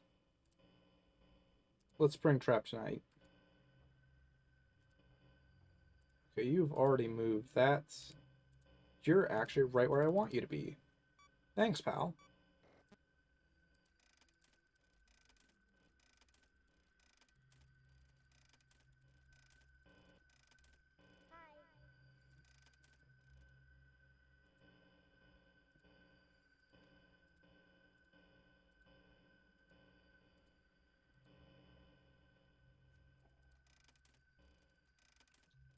Springtrap tonight. Okay, you've already moved. You're actually right where I want you to be. Thanks, pal.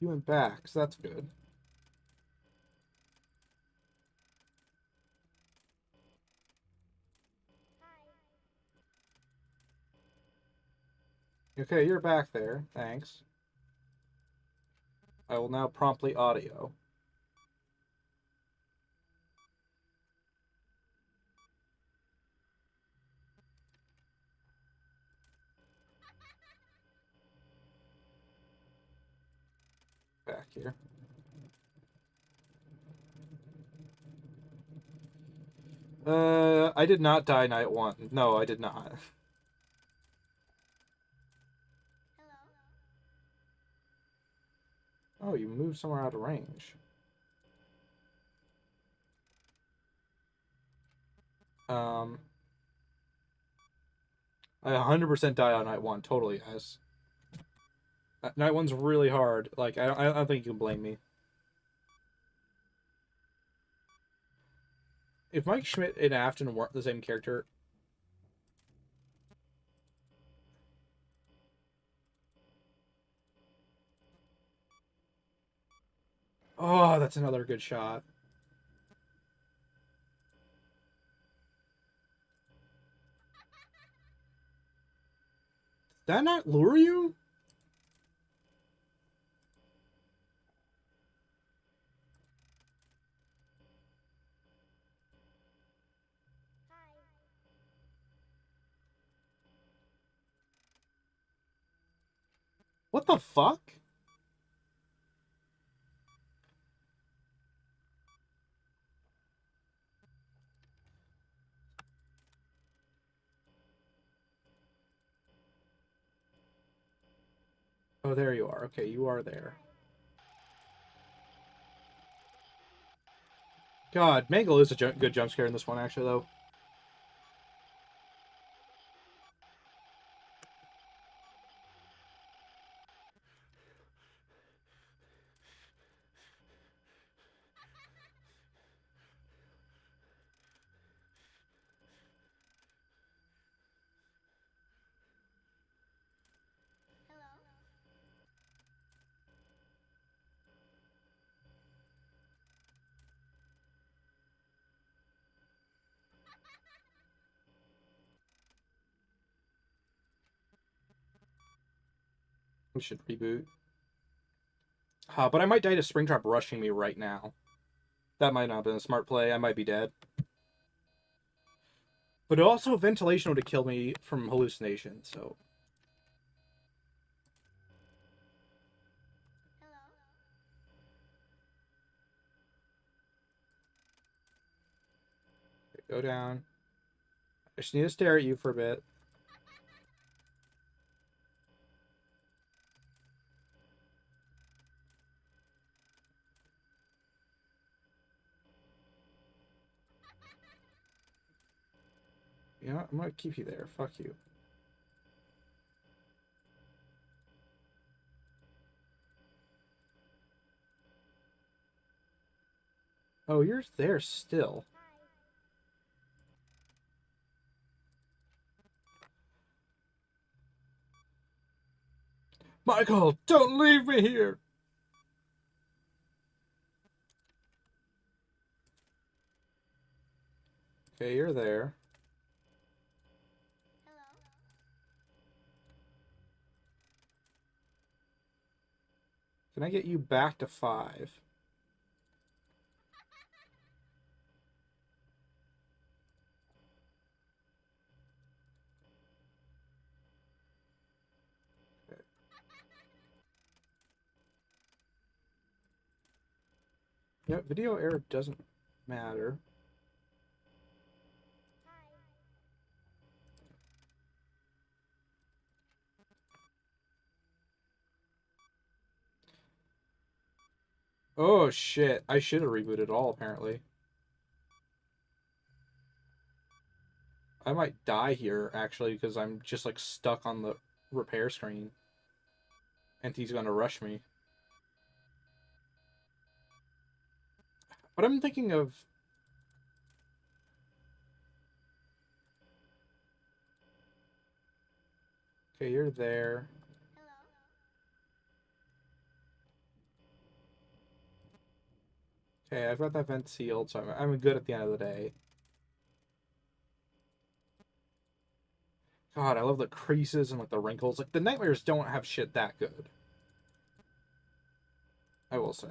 You went back, so that's good. Okay, you're back there. Thanks. I will now promptly audio. Back here. I did not die night one. No, I did not. Oh, you moved somewhere out of range. I 100% die on night one. Totally, guys. Night one's really hard. Like, I don't think you can blame me. If Mike Schmidt and Afton weren't the same character... Oh, that's another good shot. Did that not lure you? What the fuck? Oh, there you are. Okay, you are there. God, Mangle is a good jump scare in this one, actually, though. We should reboot. But I might die to Springtrap rushing me right now. That might not have been a smart play. I might be dead. But also, ventilation would have killed me from hallucination, so... Okay, go down. I just need to stare at you for a bit. You know what? I'm gonna keep you there. Fuck you. Oh, you're there still. Michael, don't leave me here! Okay, you're there. Can I get you back to 5? Okay. Yeah, video error doesn't matter. Oh shit! I should have rebooted all apparently. I might die here actually because I'm just like stuck on the repair screen, and he's gonna rush me. But I'm thinking of. Okay, you're there. Okay, I've got that vent sealed, so I'm good at the end of the day. God, I love the creases and like the wrinkles. Like the nightmares don't have shit that good. I will say.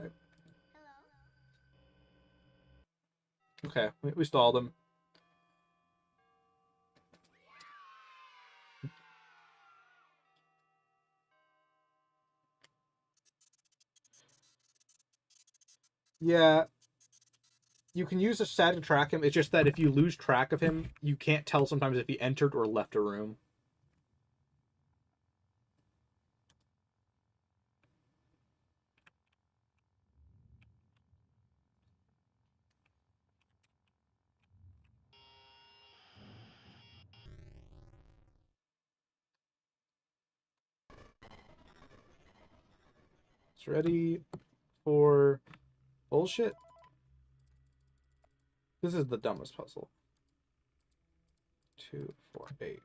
Okay, we stalled him. Yeah, you can use a stat to track him. It's just that if you lose track of him, you can't tell sometimes if he entered or left a room. It's ready for bullshit. This is the dumbest puzzle. 2, 4, 8.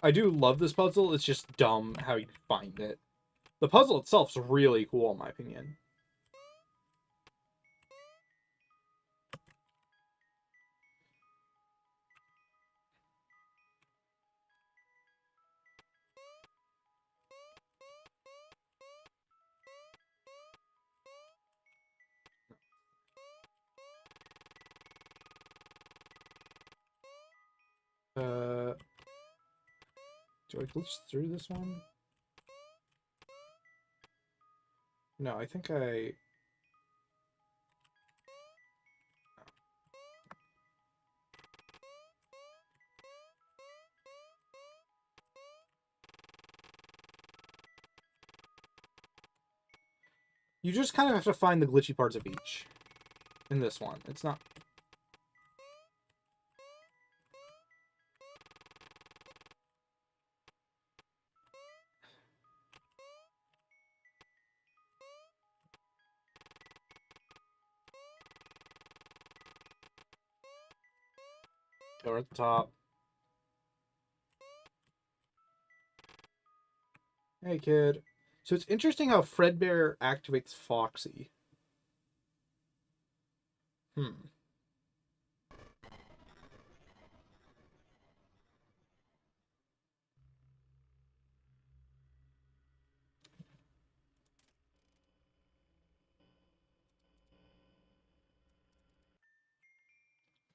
I do love this puzzle. It's just dumb how you find it. The puzzle itself is really cool, in my opinion. Uh, do I glitch through this one? No, I think I... You just kind of have to find the glitchy parts of each. In this one. It's not... Go at the top. Hey, kid. So it's interesting how Fredbear activates Foxy. Hmm.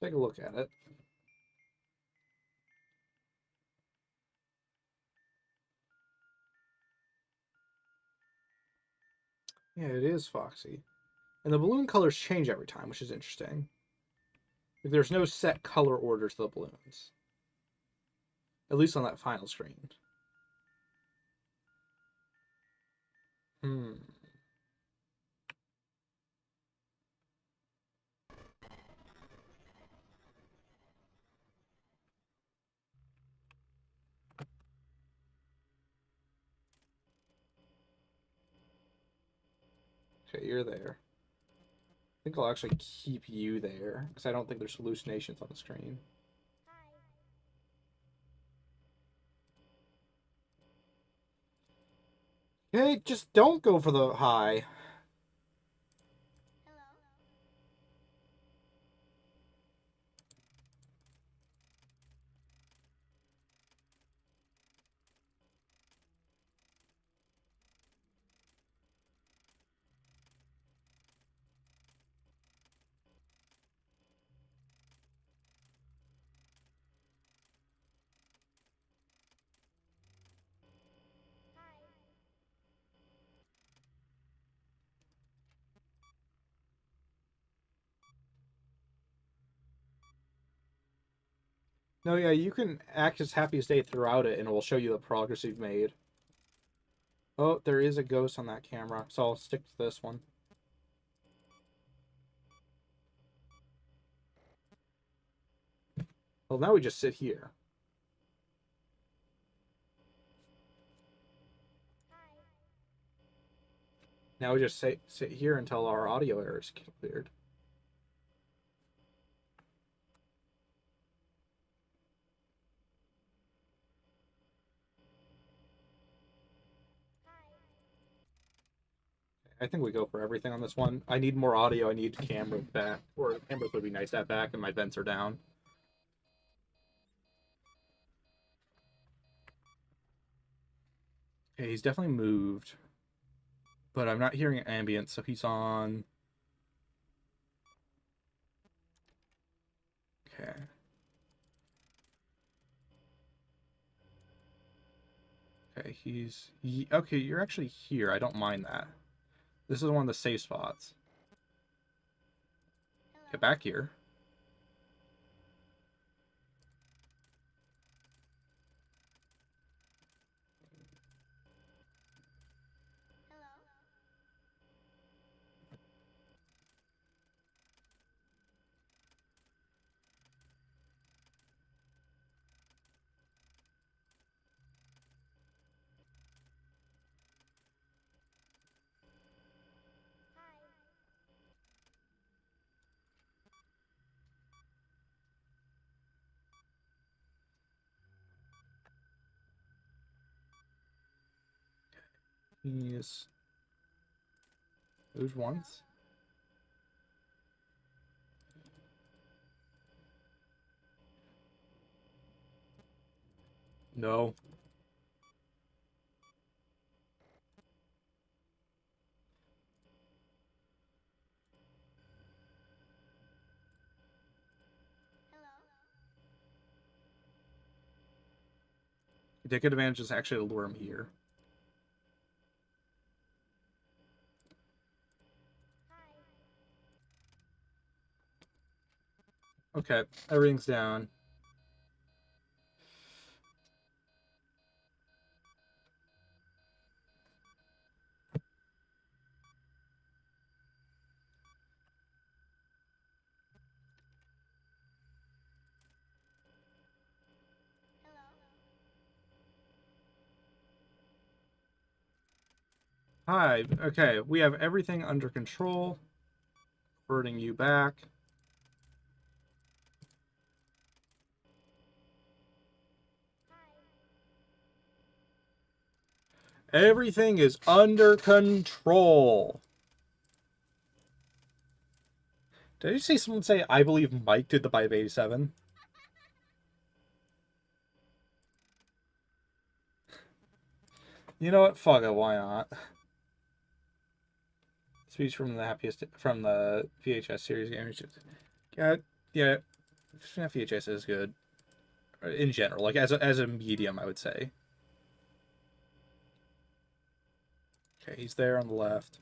Take a look at it. Yeah, it is Foxy. And the balloon colors change every time, which is interesting. Like, there's no set color order to the balloons. At least on that final screen. Hmm. Okay, you're there. I think I'll actually keep you there, because I don't think there's hallucinations on the screen. Hey, just don't go for the high. No, yeah, you can access Happiest Day throughout it, and it will show you the progress you've made. Oh, there is a ghost on that camera, so I'll stick to this one. Well, now we just sit here. Now we just sit here until our audio errors get cleared. I think we go for everything on this one. I need more audio. I need camera back. Or cameras would be nice to have back, and my vents are down. Okay, he's definitely moved. But I'm not hearing ambient, so he's on... Okay. Okay, okay, you're actually here. I don't mind that. This is one of the safe spots. Get back here. He's moved once. No. Take advantage is actually to lure him here. Okay, everything's down. Hi. Okay, we have everything under control. Hurting you back. Everything is under control. Did you see someone say, I believe Mike did the 587? You know what? Fuck it, why not? Speech from the VHS series game. Yeah, FNaF VHS is good. In general, like as a medium, I would say. Okay, he's there on the left.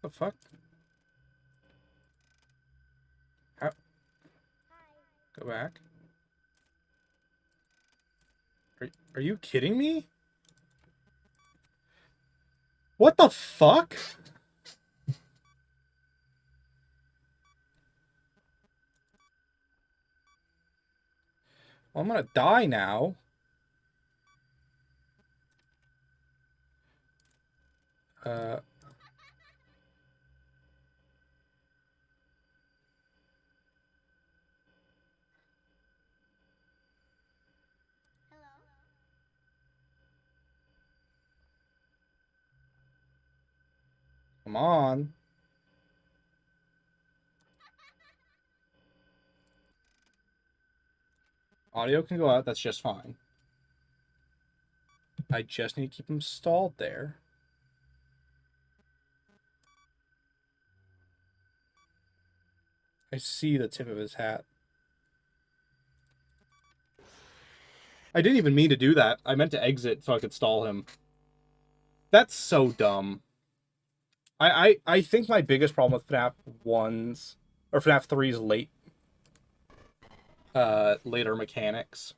The fuck? How? Go back. Are you kidding me? What the fuck? Well, I'm gonna die now. Uh. Come on. Audio can go out, that's just fine. I just need to keep him stalled there. I see the tip of his hat. I didn't even mean to do that. I meant to exit so I could stall him. That's so dumb. I think my biggest problem with FNAF 1's or FNAF 3's later mechanics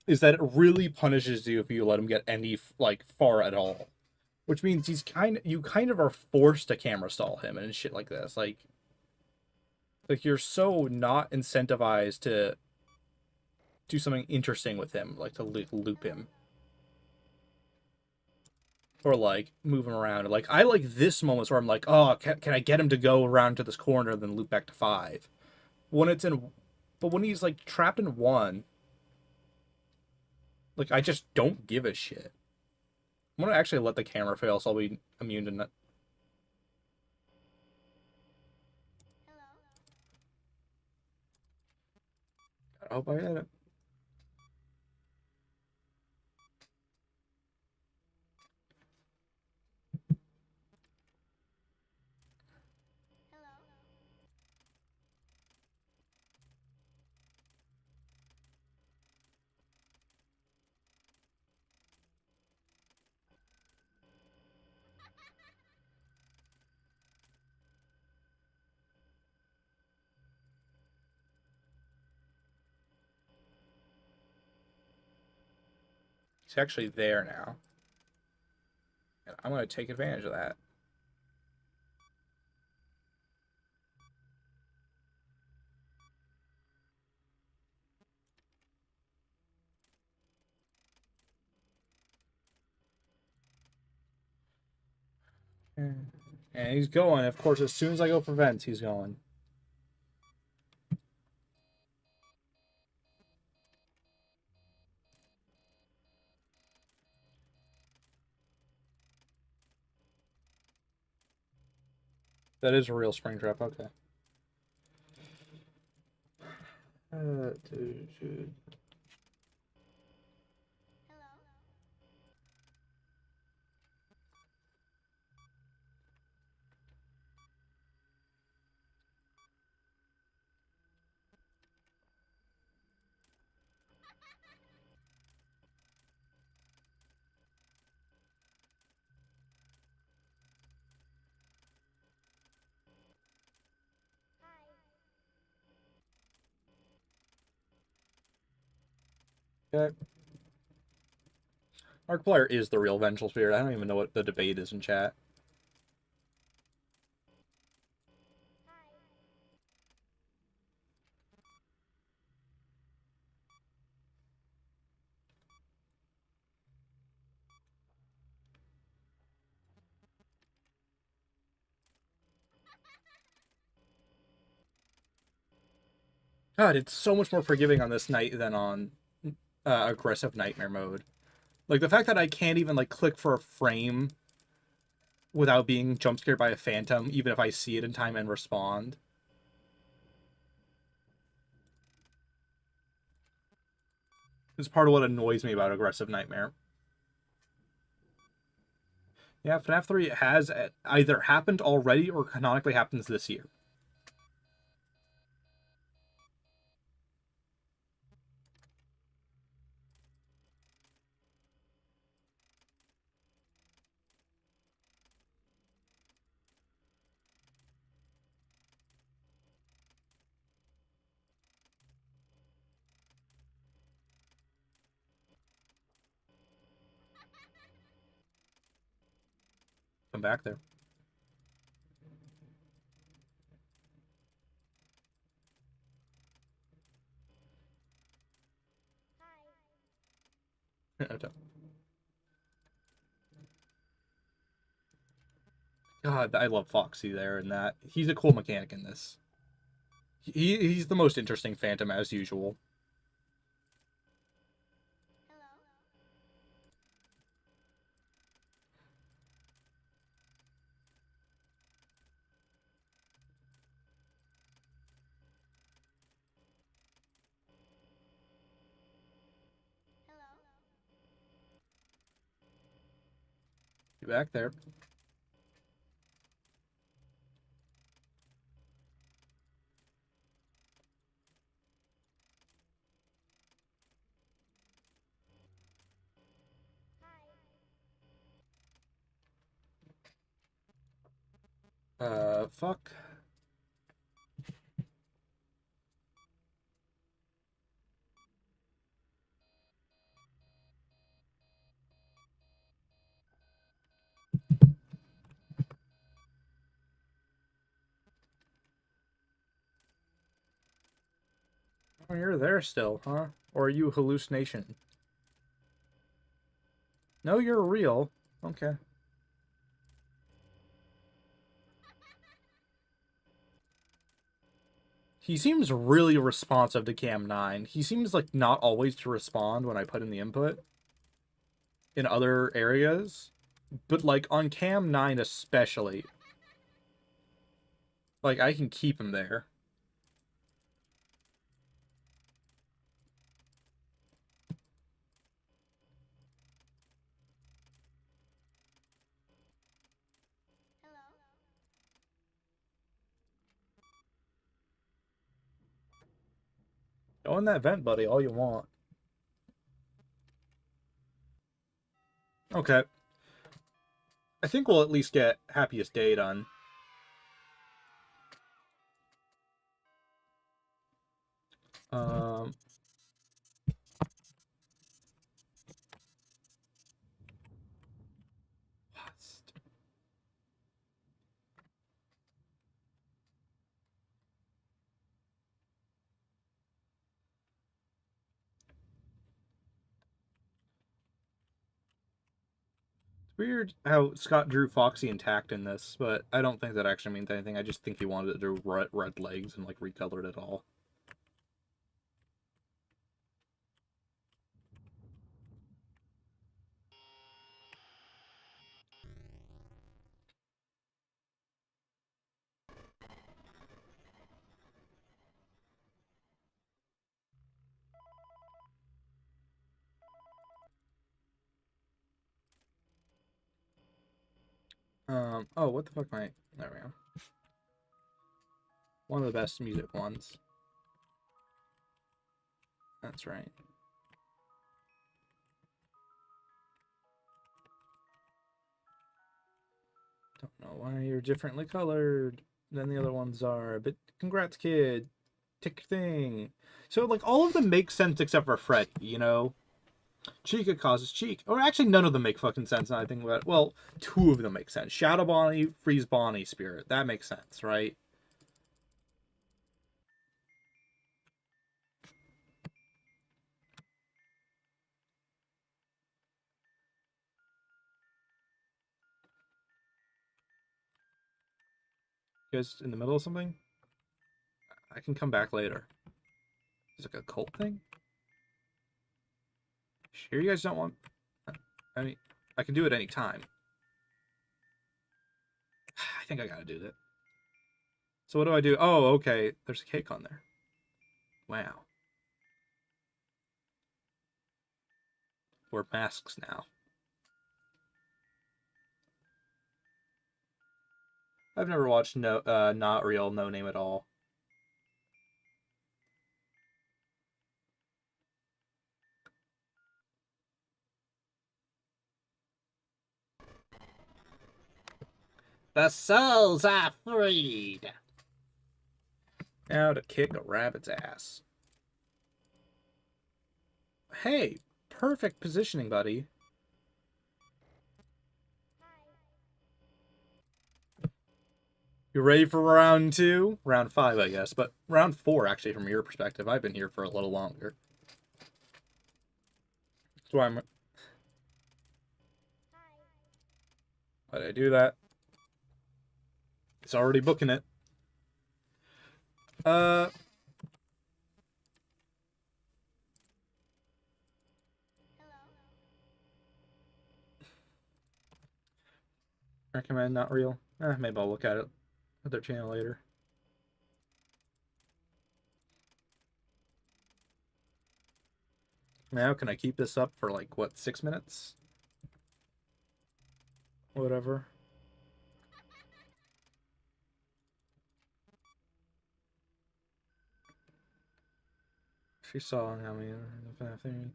is that it really punishes you if you let him get any like far at all. Which means you kind of are forced to camera stall him and shit like this. Like you're so not incentivized to do something interesting with him, like to loop him. Or like move him around. Like I like this moments where I'm like, oh, can I get him to go around to this corner and then loop back to 5? But when he's like trapped in 1, like I just don't give a shit. I'm gonna actually let the camera fail so I'll be immune to that. I hope I get it. He's actually there now. And I'm gonna take advantage of that. And he's going. Of course, as soon as I go for vents, he's going. That is a real Springtrap. Okay. Okay. Markiplier is the real vengeful spirit. I don't even know what the debate is in chat. God, it's so much more forgiving on this night than on aggressive nightmare mode. Like the fact that I can't even like click for a frame without being jump scared by a phantom, even if I see it in time and respond. Is part of what annoys me about aggressive nightmare. Yeah, FNAF 3 has either happened already or canonically happens this year. Come back there. God, I love Foxy there and that. He's a cool mechanic in this. He's the most interesting phantom as usual. You back there. the fuck? Oh, you're there still, huh? Or are you a hallucination? No, you're real. Okay. He seems really responsive to Cam 9. He seems like not always to respond when I put in the input in other areas, but like on Cam 9 especially. Like I can keep him there. Go in that vent, buddy, all you want. Okay. I think we'll at least get Happiest Day done. Um, It's weird how Scott drew Foxy intact in this, but I don't think that actually means anything. I just think he wanted to do red legs and like recolored it all. Oh, what the fuck am I? There we go. One of the best music ones. That's right. Don't know why you're differently colored than the other ones are, but congrats, kid. Tick thing. So, like, all of them make sense except for Freddy, you know? Chica causes Cheek. Or actually, none of them make fucking sense now I think about it. Well, two of them make sense. Shadow Bonnie, Freeze Bonnie, Spirit. That makes sense, right? You guys in the middle of something? I can come back later. Is it like a cult thing? Sure you guys don't want... I mean, I can do it any time. I think I gotta do that. So what do I do? Oh, okay. There's a cake on there. Wow. Wear masks now. I've never watched Not Real, No Name at all. The souls are freed. Now to kick a rabbit's ass. Hey, perfect positioning, buddy. You ready for round 2? Round 5, I guess, but round 4, actually, from your perspective. I've been here for a little longer. That's why I'm... Why did I do that? It's already booking it. Recommend Not Real. Maybe I'll look at it at their channel later. Now, can I keep this up for like, what, 6 minutes? Whatever. She saw, I mean, the FNaF thing.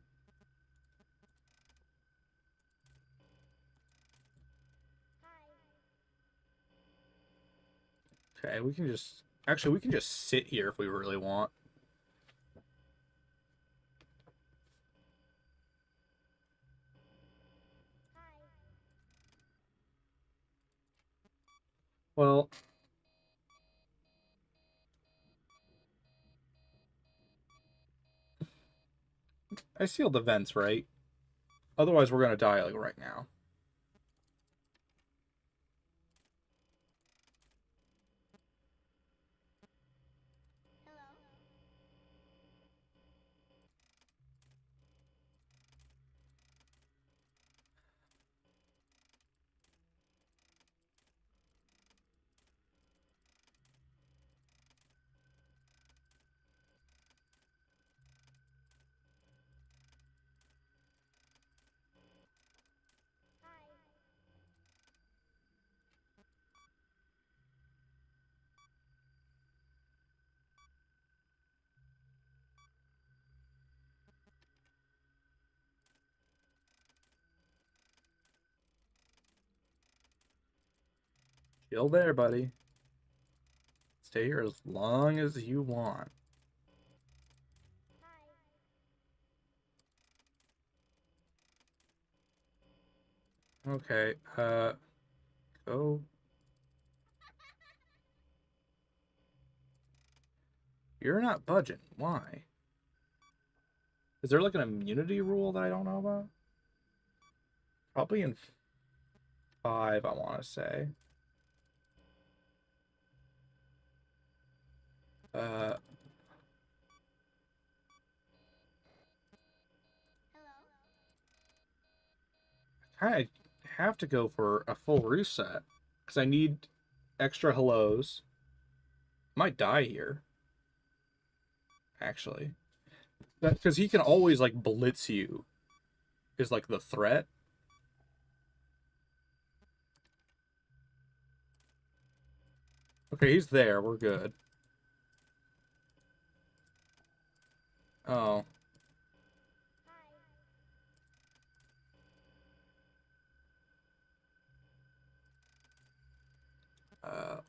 Okay, we can just... Actually, we can just sit here if we really want. Well... I sealed the vents, right? Otherwise, we're gonna die, like, right now. Chill there, buddy. Stay here as long as you want. Okay, go. You're not budging. Why? Is there like an immunity rule that I don't know about? Probably in 5, I want to say. Uh, I kind of have to go for a full reset because I need extra hellos. Might die here, actually. Because he can always like blitz you. Is like the threat. Okay, he's there. We're good. Oh.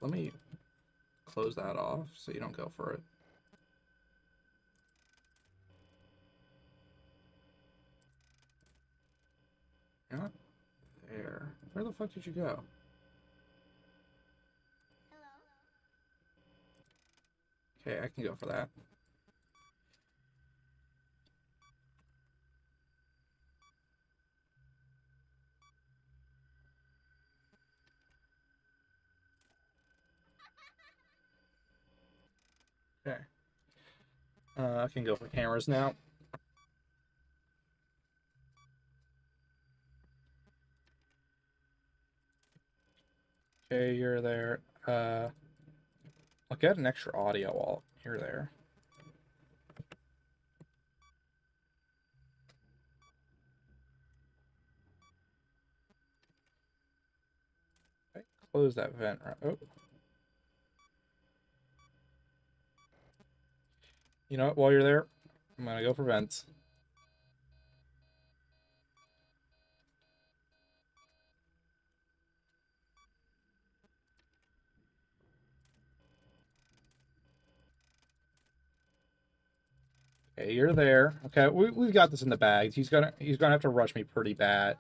Let me close that off so you don't go for it. You're not there. Where the fuck did you go? Okay, I can go for that. Okay. I can go for cameras now. Okay, you're there. I'll get an extra audio while you're there. Okay, close that vent. Right. Oh. You know what? While you're there, I'm gonna go for vents. Okay, you're there. Okay, we've got this in the bag. He's gonna have to rush me pretty bad.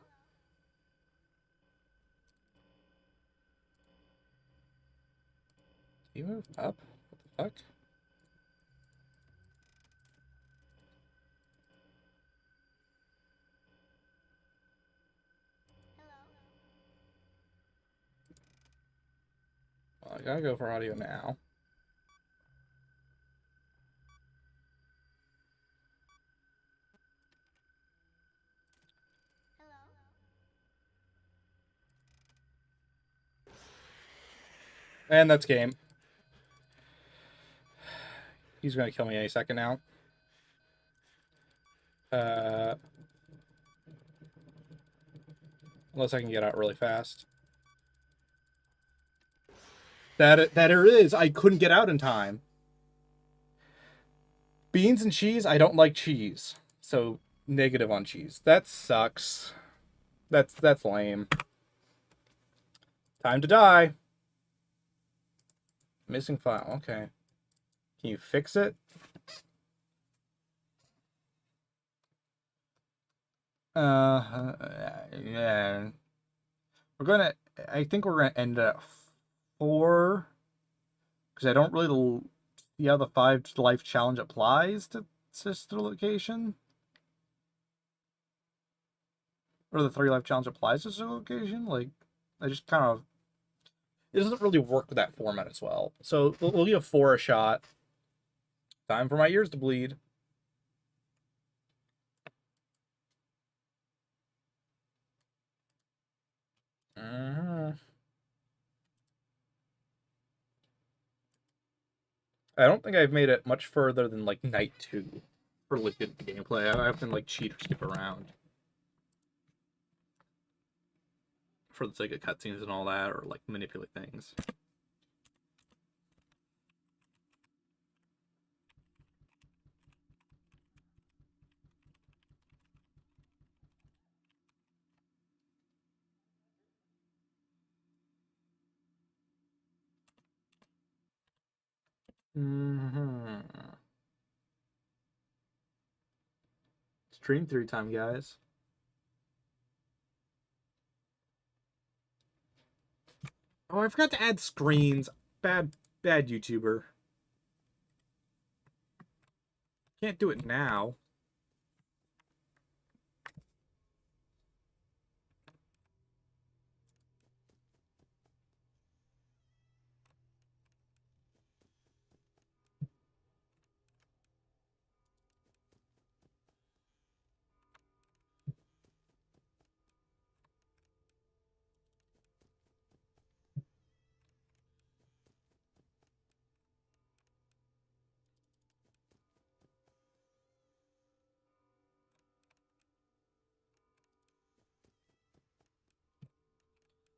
Did he move up? What the fuck? Well, I gotta go for audio now. And that's game. He's gonna kill me any second now. Unless I can get out really fast. That it is. I couldn't get out in time. Beans and cheese. I don't like cheese, so negative on cheese. That sucks. That's lame. Time to die. Missing file. Okay. Can you fix it? Yeah. I think we're gonna end at 4 because I don't really see how the 5 life challenge applies to sister location, or the 3 life challenge applies to sister location. Like, I just kind of, it doesn't really work with that format as well. So we'll give 4 a shot. Time for my ears to bleed. I don't think I've made it much further than like night 2 for like good gameplay. I often like cheat or skip around for the sake of cutscenes and all that, or like manipulate things. Stream 3 time, guys. Oh, I forgot to add screens. Bad YouTuber. Can't do it now.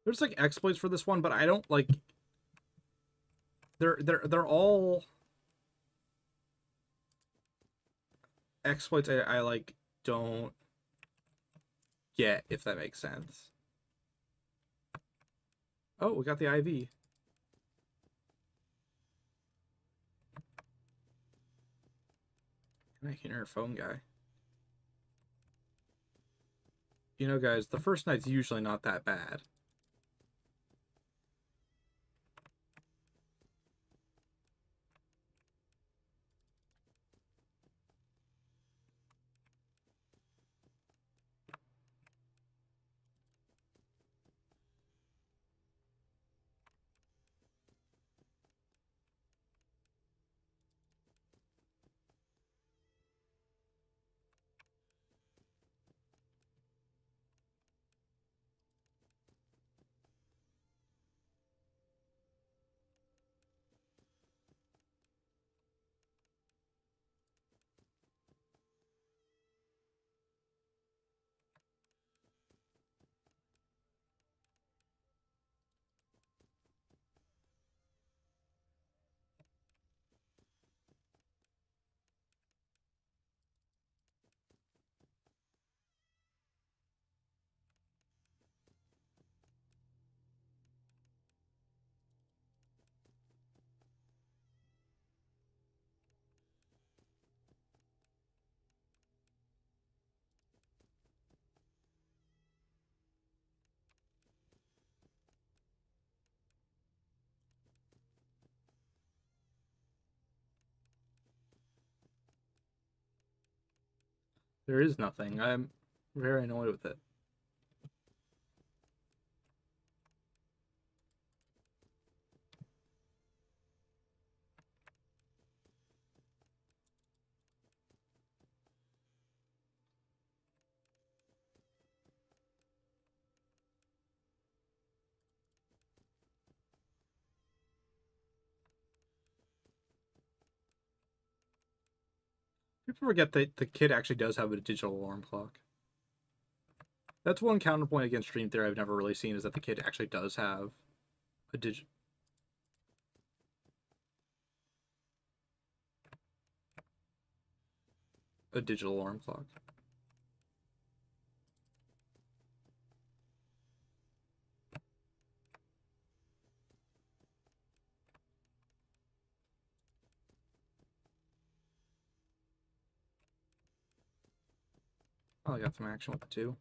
There's like exploits for this one, but I don't like. They're all exploits I like don't get, if that makes sense. Oh, we got the IV. I can hear a phone guy. You know, guys, the first night's usually not that bad. There is nothing. I'm very annoyed with it. People forget that the kid actually does have a digital alarm clock. That's one counterpoint against Stream Theory I've never really seen, is that the kid actually does have a digital alarm clock. Probably got some action with the two.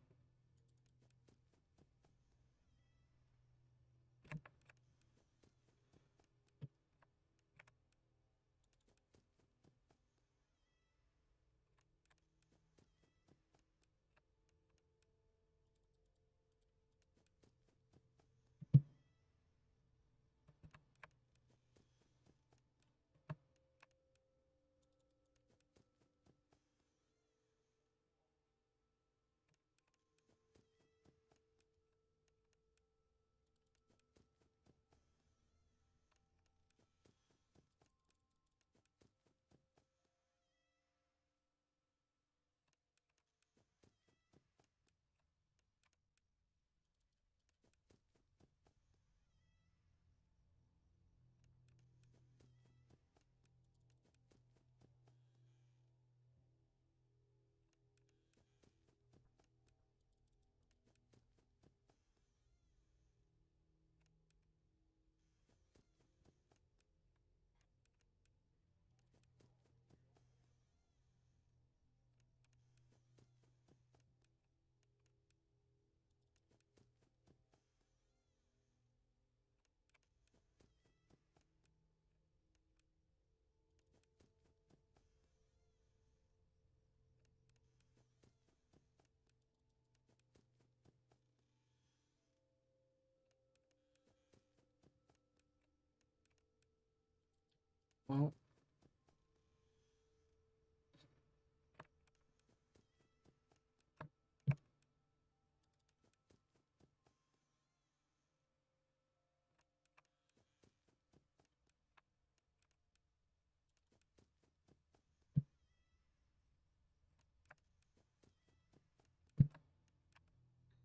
Well,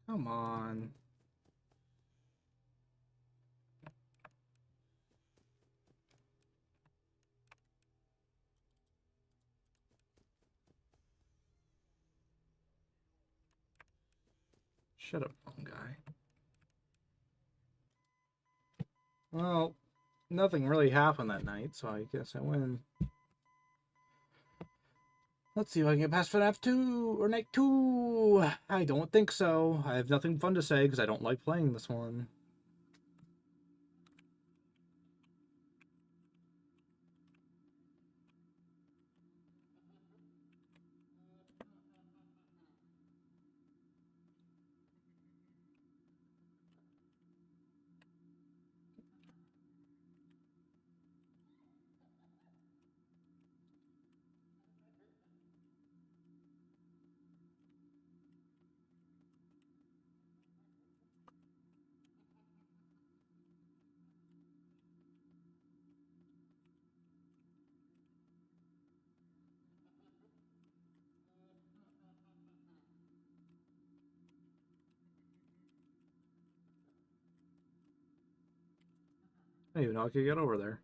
come on. Shut up, phone guy. Well, nothing really happened that night, so I guess I win. Let's see if I can get past FNaF 2 or Night 2. I don't think so. I have nothing fun to say because I don't like playing this one. I didn't even know I could get over there.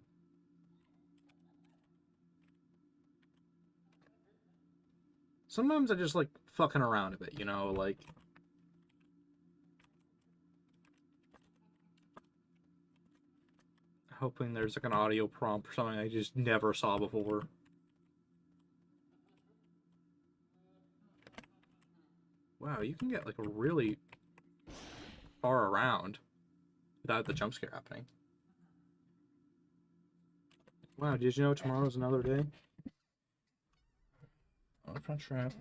Sometimes I just like fucking around a bit, you know, like... hoping there's like an audio prompt or something I just never saw before. Wow, you can get like really far around without the jump scare happening. Wow, did you know tomorrow's another day? Oh, front trap.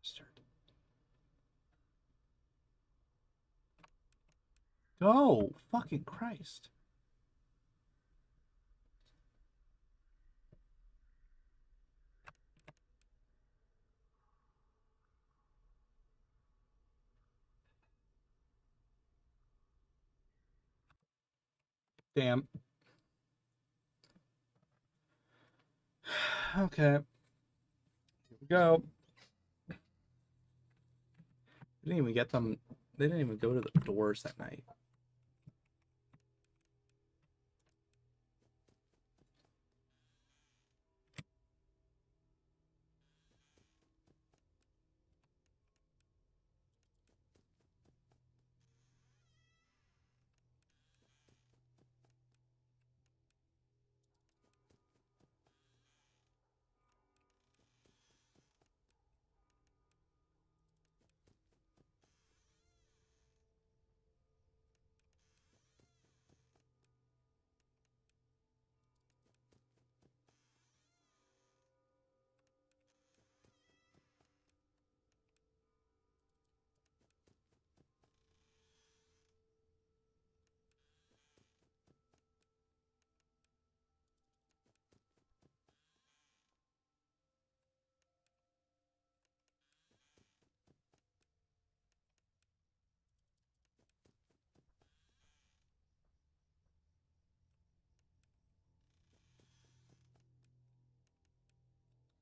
Bastard. Go! Fucking Christ. Damn. Okay. Here we go. They didn't even get them. They didn't even go to the doors that night.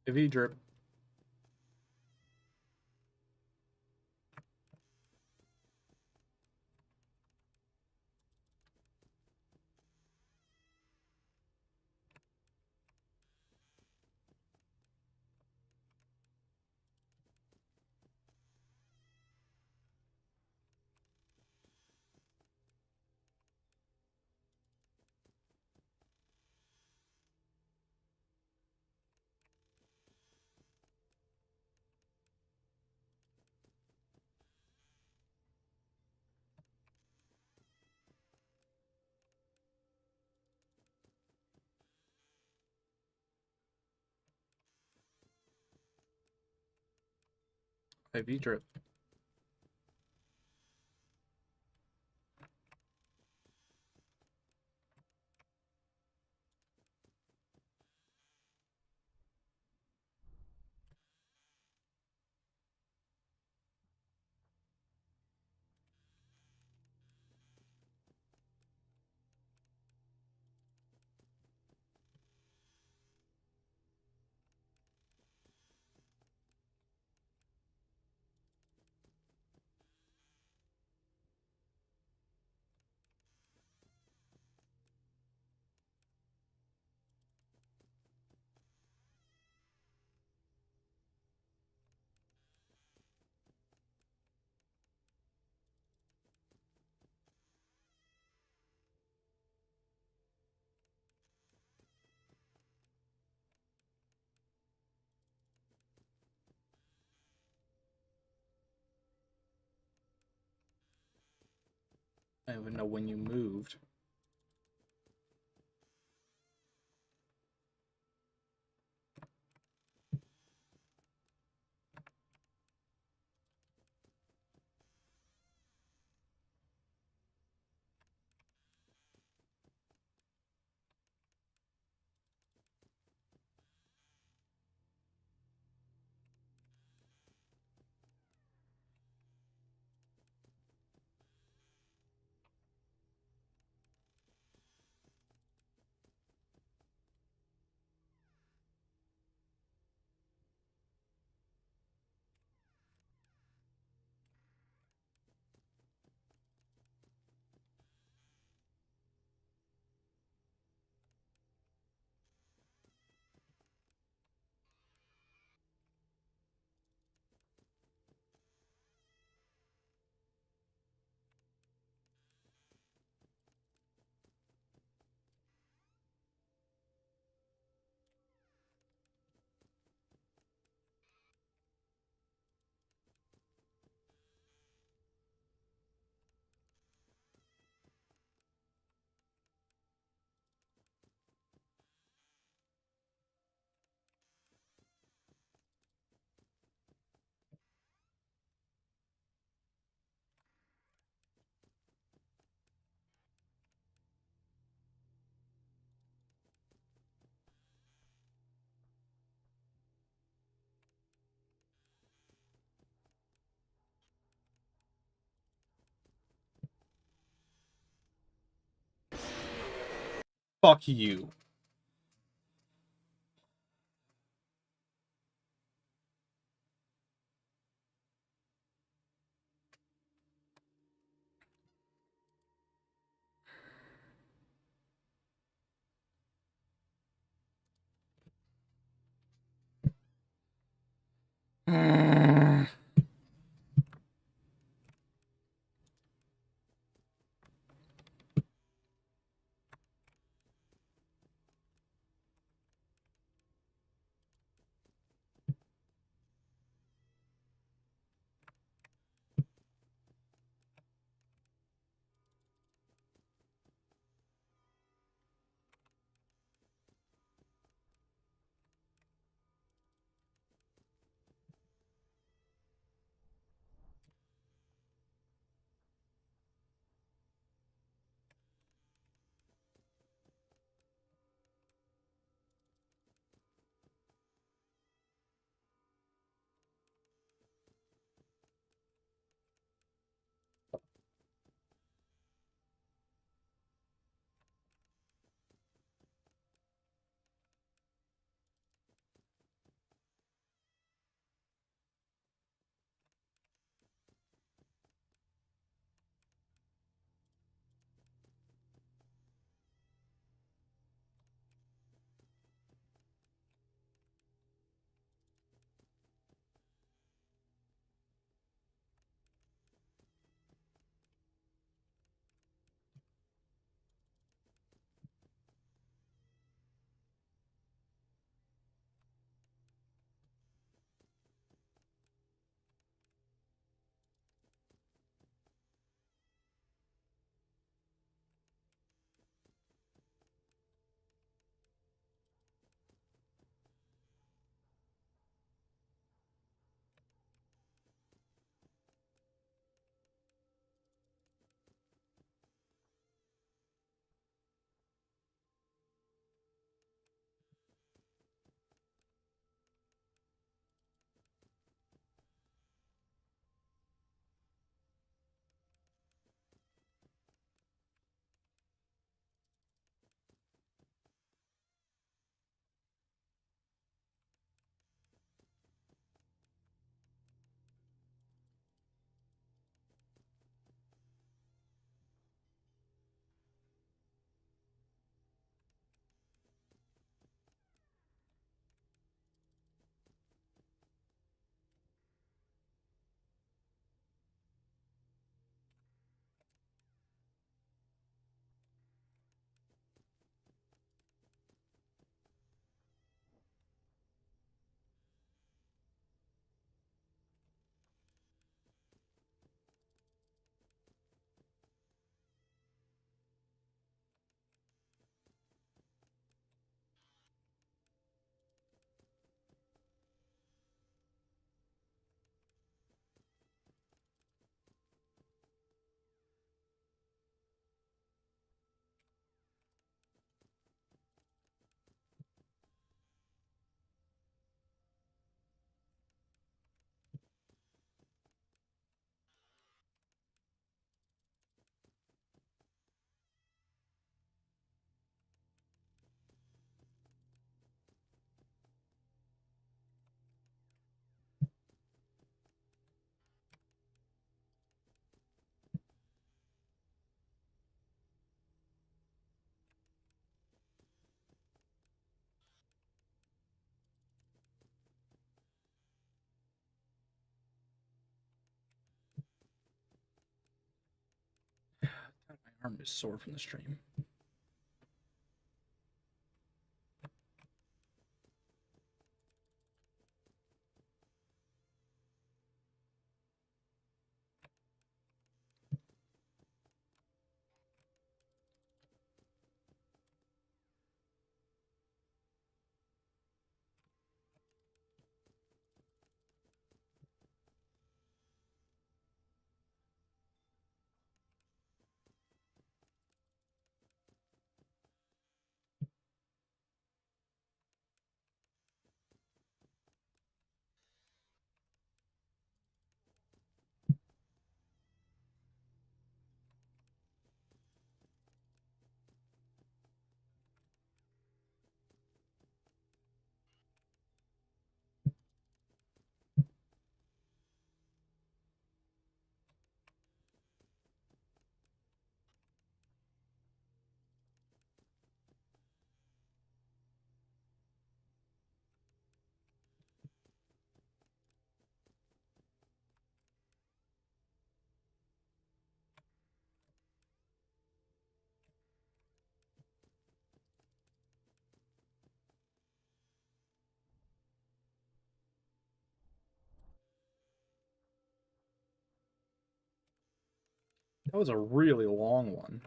IV drip. IV drip. I don't even know when you moved. Fuck you. God, my arm is sore from the stream. That was a really long one.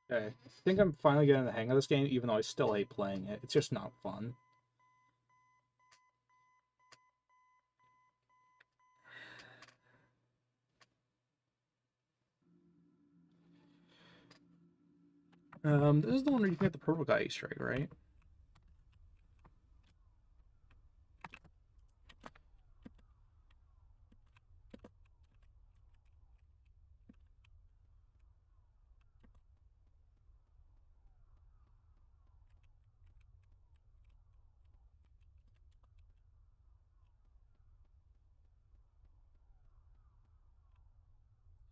Okay, I think I'm finally getting the hang of this game, even though I still hate playing it. It's just not fun. This is the one where you can get the purple guy Easter egg, right?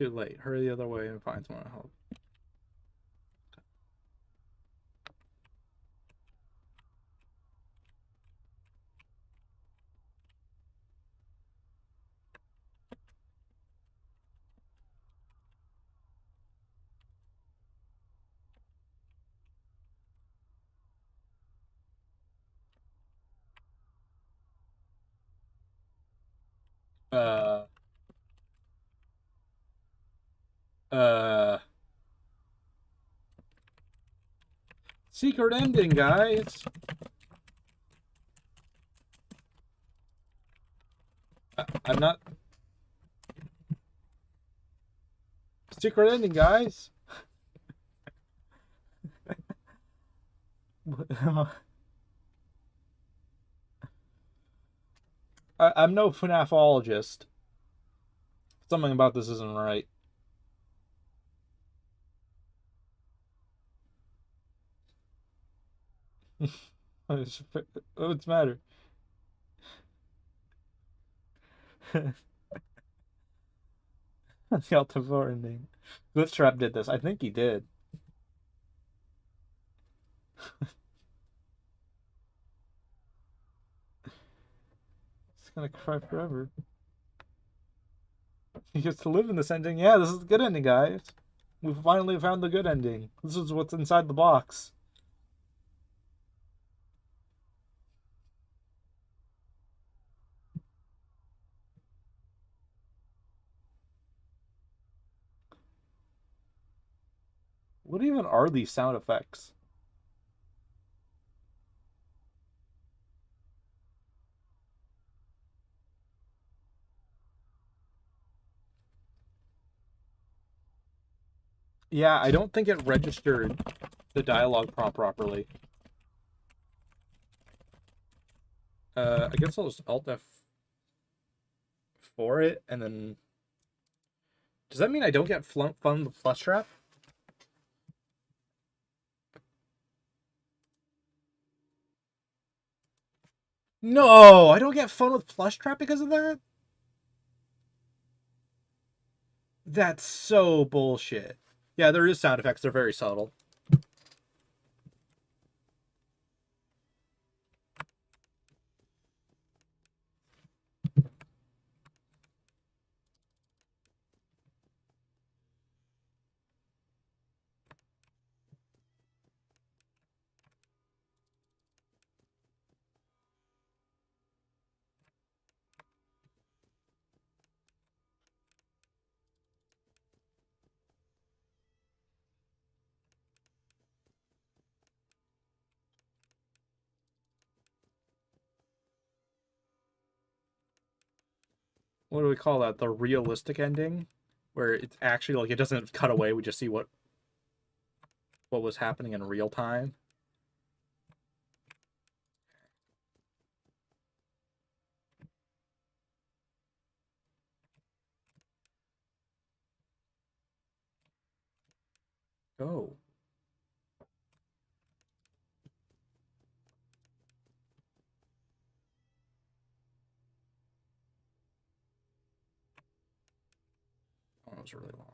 Too late. Hurry the other way and find someone to help. Uh, uh, secret ending, guys. I'm not. Secret ending, guys. I'm no FNAFologist. Something about this isn't right. What's the matter? The Altivar ending. Glitchtrap did this. I think he did. It's gonna cry forever. He gets to live in this ending. Yeah, this is the good ending, guys. We finally found the good ending. This is what's inside the box. What even are these sound effects? Yeah, I don't think it registered the dialogue prompt properly. I guess I'll just Alt F for it, and then... Does that mean I don't get fun with Flesh Trap? No, I don't get fun with Plush Trap because of that? That's so bullshit. Yeah, there is sound effects. They're very subtle. What do we call that? The realistic ending? Where it's actually like it doesn't cut away, we just see what was happening in real time. Oh. was really long.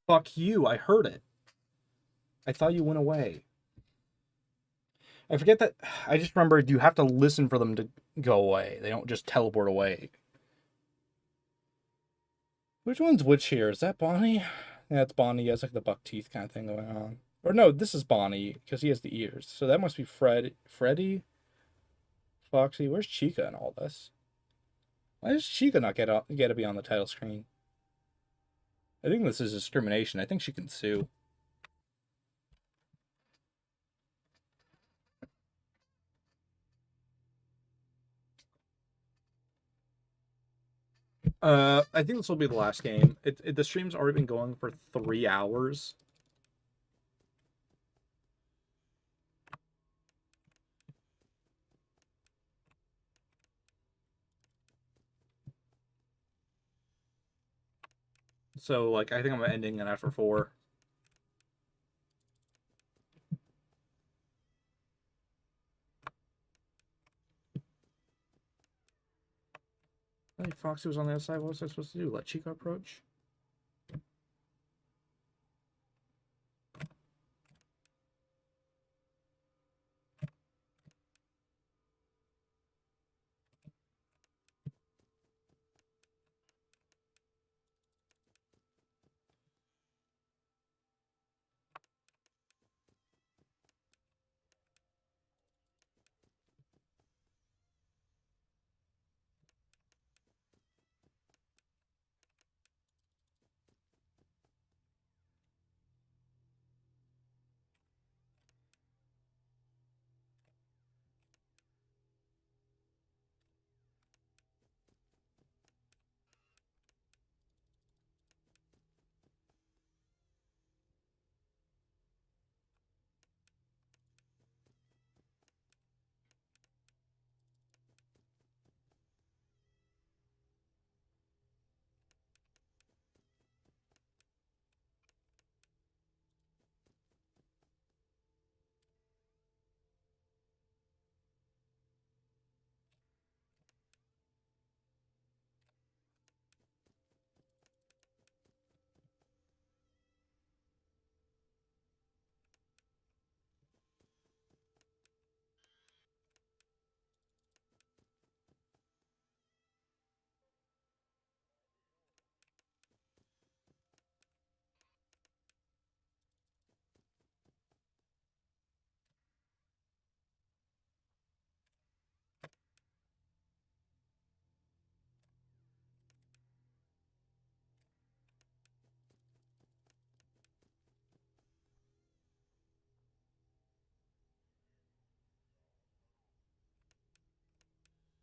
Fuck you, I heard it. I thought you went away. I forget that. I just remembered you have to listen for them to go away. They don't just teleport away. Which one's which here? Is that Bonnie? Yeah, it's Bonnie. He has like the buck teeth kind of thing going on. Or no, this is Bonnie because he has the ears. So that must be Freddy, Foxy. Where's Chica in all this? Why does Chica not get to be on the title screen? I think this is discrimination. I think she can sue. I think this will be the last game. The stream's already been going for 3 hours. So, like, I think I'm ending it after 4. I think Foxy was on the other side. What was I supposed to do? Let Chica approach?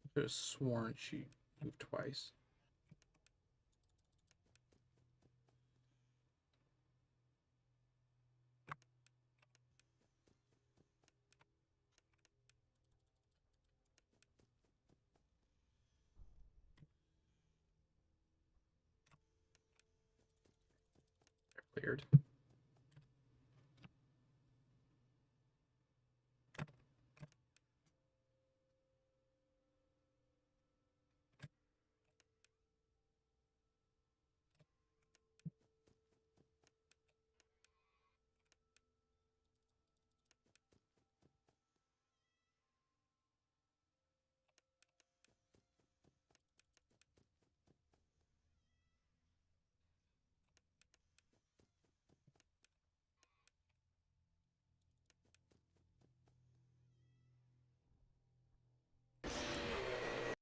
I could have sworn she moved twice. Cleared.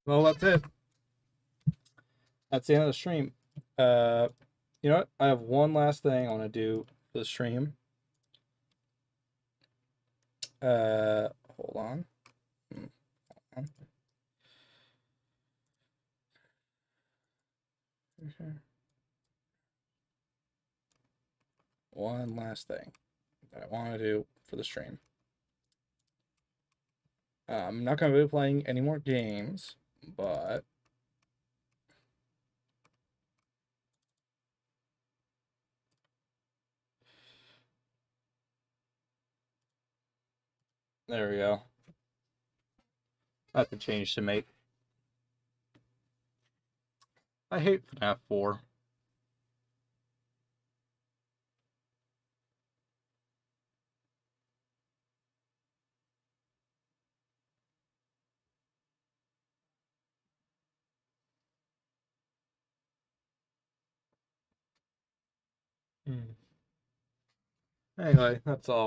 Well, that's it. That's the end of the stream. You know what? I have one last thing I want to do for the stream. Hold on. One last thing that I want to do for the stream. I'm not going to be playing any more games, but there we go. I have to change to make. I hate FNaF 4. Anyway, that's all.